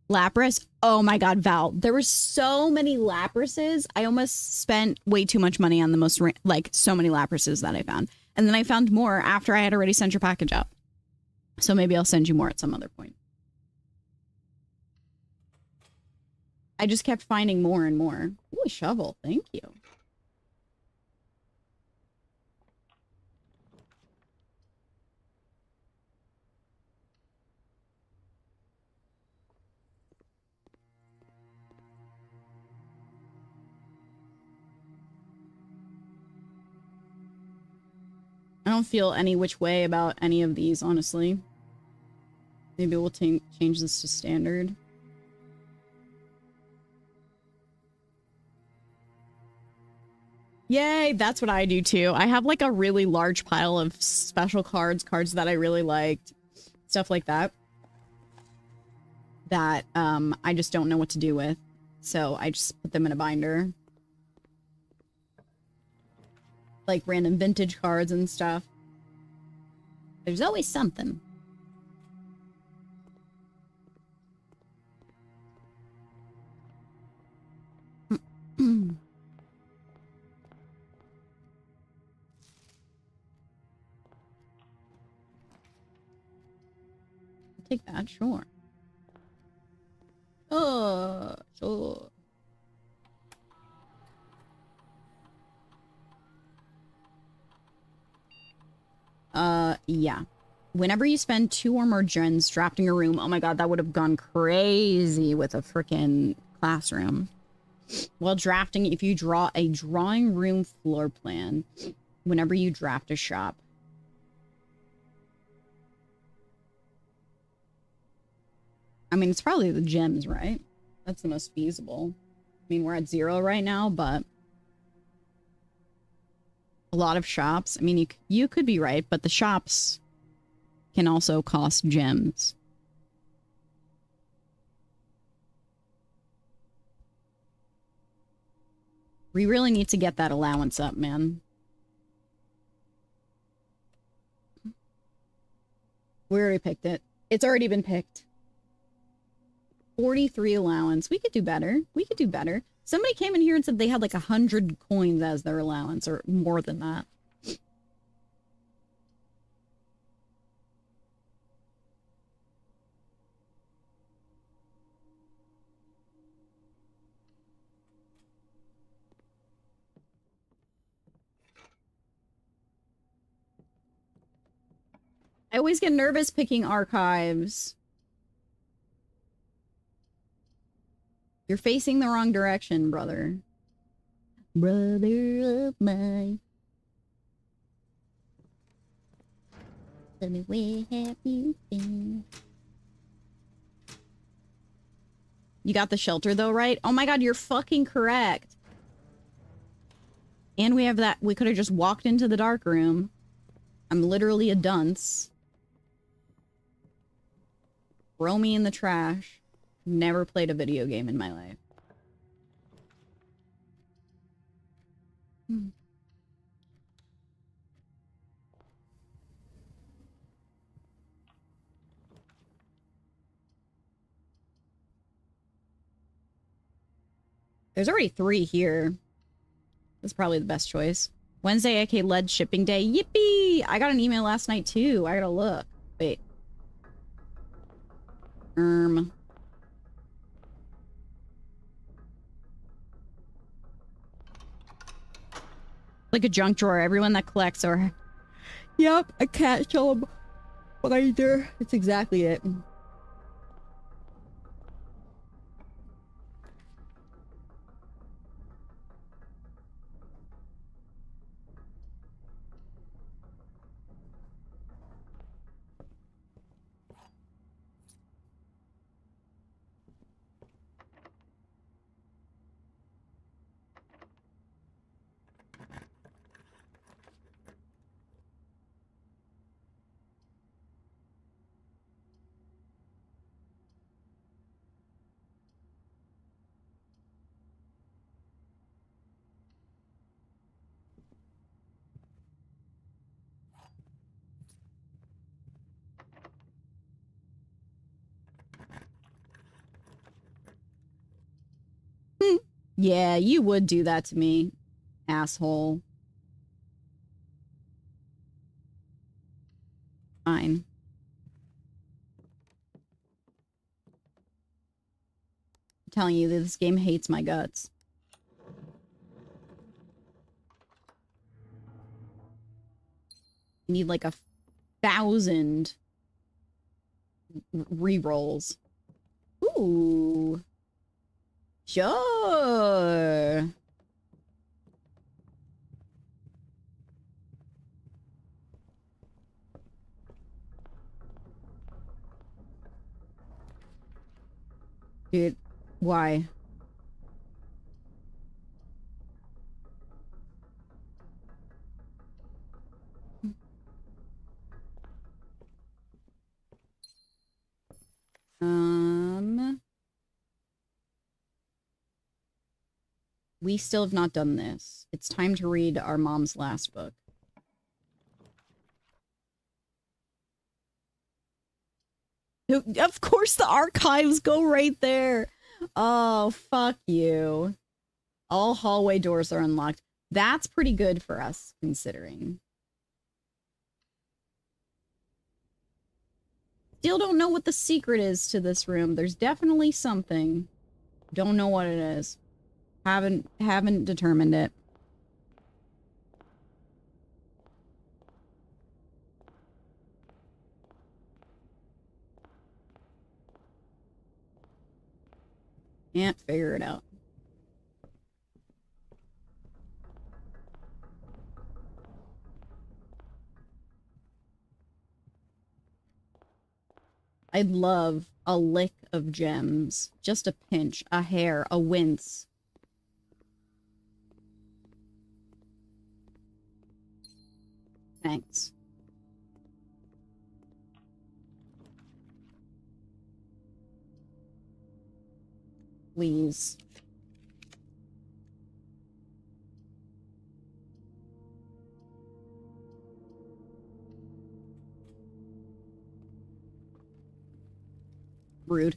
Lapras. Oh my god, Val. There were so many Laprases. I almost spent way too much money on the most, like, so many Laprases that I found. And then I found more after I had already sent your package out. So maybe I'll send you more at some other point. I just kept finding more and more. Ooh, a shovel. Thank you. I don't feel any which way about any of these, honestly. Maybe we'll change this to standard. Yay, that's what I do too. I have like a really large pile of special cards that I really liked, stuff like that. That I just don't know what to do with. So I just put them in a binder. Like random vintage cards and stuff. There's always something. Take that, sure. Sure. Yeah. Whenever you spend 2 or more gens drafting a room, oh my god, that would have gone crazy with a freaking classroom. While drafting, if you draw a drawing room floor plan, whenever you draft a shop. I mean, it's probably the gyms, right? That's the most feasible. I mean, we're at 0 right now, but a lot of shops. I mean, you could be right, but the shops can also cost gems. We really need to get that allowance up, man. We already picked it. It's already been picked. 43 allowance. We could do better. We could do better. Somebody came in here and said they had like 100 coins as their allowance, or more than that. I always get nervous picking archives. You're facing the wrong direction, brother. Brother of mine. Tell me, where have you been? You got the shelter though, right? Oh my god, you're fucking correct. And we have that. We could have just walked into the dark room. I'm literally a dunce. Throw me in the trash. Never played a video game in my life. There's already 3 here. That's probably the best choice. Wednesday, AK led shipping day. Yippee! I got an email last night too. I gotta look. Wait. Like a junk drawer. Everyone that collects or... Yep, I can't show them either. It's exactly it. Yeah, you would do that to me, asshole. Fine. I'm telling you that this game hates my guts. I need like 1,000 re-rolls. Ooh. Sure. Dude, why? We still have not done this. It's time to read our mom's last book. Of course the archives go right there. Oh, fuck you. All hallway doors are unlocked. That's pretty good for us, considering. Still don't know what the secret is to this room. There's definitely something. Don't know what it is. Haven't determined it. Can't figure it out. I'd love a lick of gems. Just a pinch, a hair, a wince. Thanks. Please. Rude.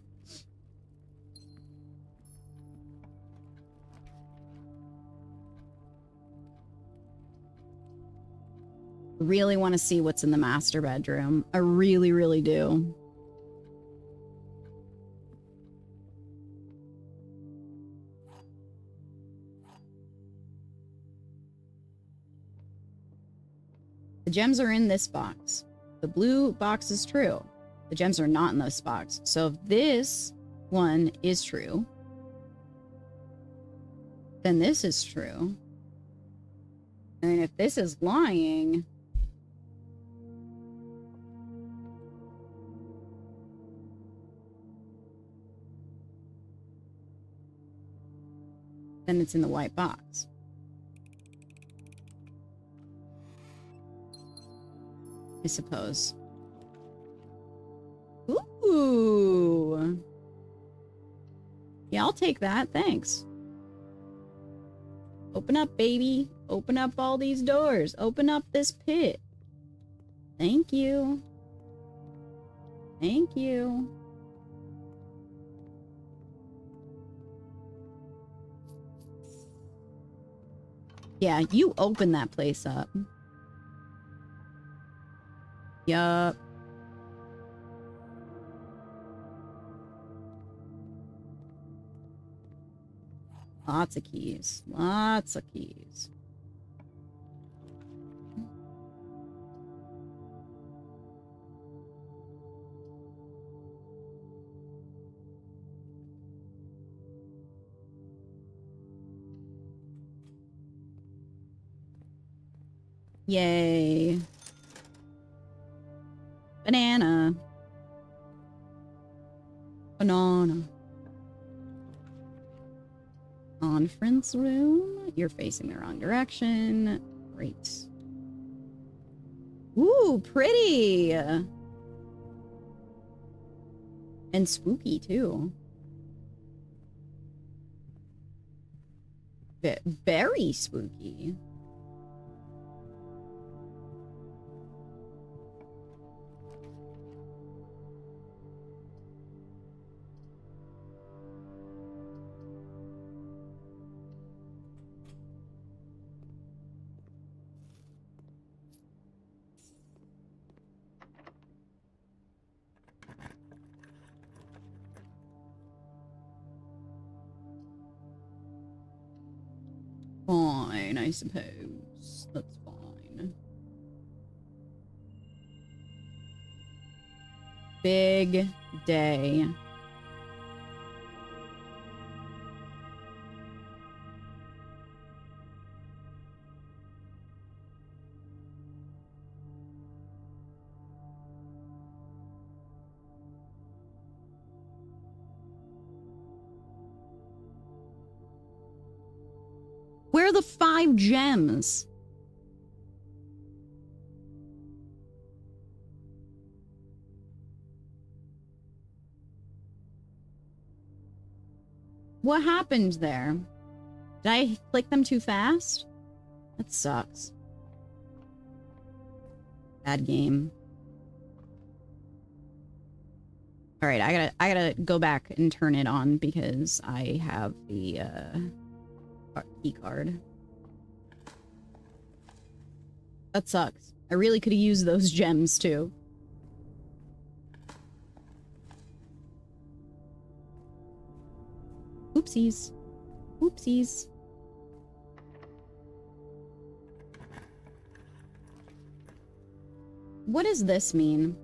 Really want to see what's in the master bedroom. I really, really do. The gems are in this box. The blue box is true. The gems are not in this box. So if this one is true, then this is true. And if this is lying, then it's in the white box. I suppose. Ooh. Yeah, I'll take that. Thanks. Open up, baby. Open up all these doors. Open up this pit. Thank you. Thank you. Yeah, you open that place up. Yup. Lots of keys. Lots of keys. Yay. Banana. Banana. Conference room. You're facing the wrong direction. Great. Ooh, pretty. And spooky, too. Very spooky. Fine, I suppose. That's fine. Big day. Where are the 5 gems? What happened there? Did I click them too fast? That sucks. Bad game. All right, I gotta go back and turn it on because I have the key card. That sucks. I really could have used those gems too. Oopsies. Oopsies. What does this mean?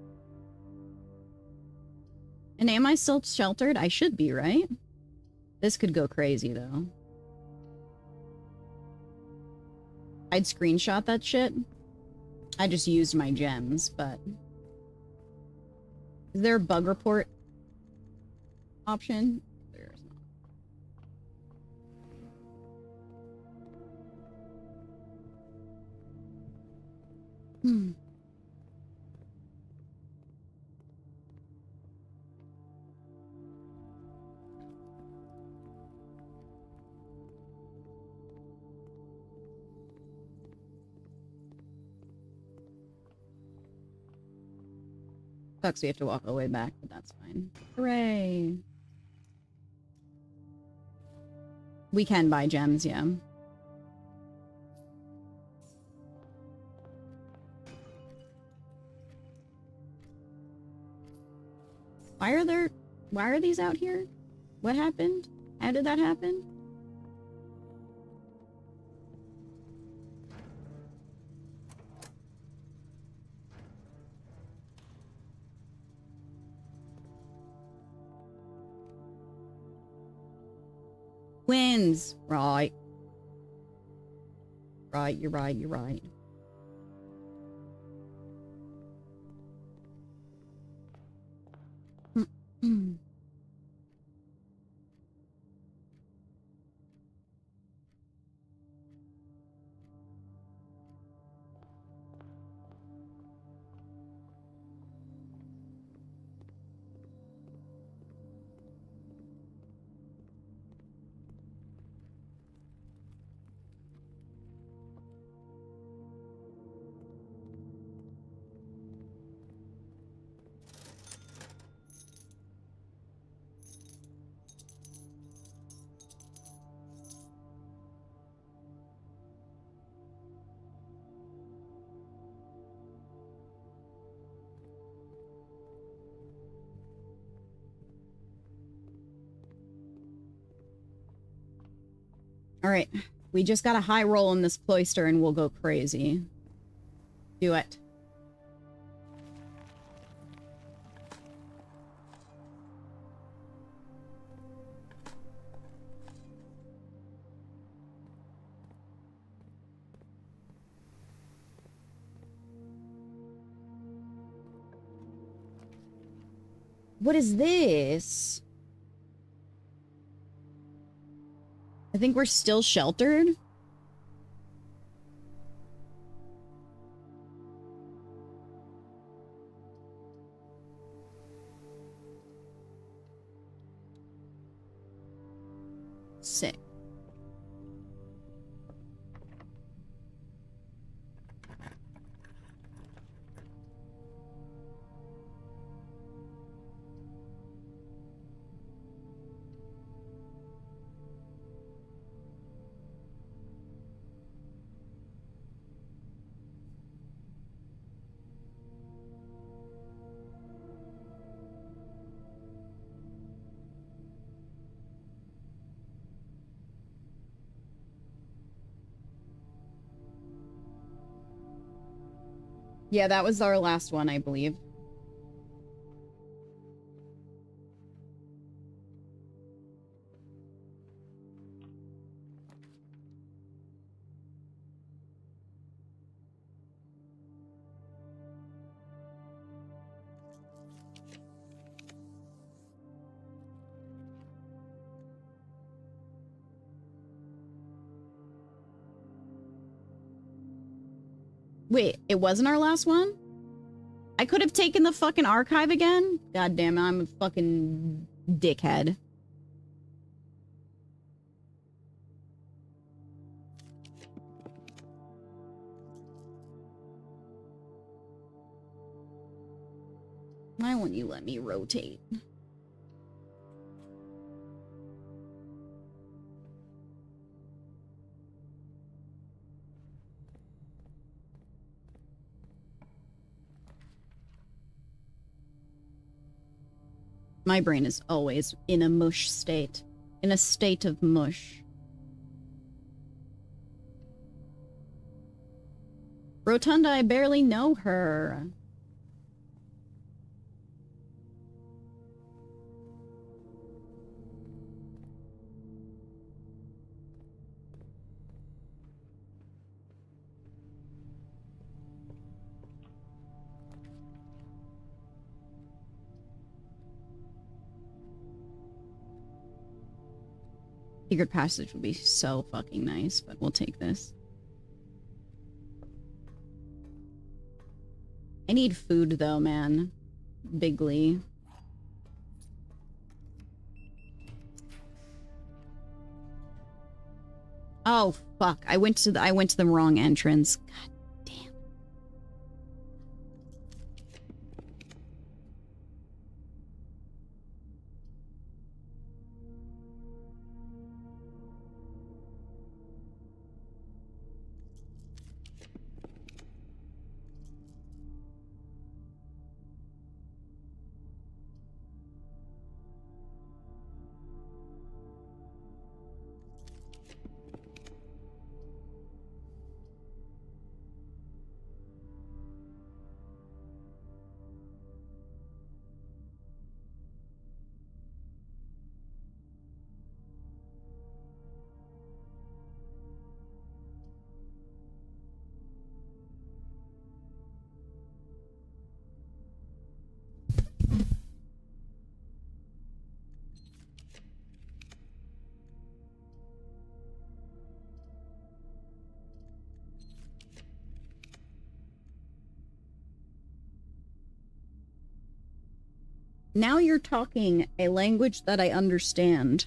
And am I still sheltered? I should be, right? This could go crazy, though. I'd screenshot that shit. I just used my gems, but... Is there a bug report? option? There's not. Hmm. Sucks we have to walk all the way back, but that's fine. Hooray! We can buy gems, yeah. Why are these out here? What happened? How did that happen? Wins! Right. Right, you're right, you're right. Alright. We just got a high roll in this cloister and we'll go crazy. Do it. What is this? I think we're still sheltered. Sick. Yeah, that was our last one, I believe. Wait, it wasn't our last one? I could have taken the fucking archive again? God damn it, I'm a fucking dickhead. Why won't you let me rotate? My brain is always in a mush state. In a state of mush. Rotunda, I barely know her. Secret passage would be so fucking nice, but we'll take this. I need food though, man. Bigly. Oh fuck! I went to the wrong entrance. God damn. Now you're talking a language that I understand.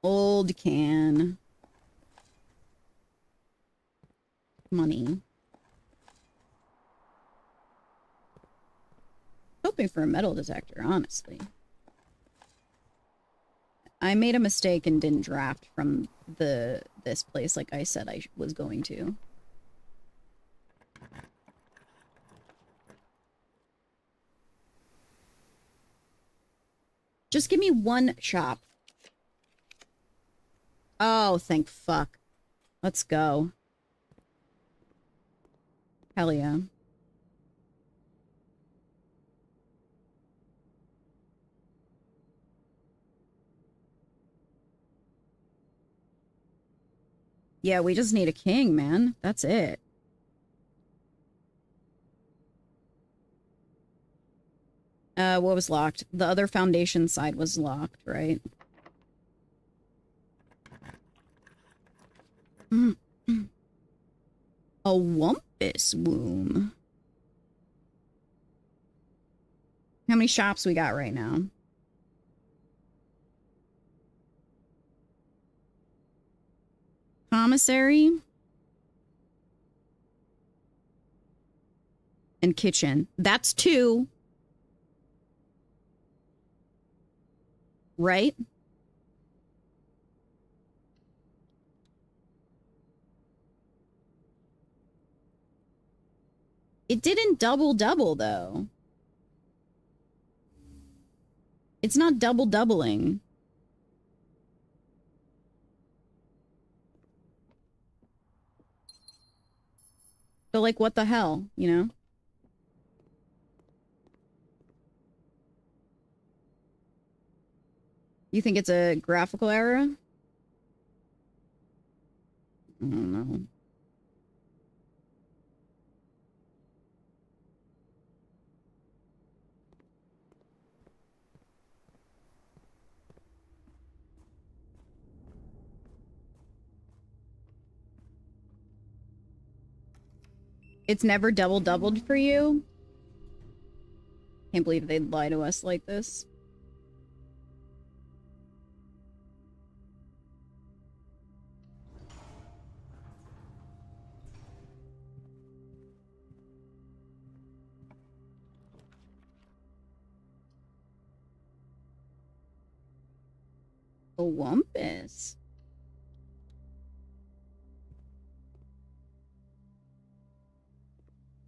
Old can. Money. Hoping for a metal detector, honestly. I made a mistake and didn't draft from this place like I said I was going to. Just give me one shop. Oh, thank fuck. Let's go. Hell yeah. Yeah, we just need a king, man. That's it. What was locked? The other foundation side was locked, right? A wumpus womb. How many shops we got right now? Commissary and kitchen. That's 2. Right? It didn't double though. It's not doubling. So like what the hell, you know? You think it's a graphical error? I don't know. It's never doubled for you? Can't believe they'd lie to us like this. A wumpus.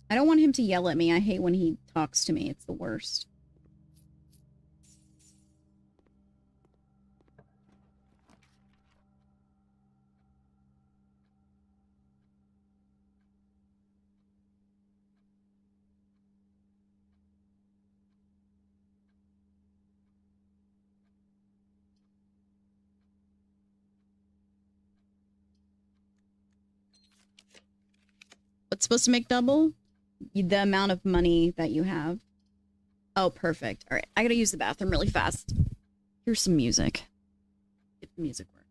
I don't want him to yell at me. I hate when he talks to me. It's the worst. supposed to make double? The amount of money that you have. Oh, perfect. All right. I gotta use the bathroom really fast. Here's some music. If the music works.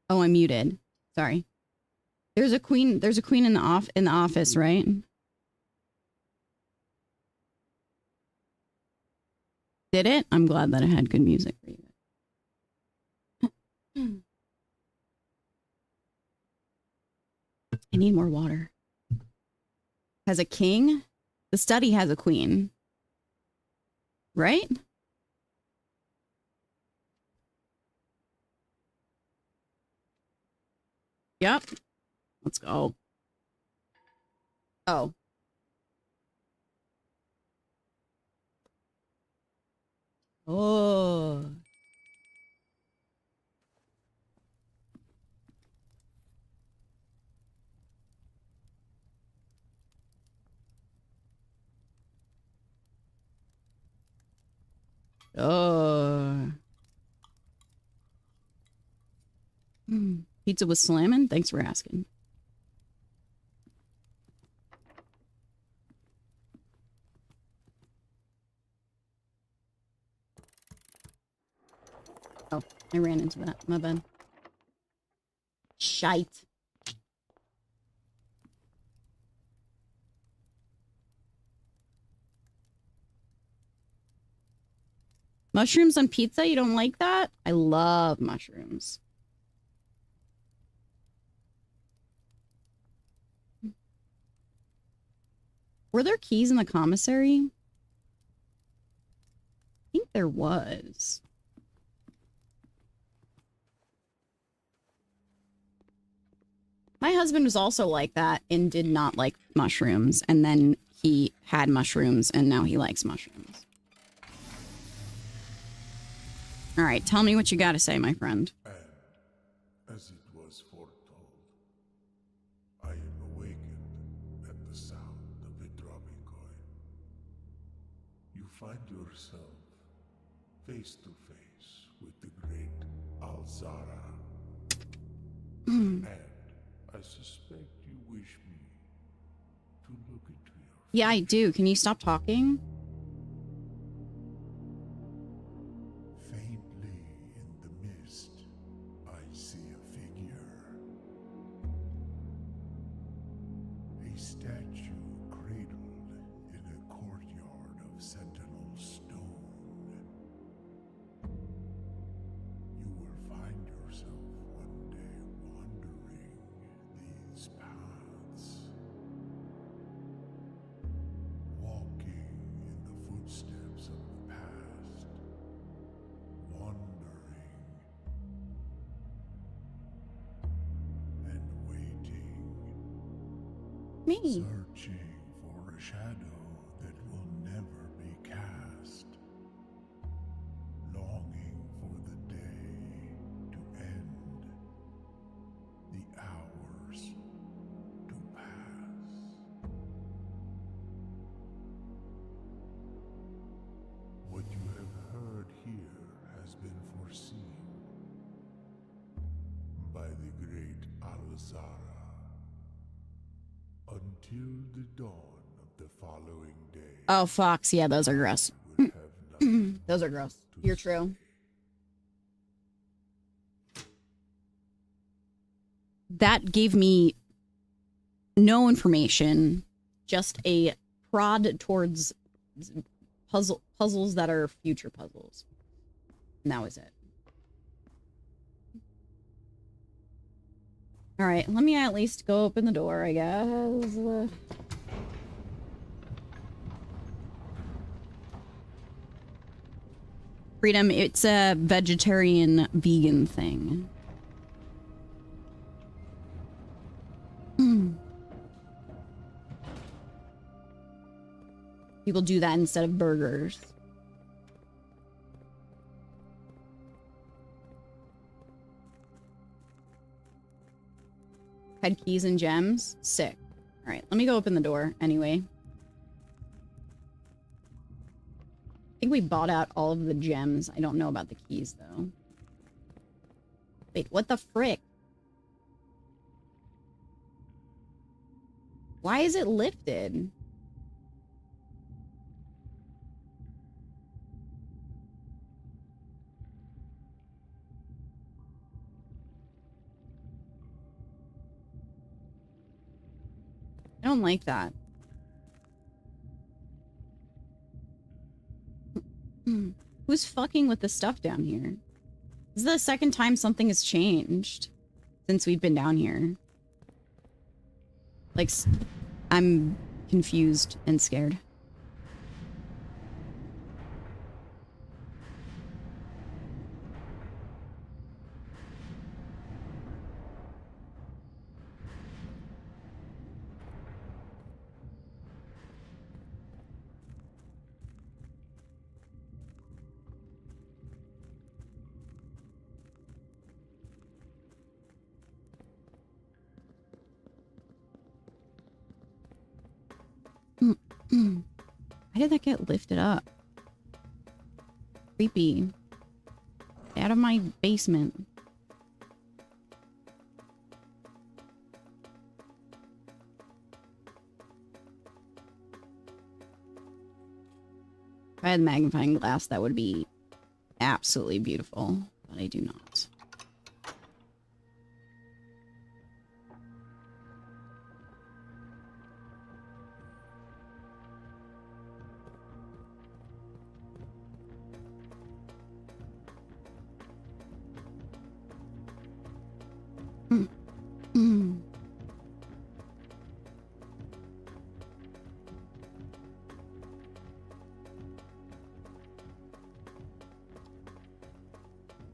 Oh, I'm muted. Sorry. There's a queen in the office, right? Did it? I'm glad that it had good music for you. I need more water. Has a king? The study has a queen. Right? Yep. Let's go. Oh. Oh. Oh. Pizza was slamming? Thanks for asking. Oh, I ran into that. My bad. Shite. Mushrooms on pizza? You don't like that? I love mushrooms. Were there keys in the commissary? I think there was. My husband was also like that and did not like mushrooms. And then he had mushrooms and now he likes mushrooms. All right, tell me what you got to say, my friend. And, as it was foretold, I am awakened at the sound of a dropping coin. You find yourself face to face with the great Alzara. And I suspect you wish me to look into your Yeah, I do. Can you stop talking? Faintly in the mist, I see a figure. A statue cradled in a courtyard of sentinel stone. You will find yourself one day wandering these paths, walking in the footsteps of the past, wandering and waiting, Me. searching for a shadow that will never be cast, longing for the day to end, the hours to pass. What you have heard here has been foreseen by the great Alzara. Until the dawn of the following day. Oh, fox. Yeah, those are gross. Will have nothing Those are gross. to You're say. true. That gave me no information, just a prod towards puzzles that are future puzzles. And that was it. All right, let me at least go open the door, I guess. Freedom, it's a vegetarian vegan thing. People do that instead of burgers. Had keys and gems? Sick. All right, let me go open the door anyway. I think we bought out all of the gems. I don't know about the keys, though. Wait, what the frick? Why is it lifted? don't like that. Who's fucking with the stuff down here? This is the second time something has changed since we've been down here. Like, I'm confused and scared. Why did that get lifted up? Creepy. Get out of my basement. If I had a magnifying glass, that would be absolutely beautiful, but I do not.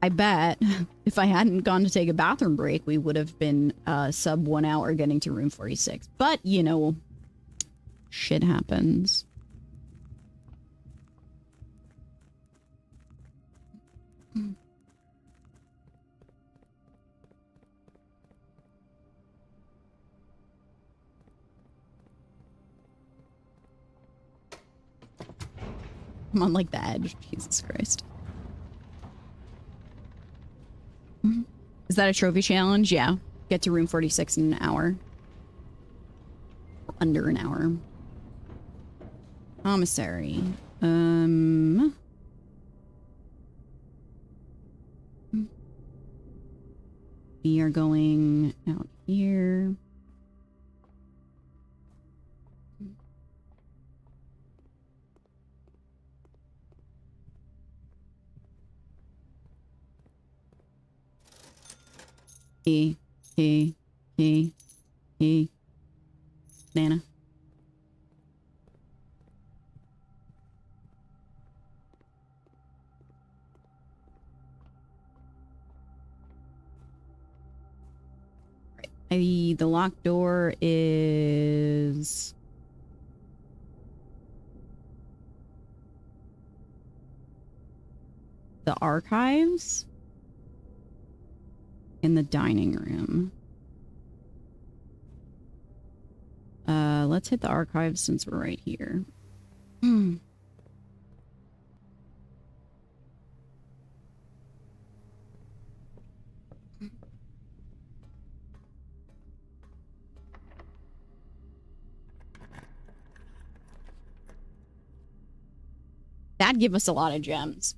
I bet if I hadn't gone to take a bathroom break, we would have been sub 1 hour getting to room 46. But, you know, shit happens. I'm on like the edge. Jesus Christ. Is that a trophy challenge? Yeah. Get to room 46 in an hour. Under an hour. Commissary. We are going out here. He. Nana. Right. The locked door is... the archives? In the dining room. Let's hit the archives since we're right here. That'd give us a lot of gems.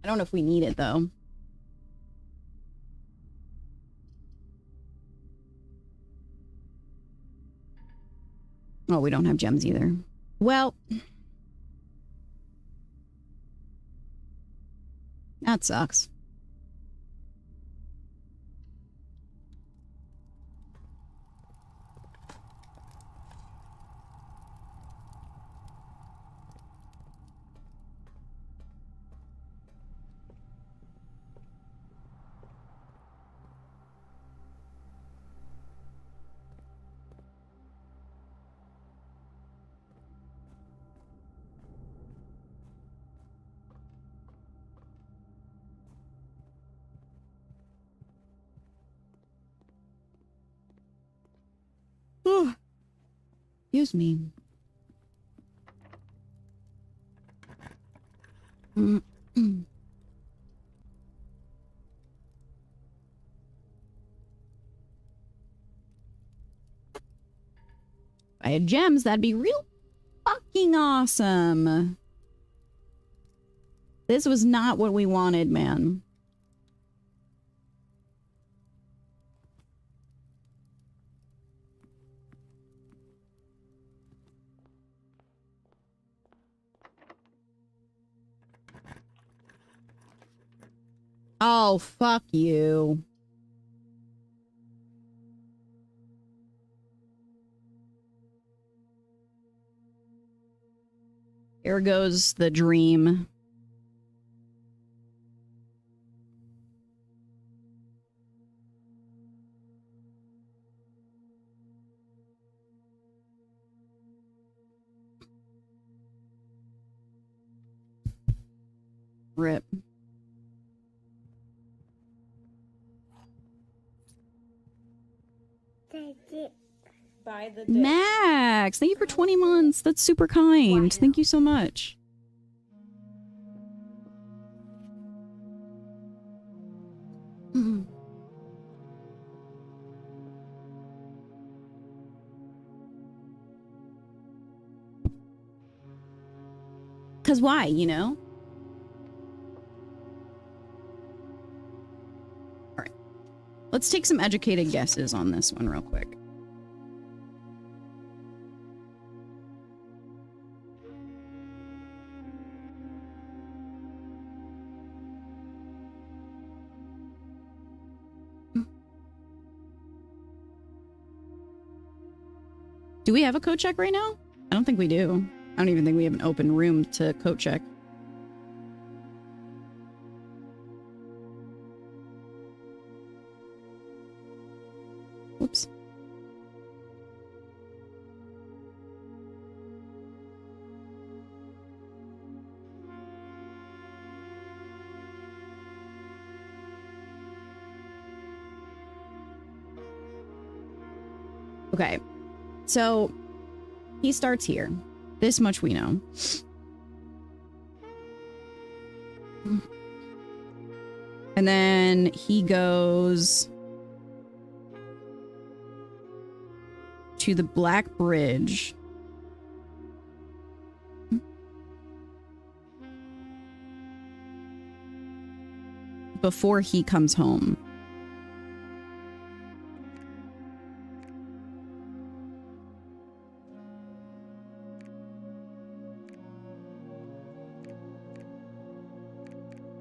I don't know if we need it though. Oh, we don't have gems either. Well, that sucks. Excuse me. If I had gems, that'd be real fucking awesome. This was not what we wanted, man. Oh, fuck you. Here goes the dream. Rip. By the dick. Max, thank you for 20 months. That's super kind. Thank you so much. Because why, you know? All right. Let's take some educated guesses on this one real quick. Do we have a code check right now? I don't think we do. I don't even think we have an open room to code check. Whoops. Okay. So, he starts here. This much we know. And then he goes to the Black Bridge. Before he comes home.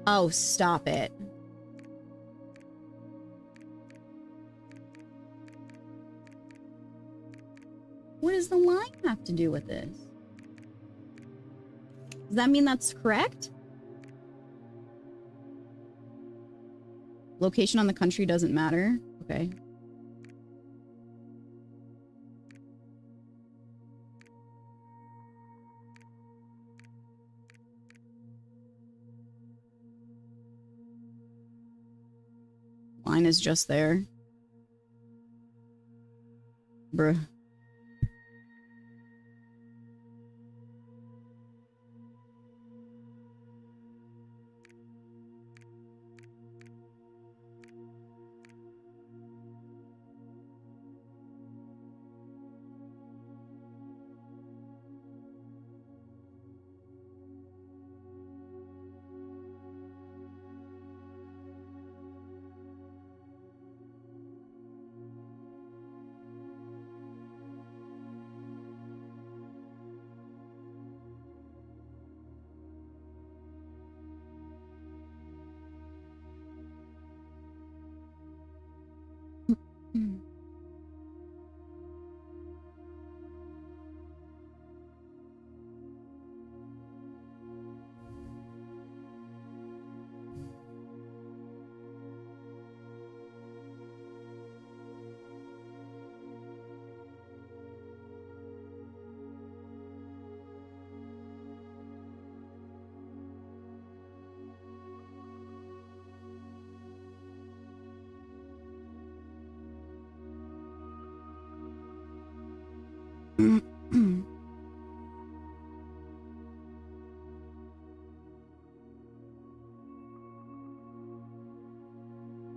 Oh, stop it. What does the line have to do with this? Does that mean that's correct? Location on the country doesn't matter? Okay. Line is just there. Bruh.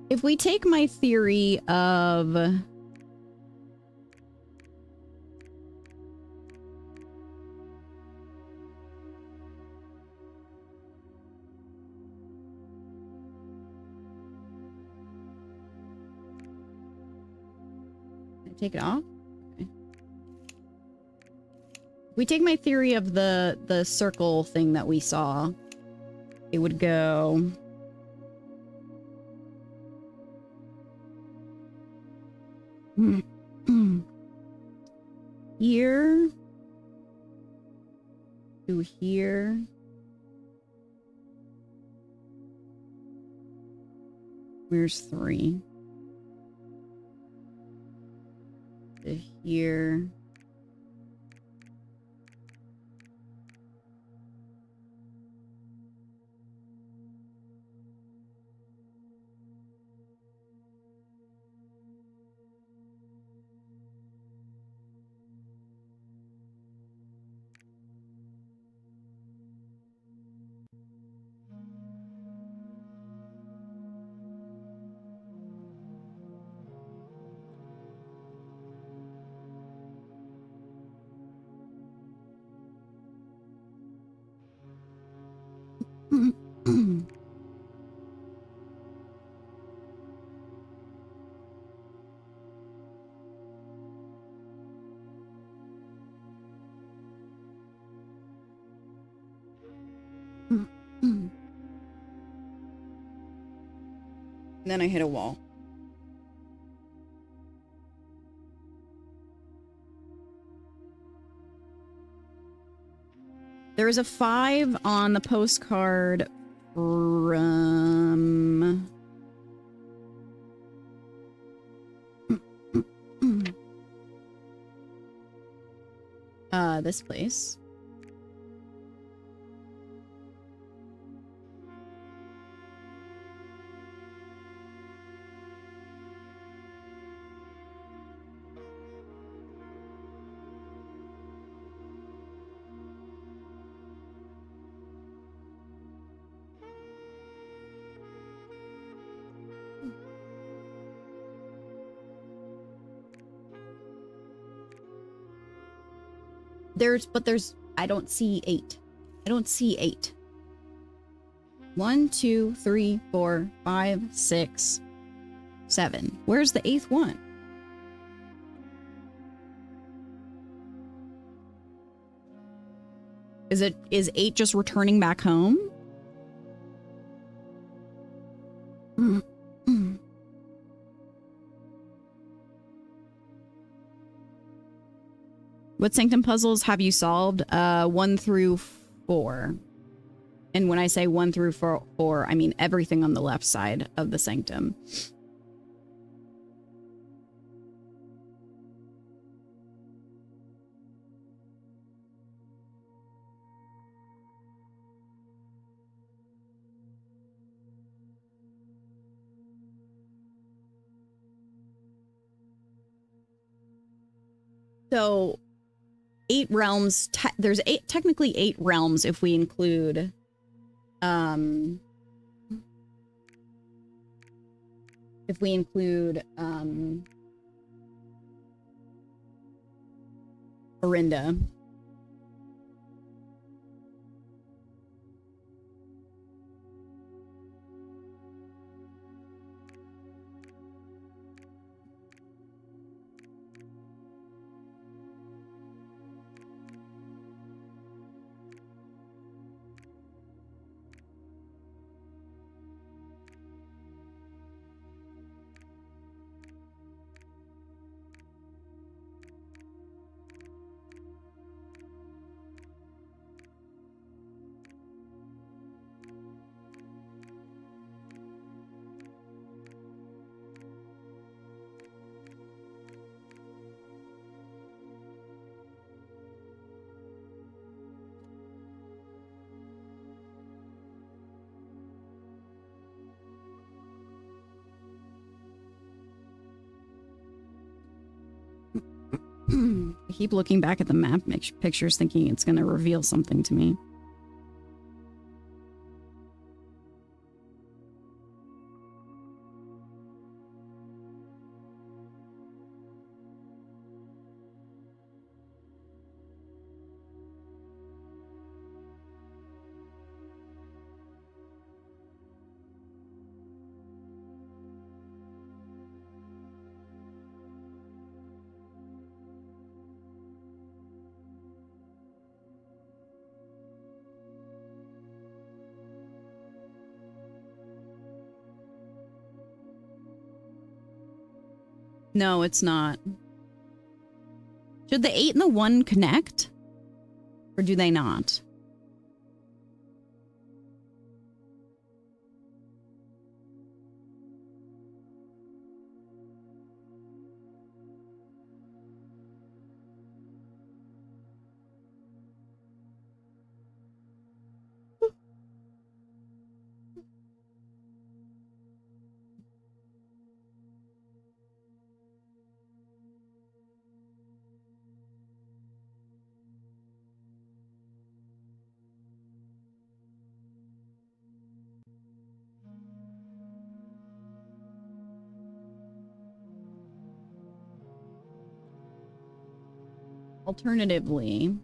If we take my theory of take it off? Okay. If we take my theory of the circle thing that we saw, it would go Here to here. Where's 3? To here. Then I hit a wall. There is a 5 on the postcard from... this place. There's, I don't see 8. I don't see 8. 1, 2, 3, 4, 5, 6, 7. Where's the 8th one? Is 8 just returning back home? What sanctum puzzles have you solved? 1 through 4. And when I say 1 through 4, I mean everything on the left side of the sanctum. So 8 realms, there's technically 8 realms if we include Orinda. I keep looking back at the map pictures thinking it's going to reveal something to me. No, it's not. Should the 8 and the 1 connect? Or do they not? Alternatively,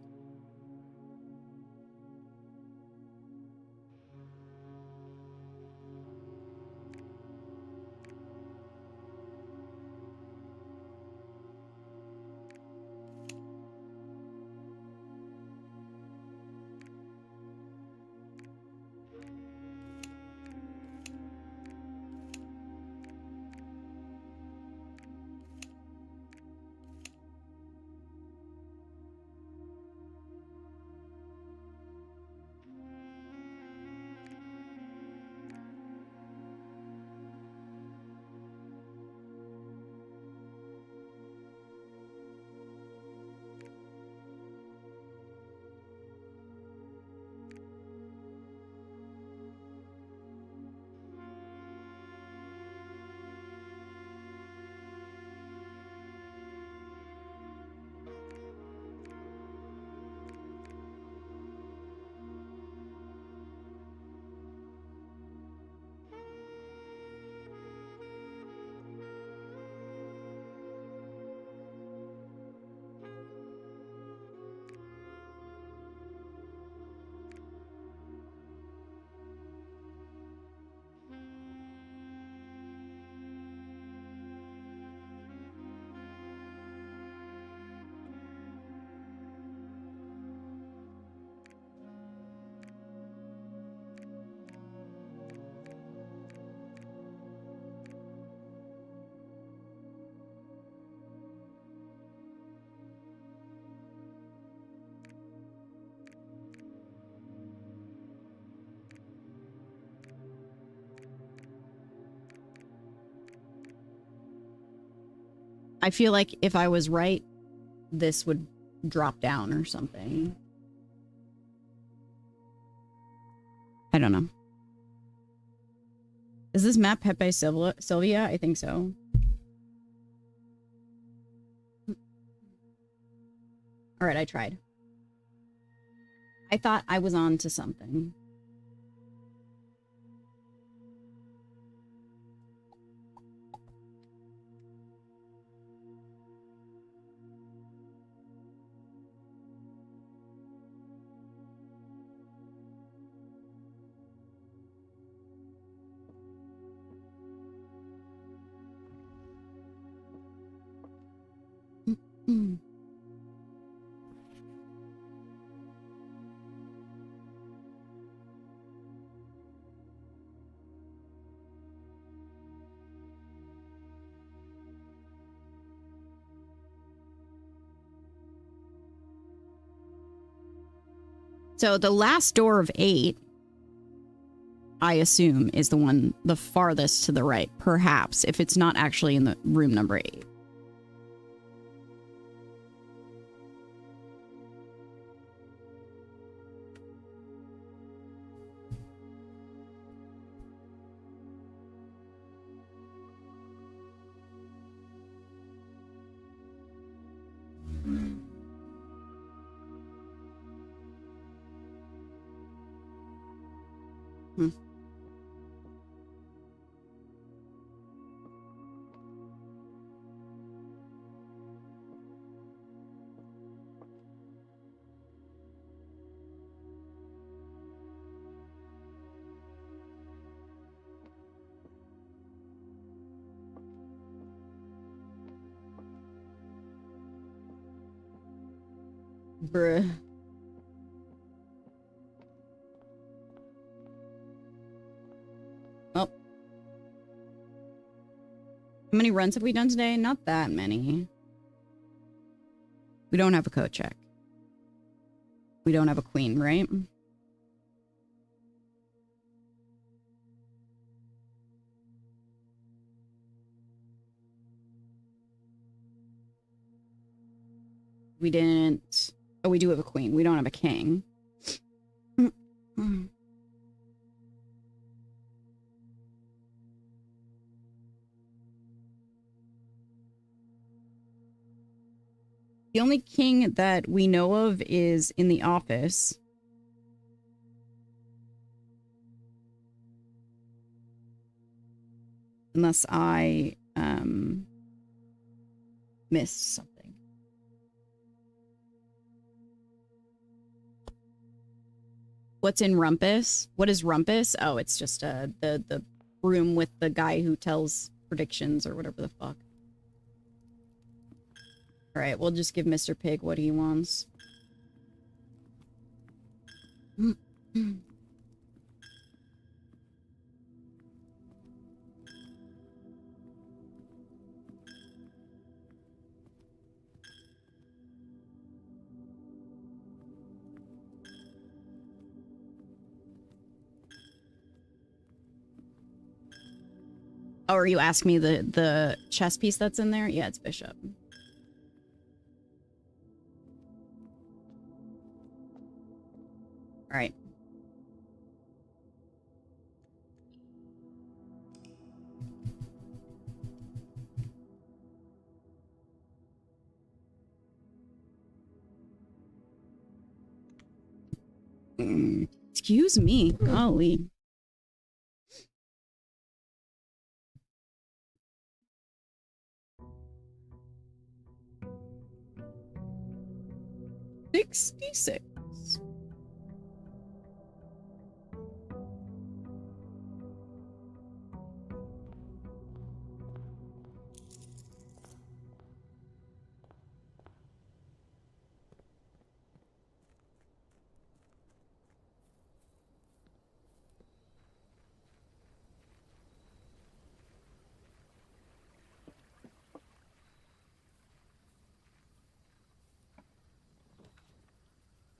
I feel like if I was right, this would drop down or something. I don't know. Is this map Pepe Sylvia? I think so. All right, I tried. I thought I was on to something. Mm. So the last door of 8, I assume, is the one the farthest to the right. Perhaps, if it's not actually in the room number 8. Hmm. Bruh. Oh. How many runs have we done today? Not that many. We don't have a coat check. We don't have a queen, right? We didn't... Oh, we do have a queen. We don't have a king. The only king that we know of is in the office. Unless I missed something. What's in Rumpus? What is Rumpus? Oh, it's just the room with the guy who tells predictions or whatever the fuck. All right, we'll just give Mr. Pig what he wants. Oh, are you asking me the chess piece that's in there? Yeah, it's Bishop. All right. Excuse me. Golly. $66.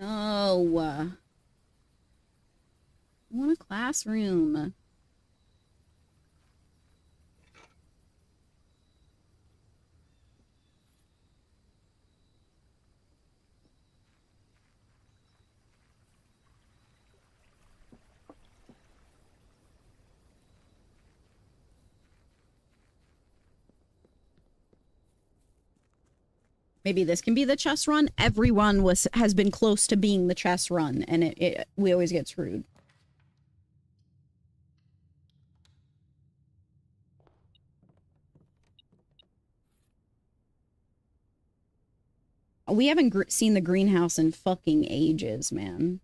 Oh. I want a classroom. Maybe this can be the chess run. Everyone has been close to being the chess run, and we always get screwed. We haven't seen the greenhouse in fucking ages, man.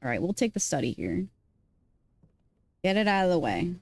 All right, we'll take the study here. Get it out of the way.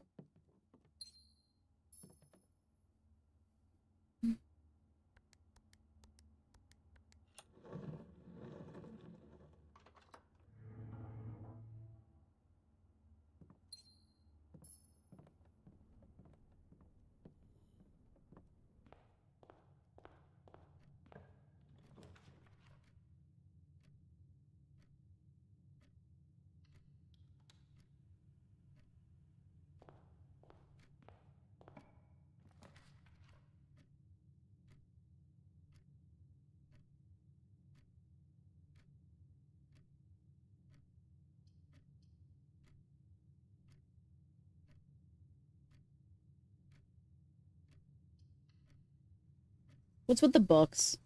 What's with the books?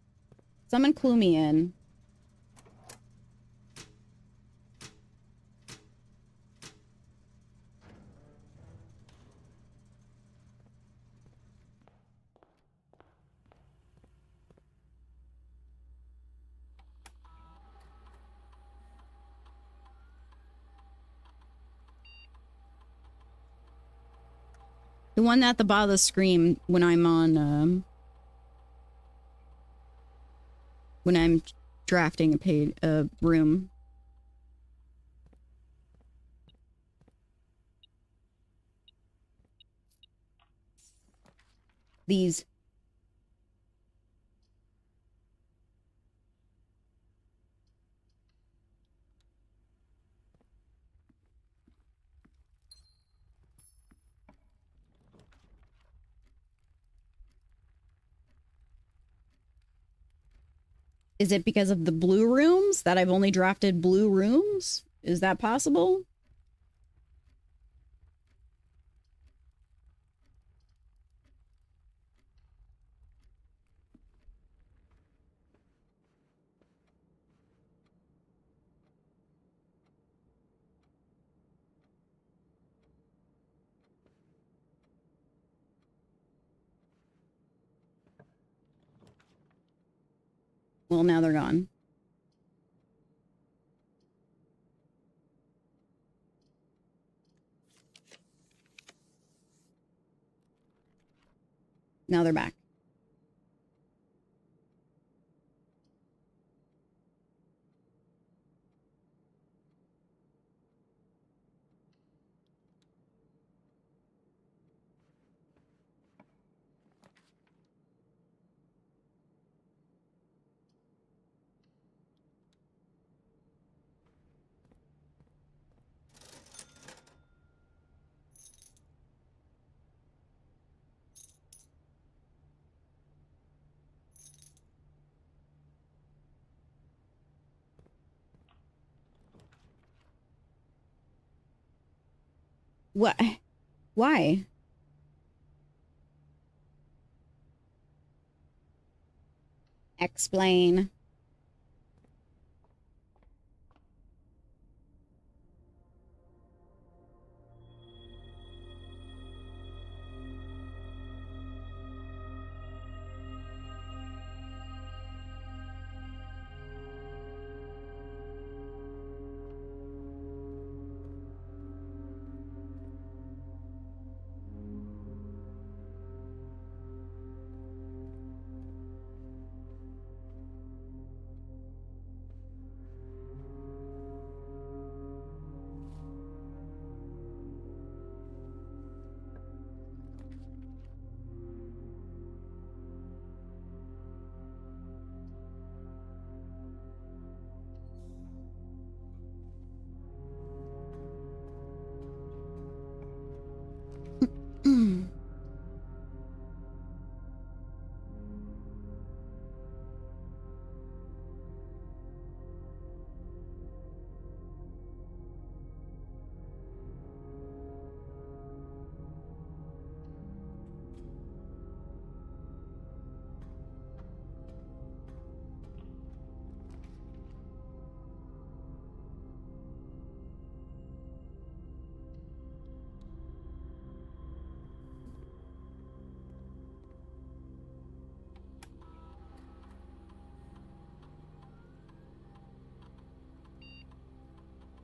Someone clue me in. The one at the bottom of the screen when I'm on, when I'm drafting a room. These. Is it because of the blue rooms that I've only drafted blue rooms? Is that possible? Well, now they're gone. Now they're back. What? Why? Explain.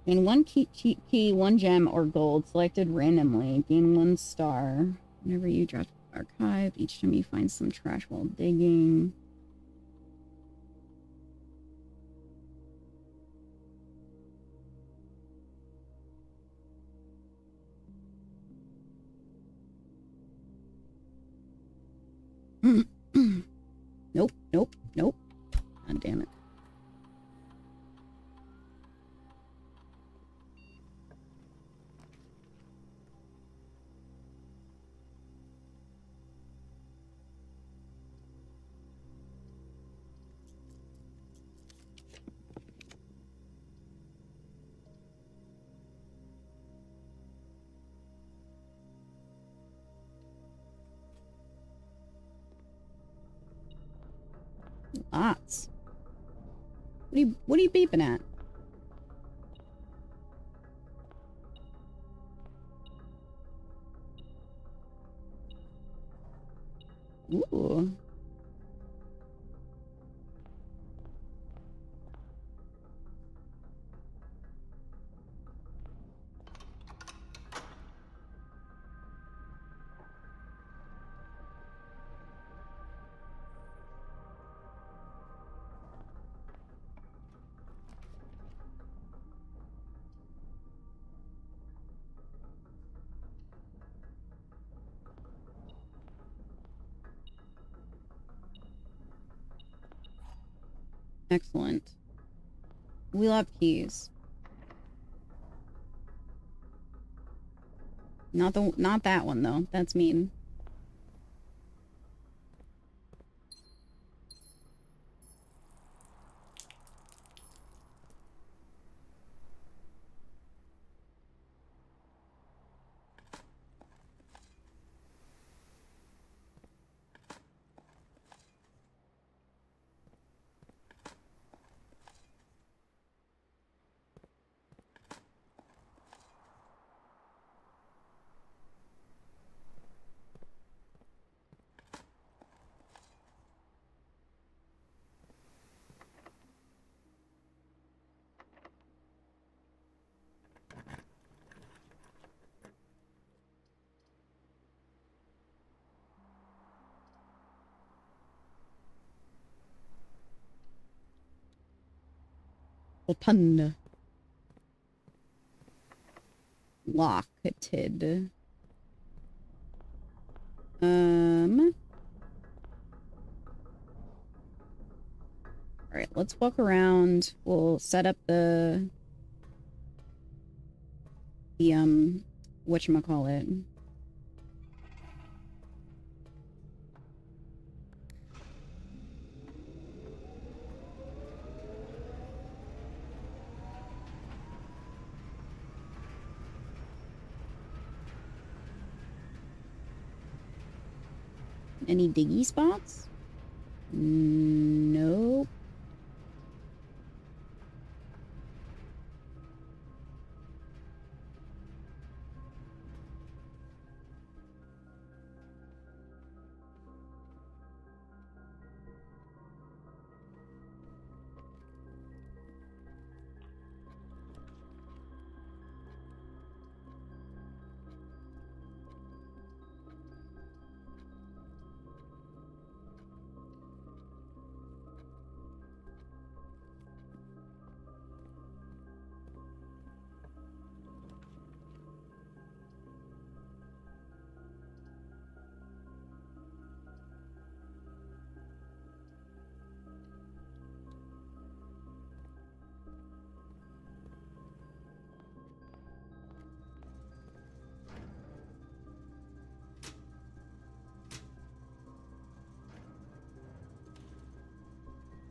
Gain one key, one gem, or gold selected randomly. Gain 1 star. Whenever you draft archive, each time you find some trash while digging. Nope, nope, nope. God damn it. Lots. What are you beeping at? Ooh. Excellent. Wheel up keys. Not that one though. That's mean. Open. Locketed. Alright, let's walk around. We'll set up the whatchamacallit. Any diggy spots? Nope.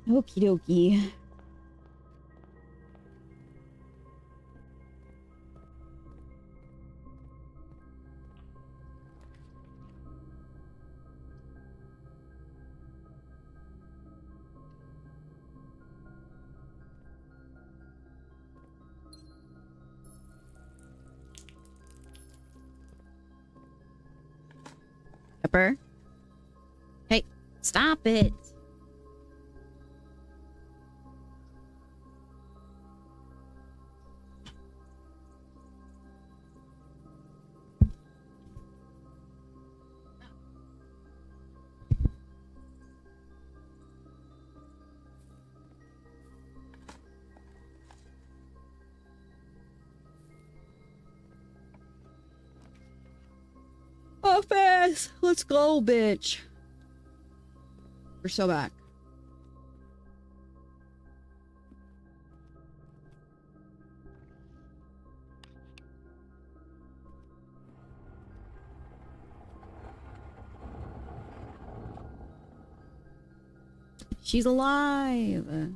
Okie dokie. Pepper. Hey, stop it. Office! Let's go, bitch. We're so back. She's alive.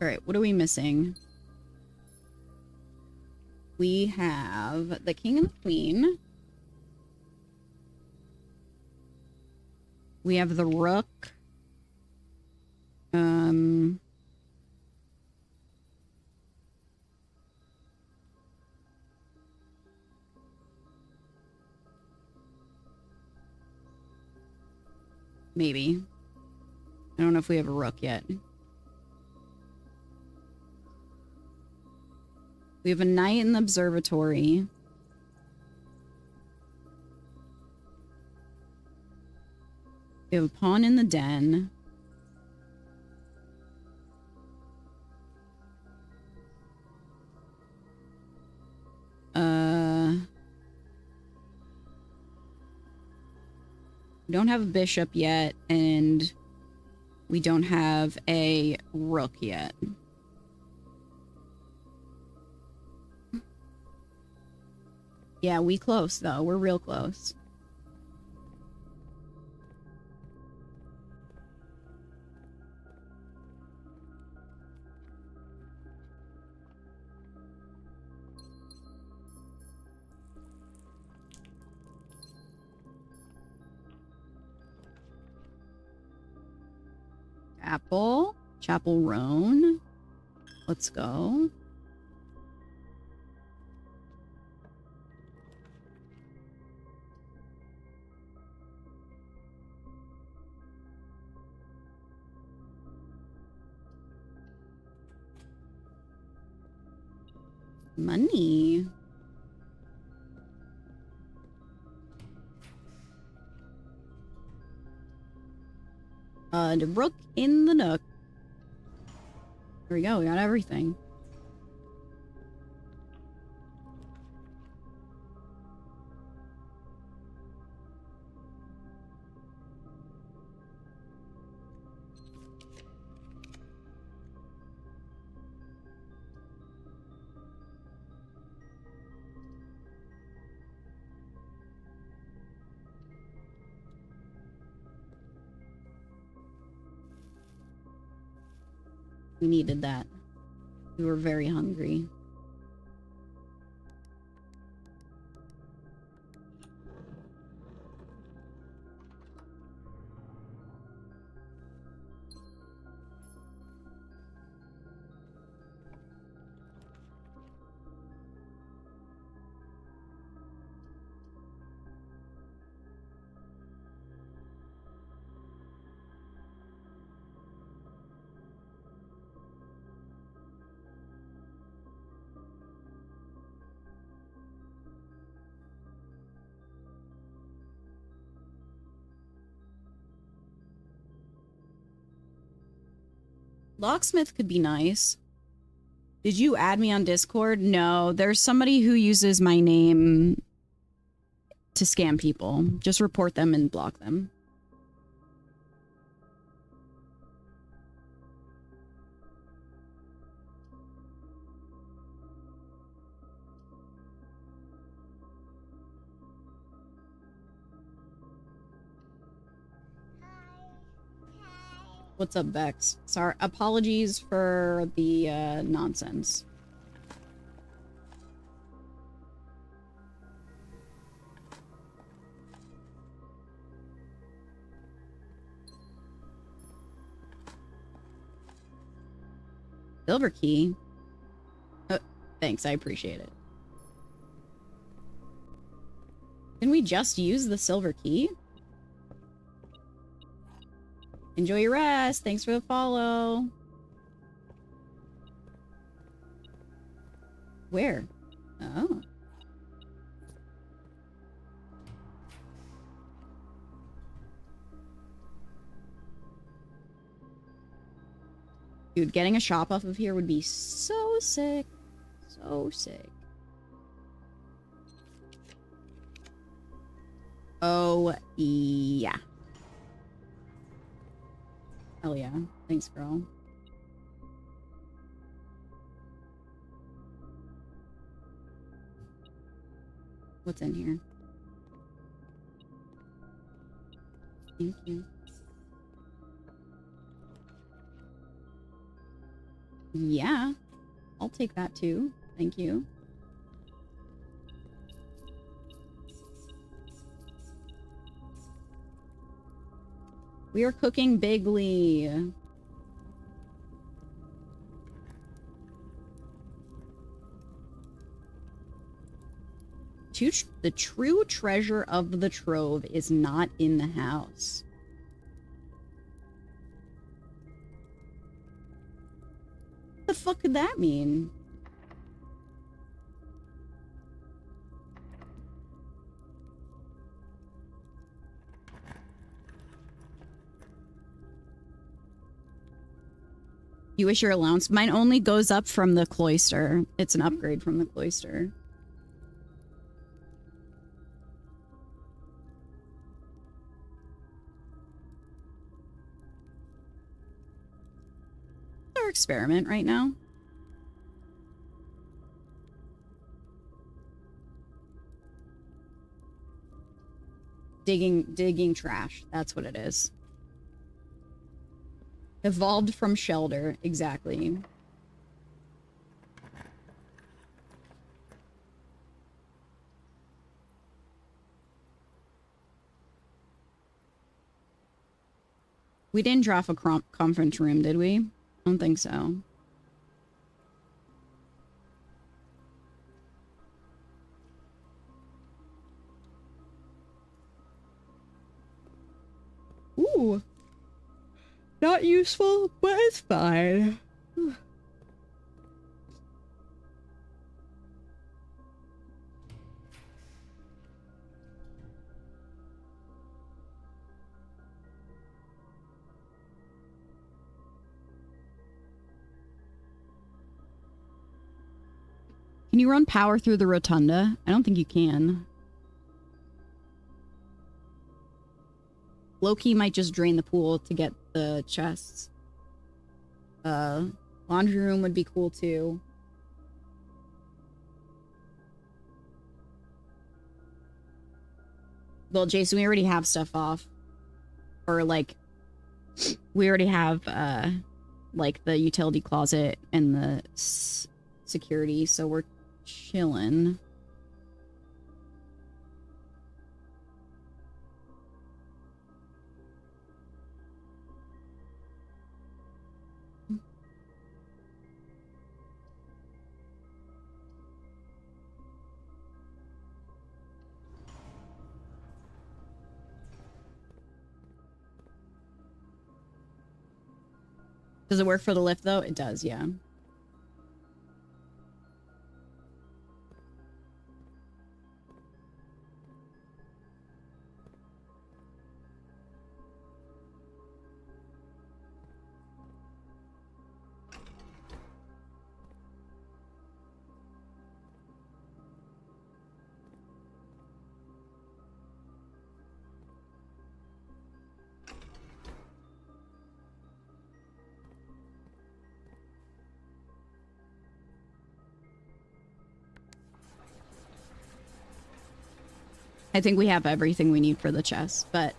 All right, what are we missing? We have the king and the queen. We have the rook. Maybe. I don't know if we have a rook yet. We have a knight in the observatory. We have a pawn in the den. We don't have a bishop yet, and we don't have a rook yet. Yeah, we close, though. We're real close. Chapel Roan. Let's go. Money. The rook in the nook. There we go, we got everything. We needed that. We were very hungry. Locksmith could be nice. Did you add me on Discord? No, there's somebody who uses my name to scam people. Just report them and block them. What's up, Vex? Sorry, apologies for the nonsense. Silver key? Thanks, I appreciate it. Can we just use the silver key? Enjoy your rest. Thanks for the follow. Where? Oh. Dude, getting a shop off of here would be so sick. So sick. Oh, yeah. Hell yeah. Thanks, girl. What's in here? Thank you. Yeah. I'll take that too. Thank you. We are cooking bigly. The true treasure of the trove is not in the house. What the fuck could that mean? You wish your allowance? Mine only goes up from the cloister. It's an upgrade from the cloister. experiment right now? Digging trash. That's what it is. Evolved from shelter. Exactly. We didn't draft a conference room, did we? I don't think so. Ooh. Not useful, but it's fine. Can you run power through the rotunda? I don't think you can. Loki might just drain the pool to get the chests. Laundry room would be cool too. Well, Jason, we already have stuff off. Or like, we already have like the utility closet and the security, so we're chilling. Does it work for the lift though? It does, yeah. I think we have everything we need for the chest, but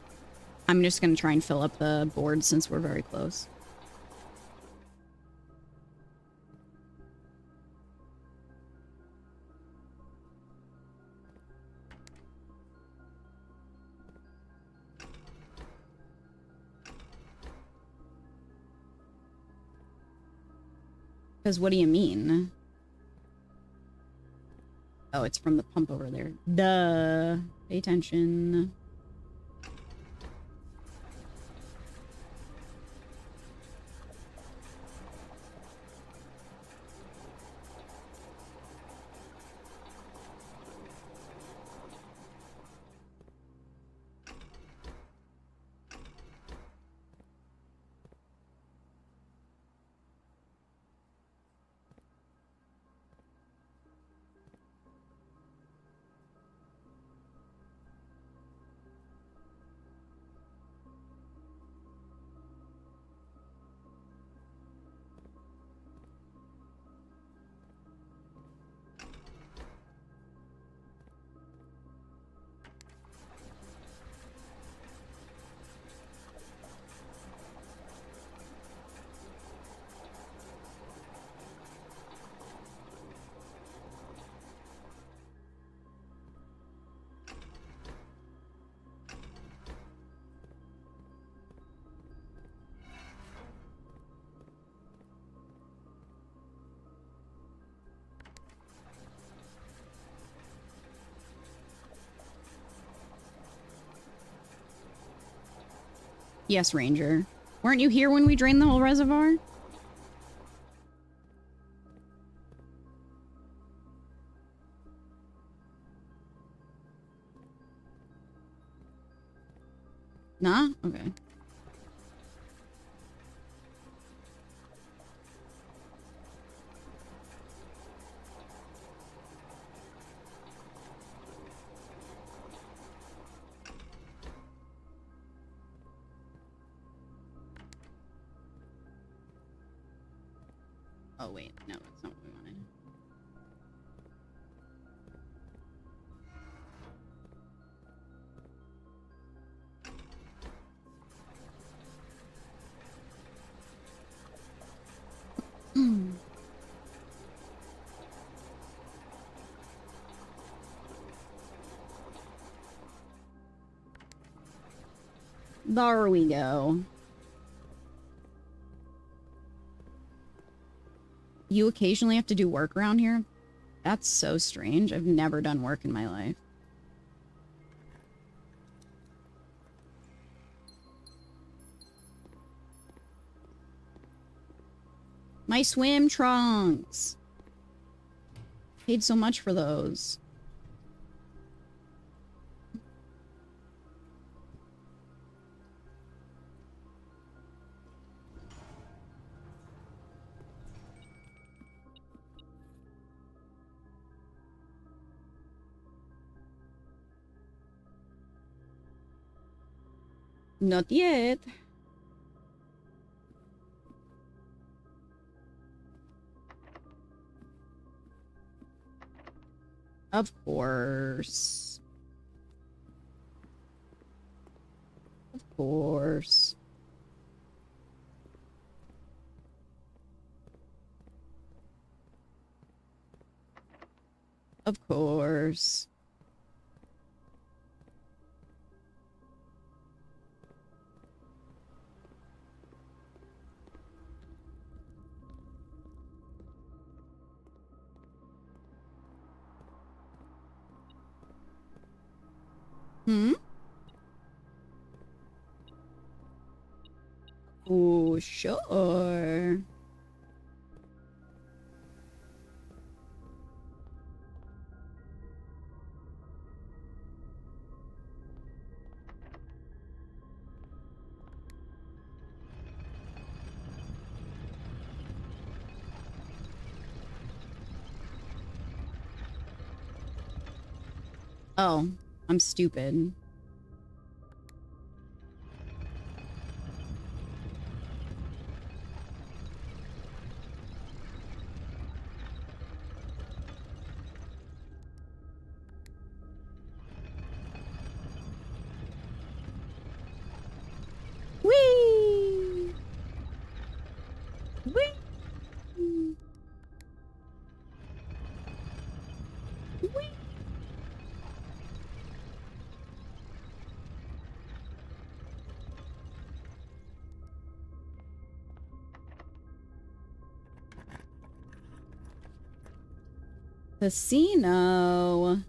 I'm just going to try and fill up the board since we're very close. Because what do you mean? Oh, it's from the pump over there. Duh. Pay attention. Yes, Ranger. Weren't you here when we drained the whole reservoir? Nah? Okay. Oh, wait. No, that's not what we wanted. There we go. You occasionally have to do work around here? That's so strange. I've never done work in my life. My swim trunks! Paid so much for those. Not yet. Of course. Of course. Of course. Hmm? Oh, sure. Oh, I'm stupid. Whee! Whee! Whee! Casino.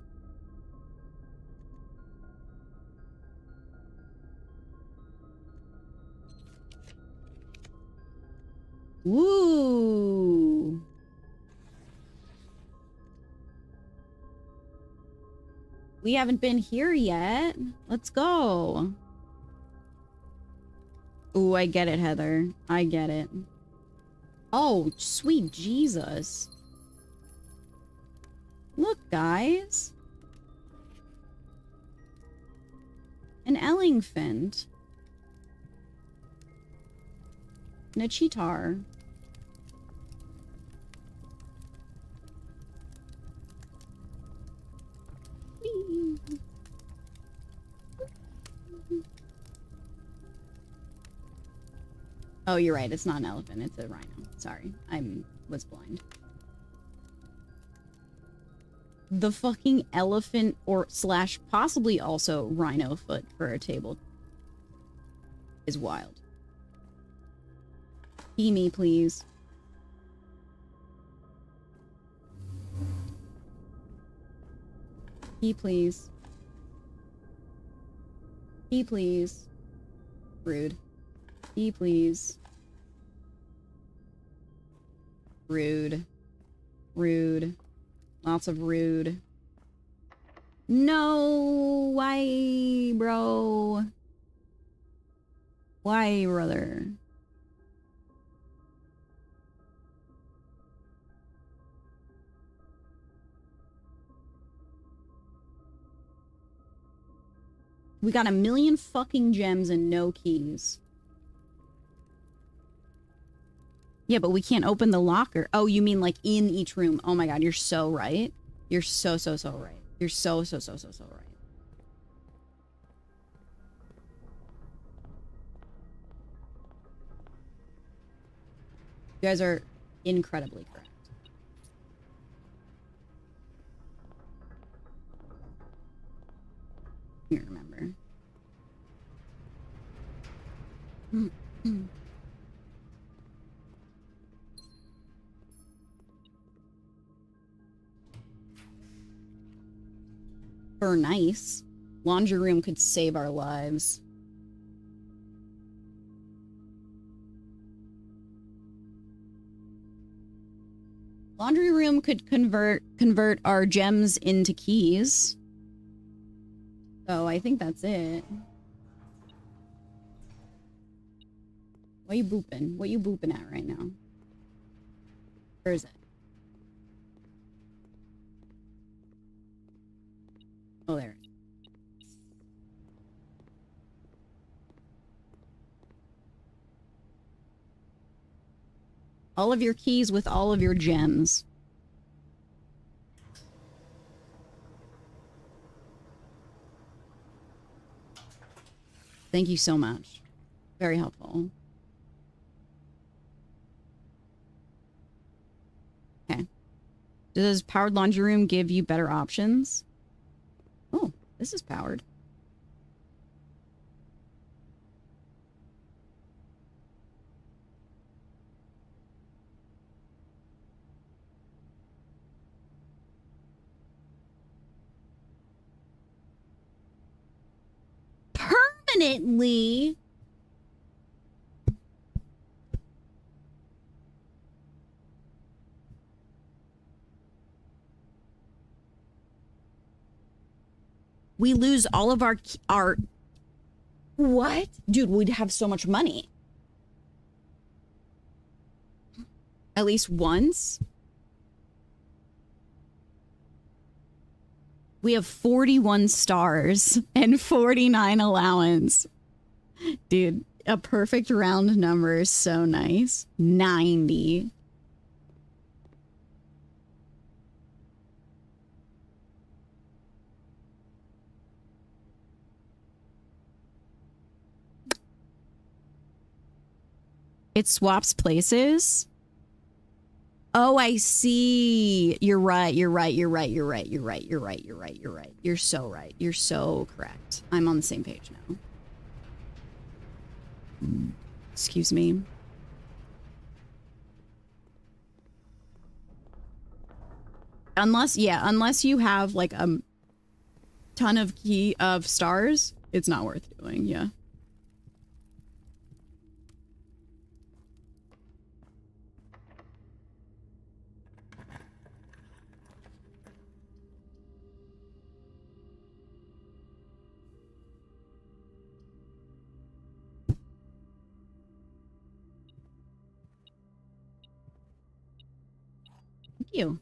Woo! We haven't been here yet. Let's go. Ooh, I get it, Heather. I get it. Oh, sweet Jesus. Look, guys. An elephant. And a cheetar. Whee! Oh, you're right. It's not an elephant. It's a rhino. Sorry. Was blind. The fucking elephant or slash possibly also rhino foot for a table is wild. Pee me, please. Pee, please. Pee, please. Rude. Pee, please. Rude. Rude. Lots of rude. No! Why, bro? Why, brother? We got 1,000,000 fucking gems and no keys. Yeah, but we can't open the locker. Oh, you mean like in each room. Oh my god, you're so right. You're so right. You're so right. You guys are incredibly correct. You remember. For nice. Laundry room could save our lives. Laundry room could convert our gems into keys. So I think that's it. What you booping? What you booping at right now? Where is it? Oh, there. All of your keys with all of your gems. Thank you so much. Very helpful. Okay. Does powered laundry room give you better options? Oh, this is powered. Permanently? We lose all of our what? Dude, we'd have so much money. At least once? We have 41 stars and 49 allowance. Dude, a perfect round number is so nice. 90. It swaps places. Oh, I see. You're right. You're right. You're right. You're right. You're right. You're right. You're right. You're right. You're so right. You're so correct. I'm on the same page now. Excuse me. Unless you have like a ton of stars, it's not worth doing. Yeah. Thank you.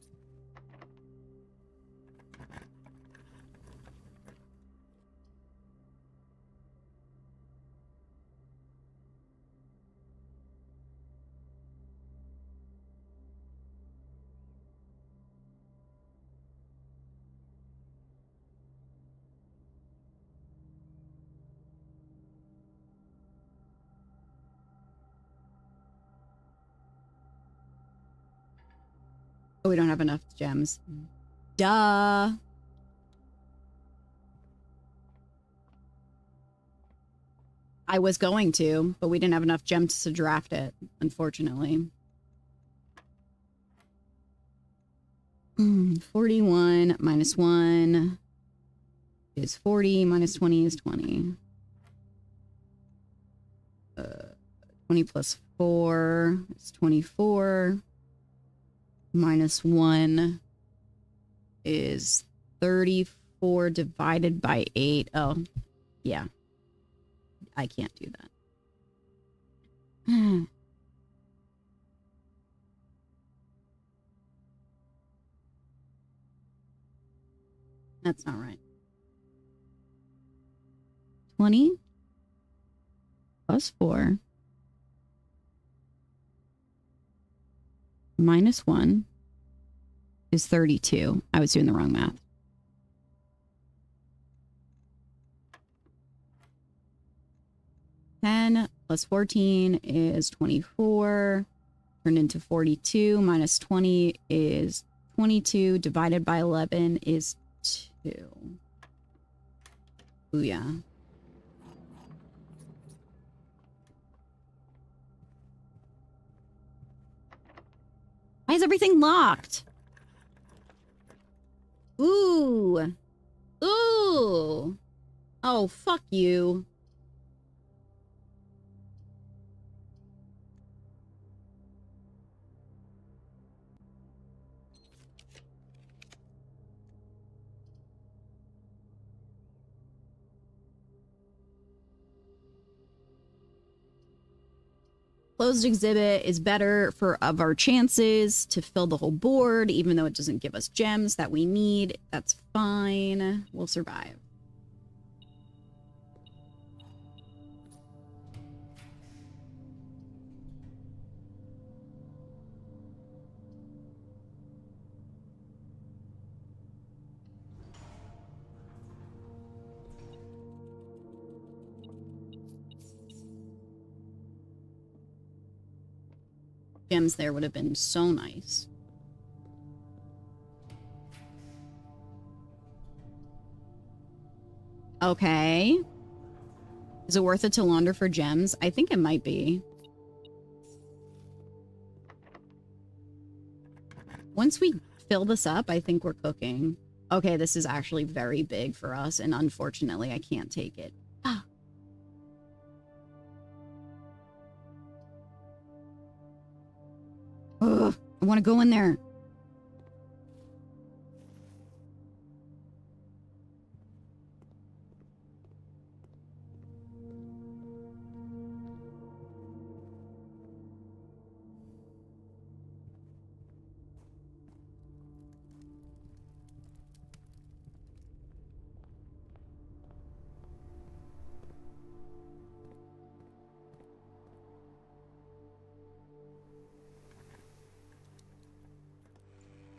Oh, we don't have enough gems. Duh. I was going to, but we didn't have enough gems to draft it, unfortunately. 41 minus 1 is 40, minus 20 is 20. 20 plus 4 is 24. Minus 1 is 34 divided by 8. Oh, yeah. I can't do that. That's not right. 20 plus 4 minus 1 is 32. I was doing the wrong math. Ten plus 14 is 24. Turned into 42. Minus 20 is 22. Divided by 11 is 2. Booyah. Why is everything locked? Ooh. Ooh. Oh, fuck you. Closed exhibit is better for of our chances to fill the whole board, even though it doesn't give us gems that we need. That's fine. We'll survive. Gems there would have been so nice. Okay. Is it worth it to launder for gems? I think it might be. Once we fill this up, I think we're cooking. Okay, this is actually very big for us, and unfortunately, I can't take it. Ah. Ugh, I want to go in there.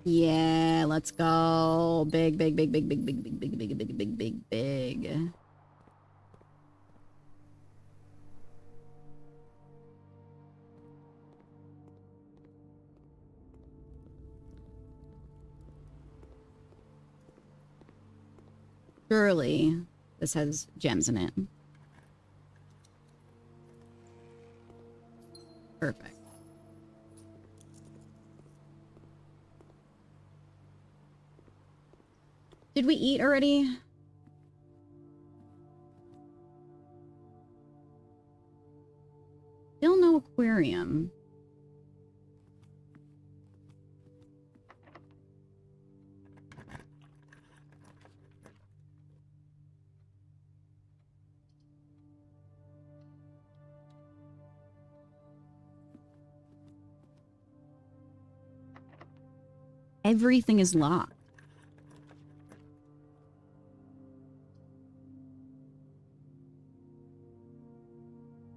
Yeah, let's go. Big, big, big, big, big, big, big, big, big, big, big, big, big. Surely this has gems in it. Perfect. Did we eat already? Still no aquarium. Everything is locked.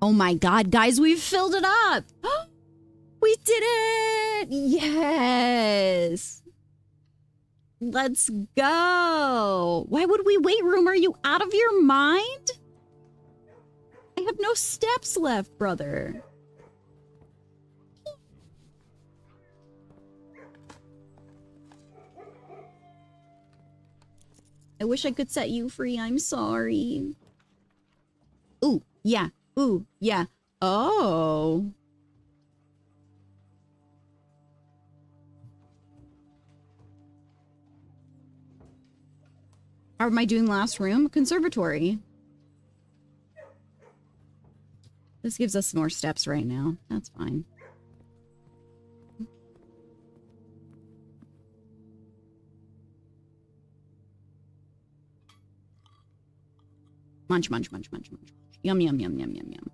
Oh my god, guys, we've filled it up! We did it! Yes! Let's go! Why would we wait room? Are you out of your mind? I have no steps left, brother. I wish I could set you free. I'm sorry. Ooh, yeah. Ooh, yeah. Oh. How am I doing last room? Conservatory. This gives us more steps right now. That's fine. Munch, munch, munch, munch, munch. Yum, yum, yum, yum, yum, yum.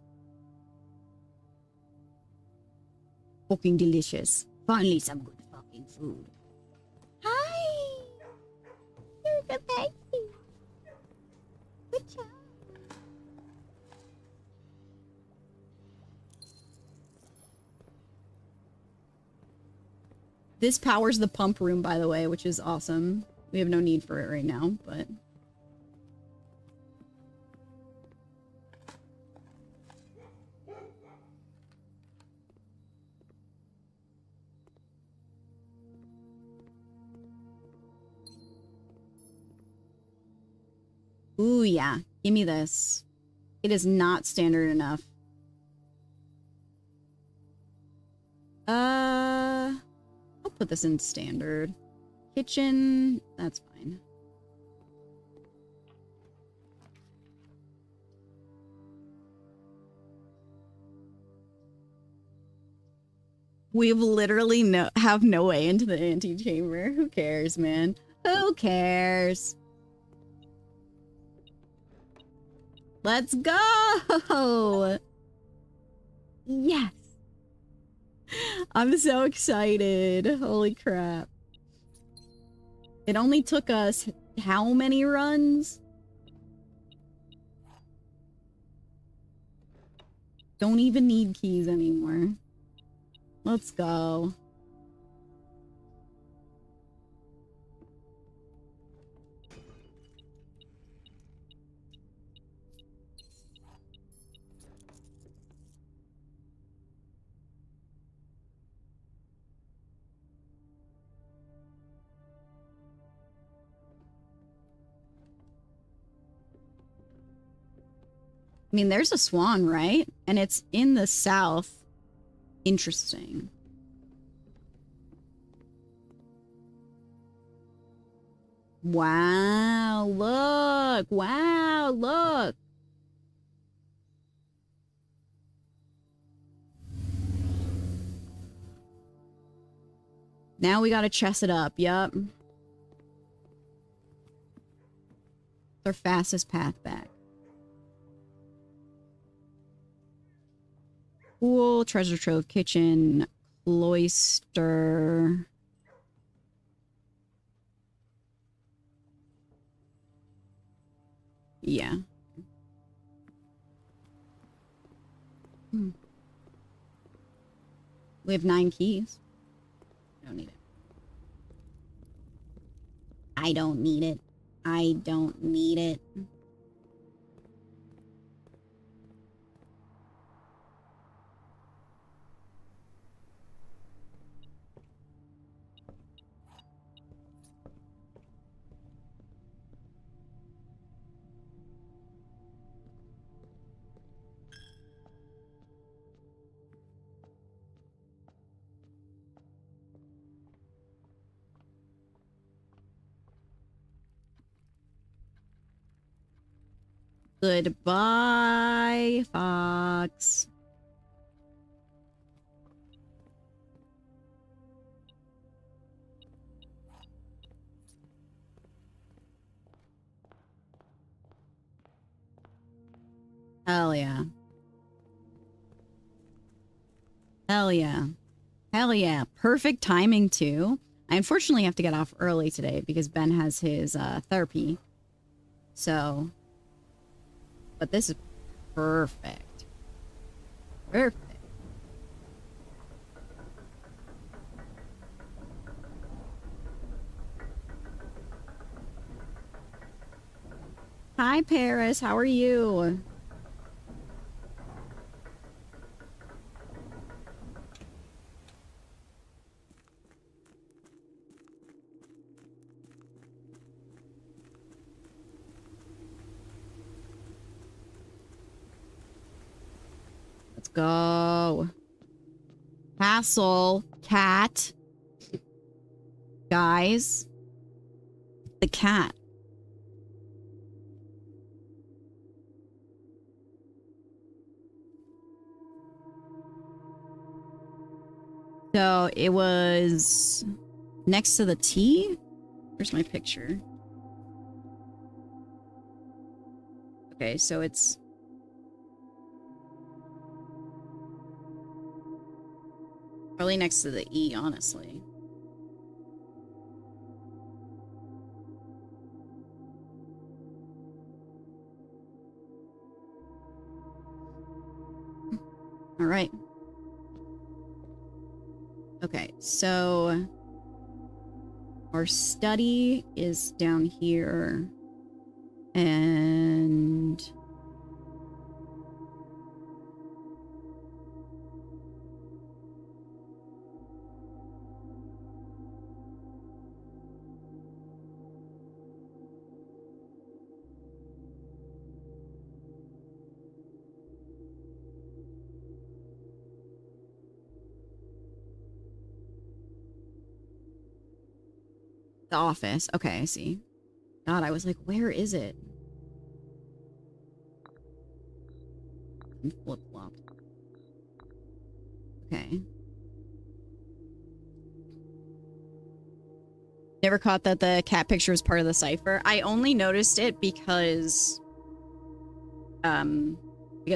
Fucking delicious. Finally some good fucking food. Hi! You're the baby. Good job. This powers the pump room, by the way, which is awesome. We have no need for it right now, but... Ooh, yeah. Give me this. It is not standard enough. I'll put this in standard. Kitchen, that's fine. We've literally have no way into the antechamber. Who cares, man? Who cares? Let's go! Yes! I'm so excited. Holy crap. It only took us how many runs? Don't even need keys anymore. Let's go. I mean, there's a swan, right? And it's in the south. Interesting. Wow, look. Wow, look. Now we gotta chess it up. Yup. Our fastest path back. Cool. Treasure trove, kitchen, cloister. Yeah. We have 9 keys. I don't need it. I don't need it. I don't need it. Goodbye, Fox. Hell yeah. Hell yeah. Hell yeah. Perfect timing, too. I unfortunately have to get off early today because Ben has his therapy. So... But this is perfect. Perfect. Hi, Paris. How are you? Let's go. Castle. Cat. Guys. The cat. So it was next to the T. Where's my picture? Okay, so it's probably next to the E, honestly. All right. Okay, so Our study is down here. And the office. Okay, I see. God, I was like, where is it? I'm flip-flopped. Okay. Never caught that the cat picture was part of the cipher. I only noticed it because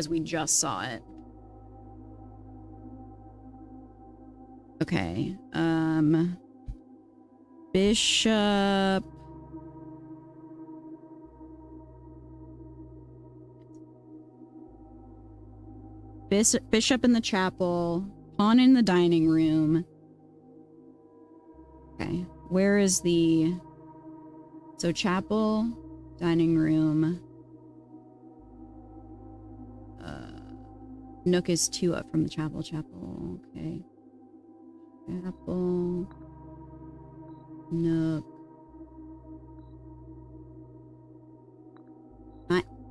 we just saw it. Okay. Bishop. Bishop in the chapel. Pawn in the dining room. Okay. Where is the... So chapel, dining room. Nook is 2 up from the chapel. Chapel. Okay. Chapel. Nook.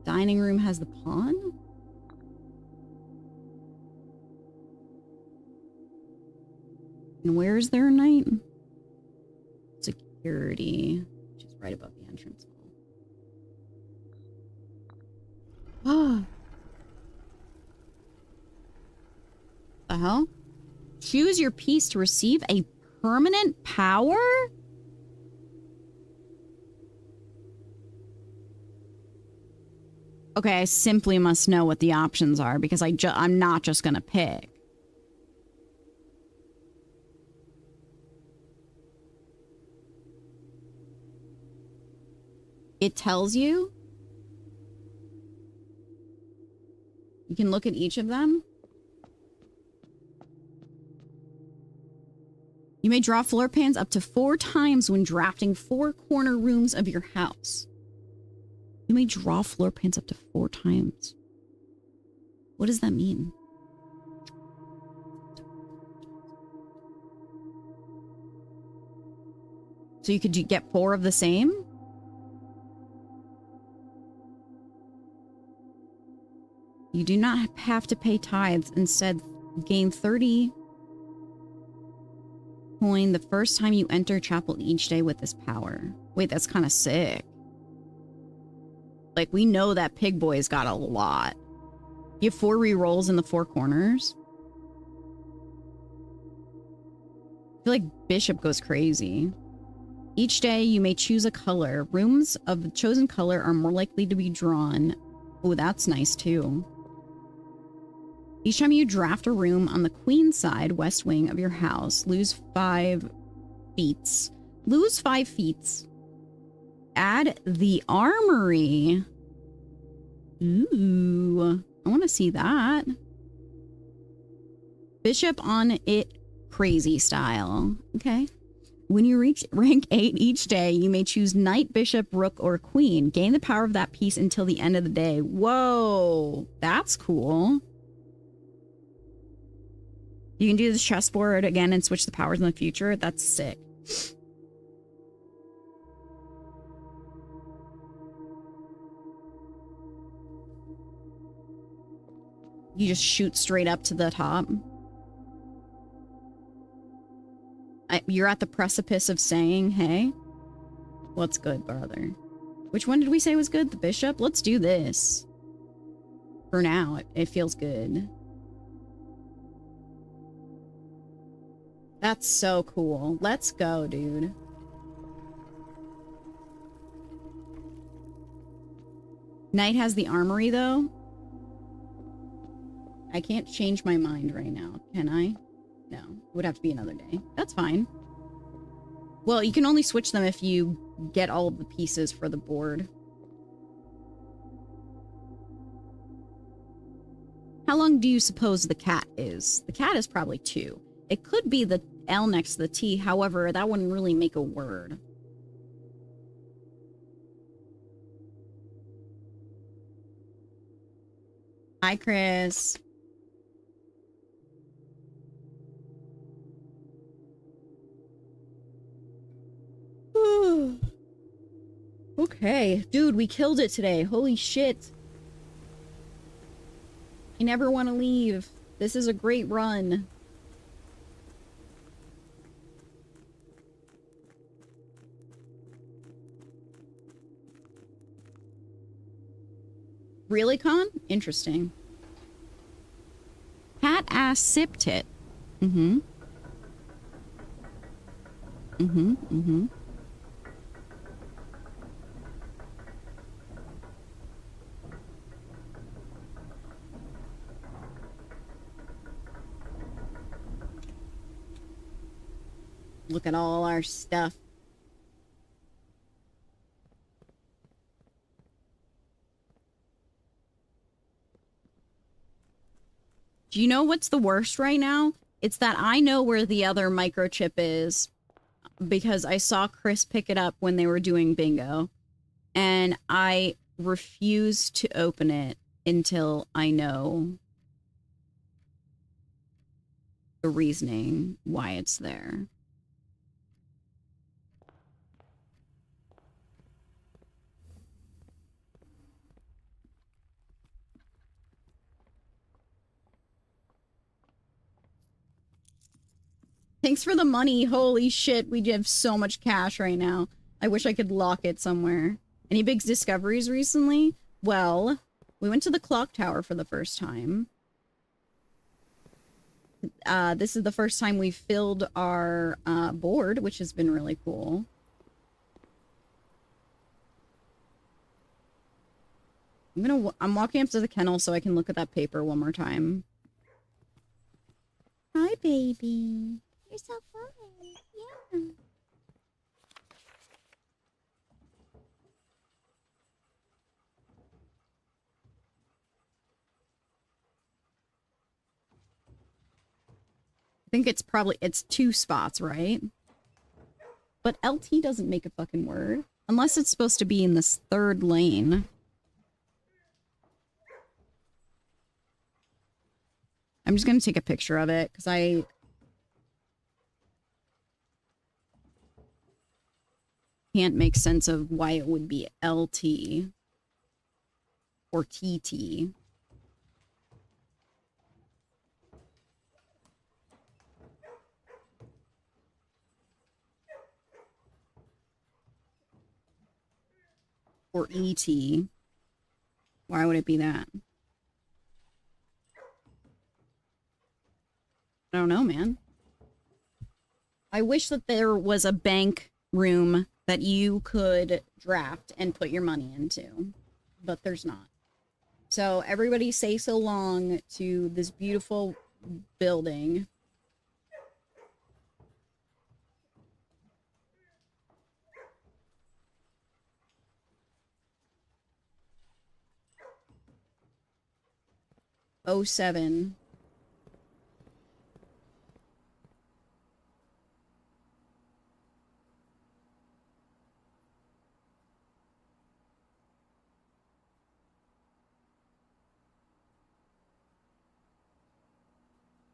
Dining room has the pawn? And where's their knight? Security, which is right above the entrance hall. Ah. The hell? Choose your piece to receive a permanent power? Okay, I simply must know what the options are because I'm not just gonna pick. It tells you. You can look at each of them. You may draw floor plans up to 4 times when drafting 4 corner rooms of your house. You may draw floor plans up to 4 times. What does that mean? So you could get 4 of the same? You do not have to pay tithes. Instead, gain 30 coin the first time you enter chapel each day with this power. Wait, that's kind of sick. Like, we know that Pig Boy's got a lot. You have 4 re-rolls in the 4 corners. I feel like Bishop goes crazy. Each day, you may choose a color. Rooms of the chosen color are more likely to be drawn. Oh, that's nice, too. Each time you draft a room on the queen side, west wing of your house, lose 5 feet. Lose 5 feet. Add the armory. Ooh, I want to see that. Bishop on it crazy style. Okay. When you reach rank 8 each day, you may choose knight, bishop, rook, or queen. Gain the power of that piece until the end of the day. Whoa, that's cool. You can do this chessboard again and switch the powers in the future. That's sick. You just shoot straight up to the top. You're at the precipice of saying, hey, what's good, brother? Which one did we say was good? The bishop? Let's do this. For now, it feels good. That's so cool. Let's go, dude. Knight has the armory, though. I can't change my mind right now, can I? No, it would have to be another day. That's fine. Well, you can only switch them if you get all of the pieces for the board. How long do you suppose the cat is? The cat is probably 2. It could be the L next to the T. However, that wouldn't really make a word. Hi, Chris. Okay. Dude, we killed it today. Holy shit. I never want to leave. This is a great run. Really, Con? Interesting. Cat ass sipped it. Mm-hmm. Mm-hmm. Mm-hmm. Look at all our stuff. Do you know what's the worst right now? It's that I know where the other microchip is because I saw Chris pick it up when they were doing bingo. And I refuse to open it until I know the reasoning why it's there. Thanks for the money. Holy shit, we have so much cash right now. I wish I could lock it somewhere. Any big discoveries recently? Well, we went to the clock tower for the first time. This is the first time we filled our board, which has been really cool. I'm walking up to the kennel so I can look at that paper one more time. Hi, baby. You're so fun. Yeah. I think it's 2 spots, right? But LT doesn't make a fucking word. Unless it's supposed to be in this 3rd lane. I'm just gonna take a picture of it, because I can't make sense of why it would be LT. Or TT. Or ET. Why would it be that? I don't know, man. I wish that there was a bank room that you could draft and put your money into, but there's not. So everybody say so long to this beautiful building. '07.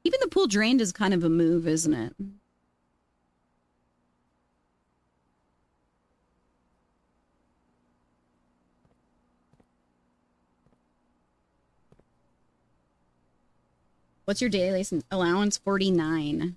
Even the pool drained is kind of a move, isn't it? What's your daily allowance? 49.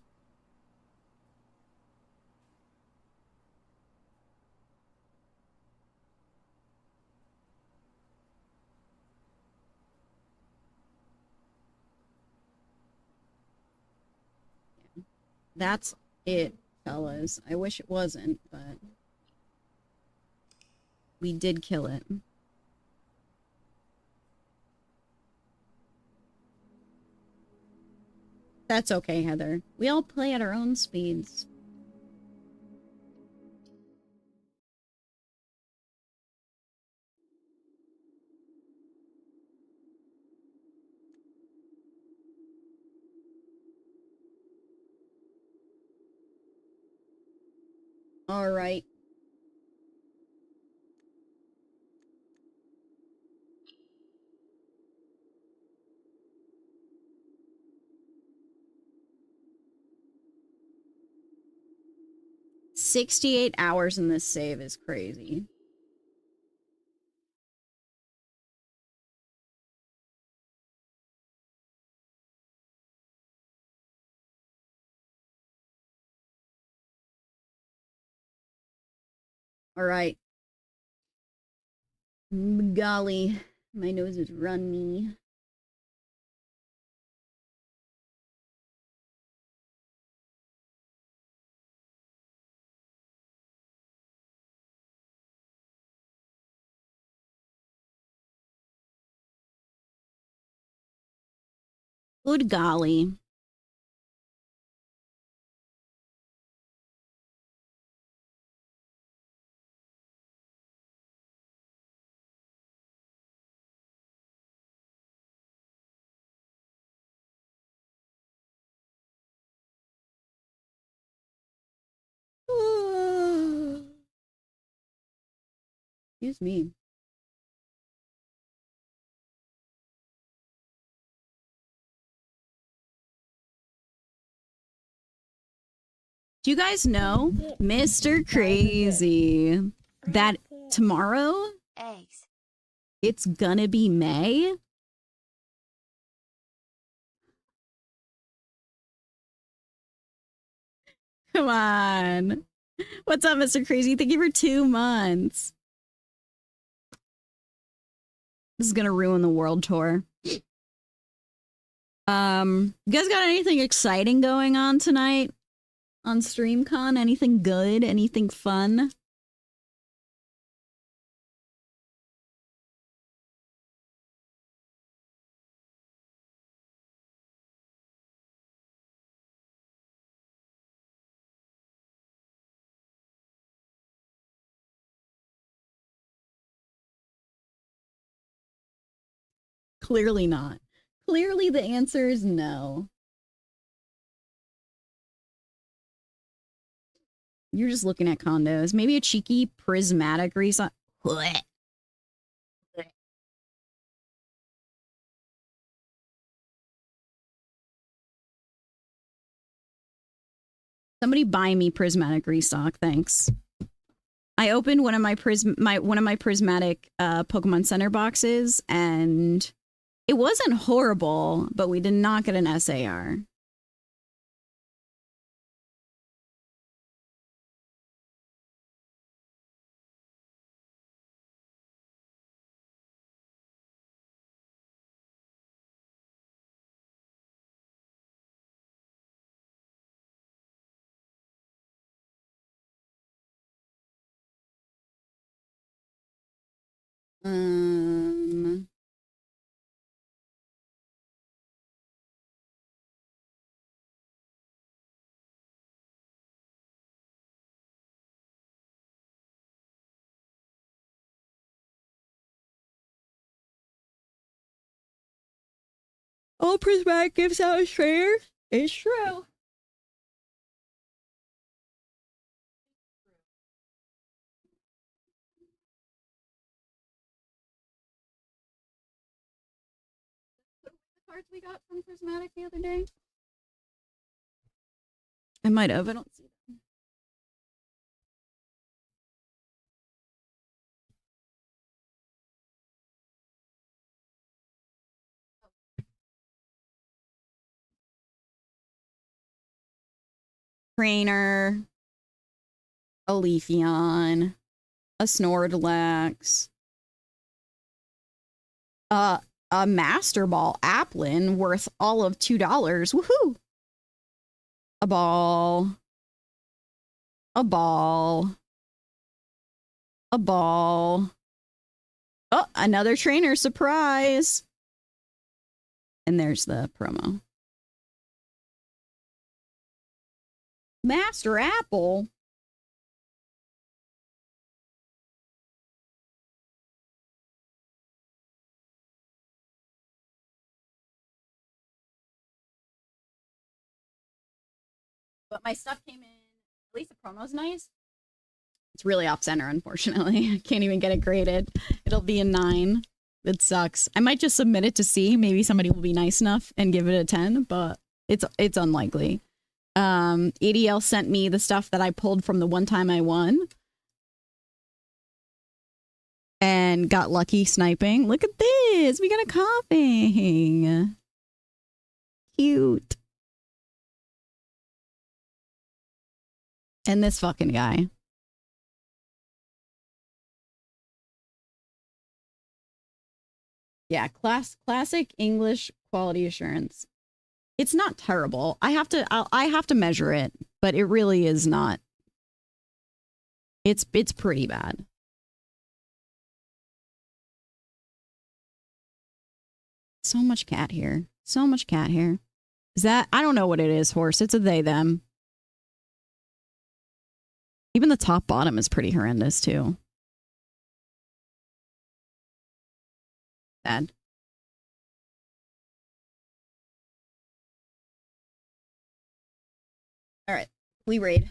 That's it, fellas. I wish it wasn't, but we did kill it. That's okay, Heather. We all play at our own speeds. All right. $68 in this save is crazy. All right. Golly, my nose is runny. Good golly. Excuse me. Do you guys know, Mr. Crazy, that tomorrow Eggs. it's gonna be May? Come on. What's up, Mr. Crazy? Thank you for 2 months. This is gonna ruin the world tour. You guys got anything exciting going on tonight on StreamCon? Anything good? Anything fun? Clearly not. Clearly the answer is no. You're just looking at condos. Maybe a cheeky prismatic resign. Somebody buy me prismatic restock, thanks. I opened one of my prismatic Pokemon Center boxes, and it wasn't horrible, but we did not get an SAR. Um, all prismatic gives out is fair. It's true. The cards we got from prismatic the other day. I might have. I don't see them. Trainer, a Leafeon, a Snorlax, a Master Ball Applin worth all of $2. Woohoo! A ball, a ball, a ball. Oh, another trainer surprise. And there's the promo. Master Apple. But my stuff came in. At least the promo's nice. It's really off center, unfortunately. I can't even get it graded. It'll be a 9. It sucks. I might just submit it to see. Maybe somebody will be nice enough and give it a 10, but it's unlikely. ADL sent me the stuff that I pulled from the one time I won. And got lucky sniping. Look at this. We got a coughing. Cute. And this fucking guy. Yeah, classic English quality assurance. It's not terrible. I have to measure it, but it really is not. It's pretty bad. So much cat hair. So much cat hair. Is that, I don't know what it is, horse. It's a they, them. Even the top bottom is pretty horrendous too. Bad. All right, we raid.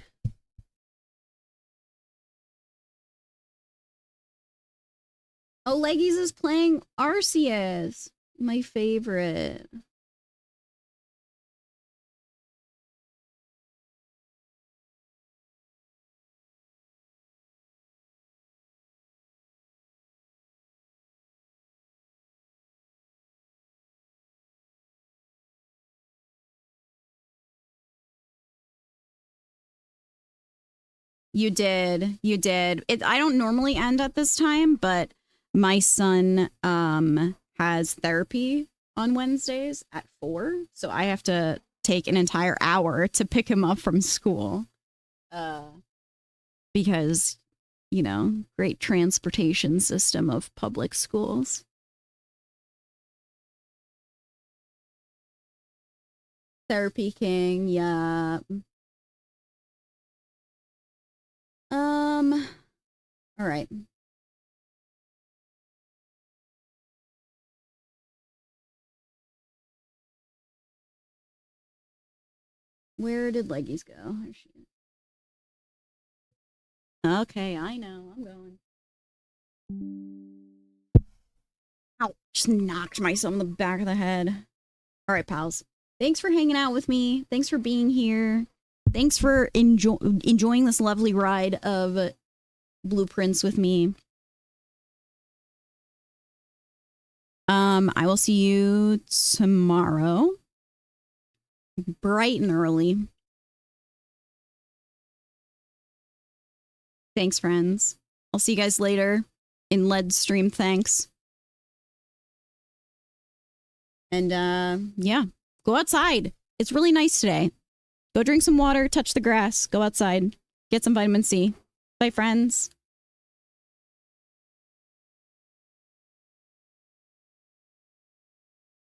Oh, Leggies is playing Arceus, my favorite. You did. You did. I don't normally end at this time, but my son has therapy on Wednesdays at 4, so I have to take an entire hour to pick him up from school. Because, you know, great transportation system of public schools. Therapy king, yeah. All right. Where did Leggies go? There she is. Okay, I know. I'm going. Ow, just knocked myself in the back of the head. All right, pals. Thanks for hanging out with me. Thanks for being here. Thanks for enjoying this lovely ride of blueprints with me. I will see you tomorrow. Bright and early. Thanks, friends. I'll see you guys later in LED stream. Thanks. And yeah, go outside. It's really nice today. Go drink some water, touch the grass, go outside, get some vitamin C. Bye, friends.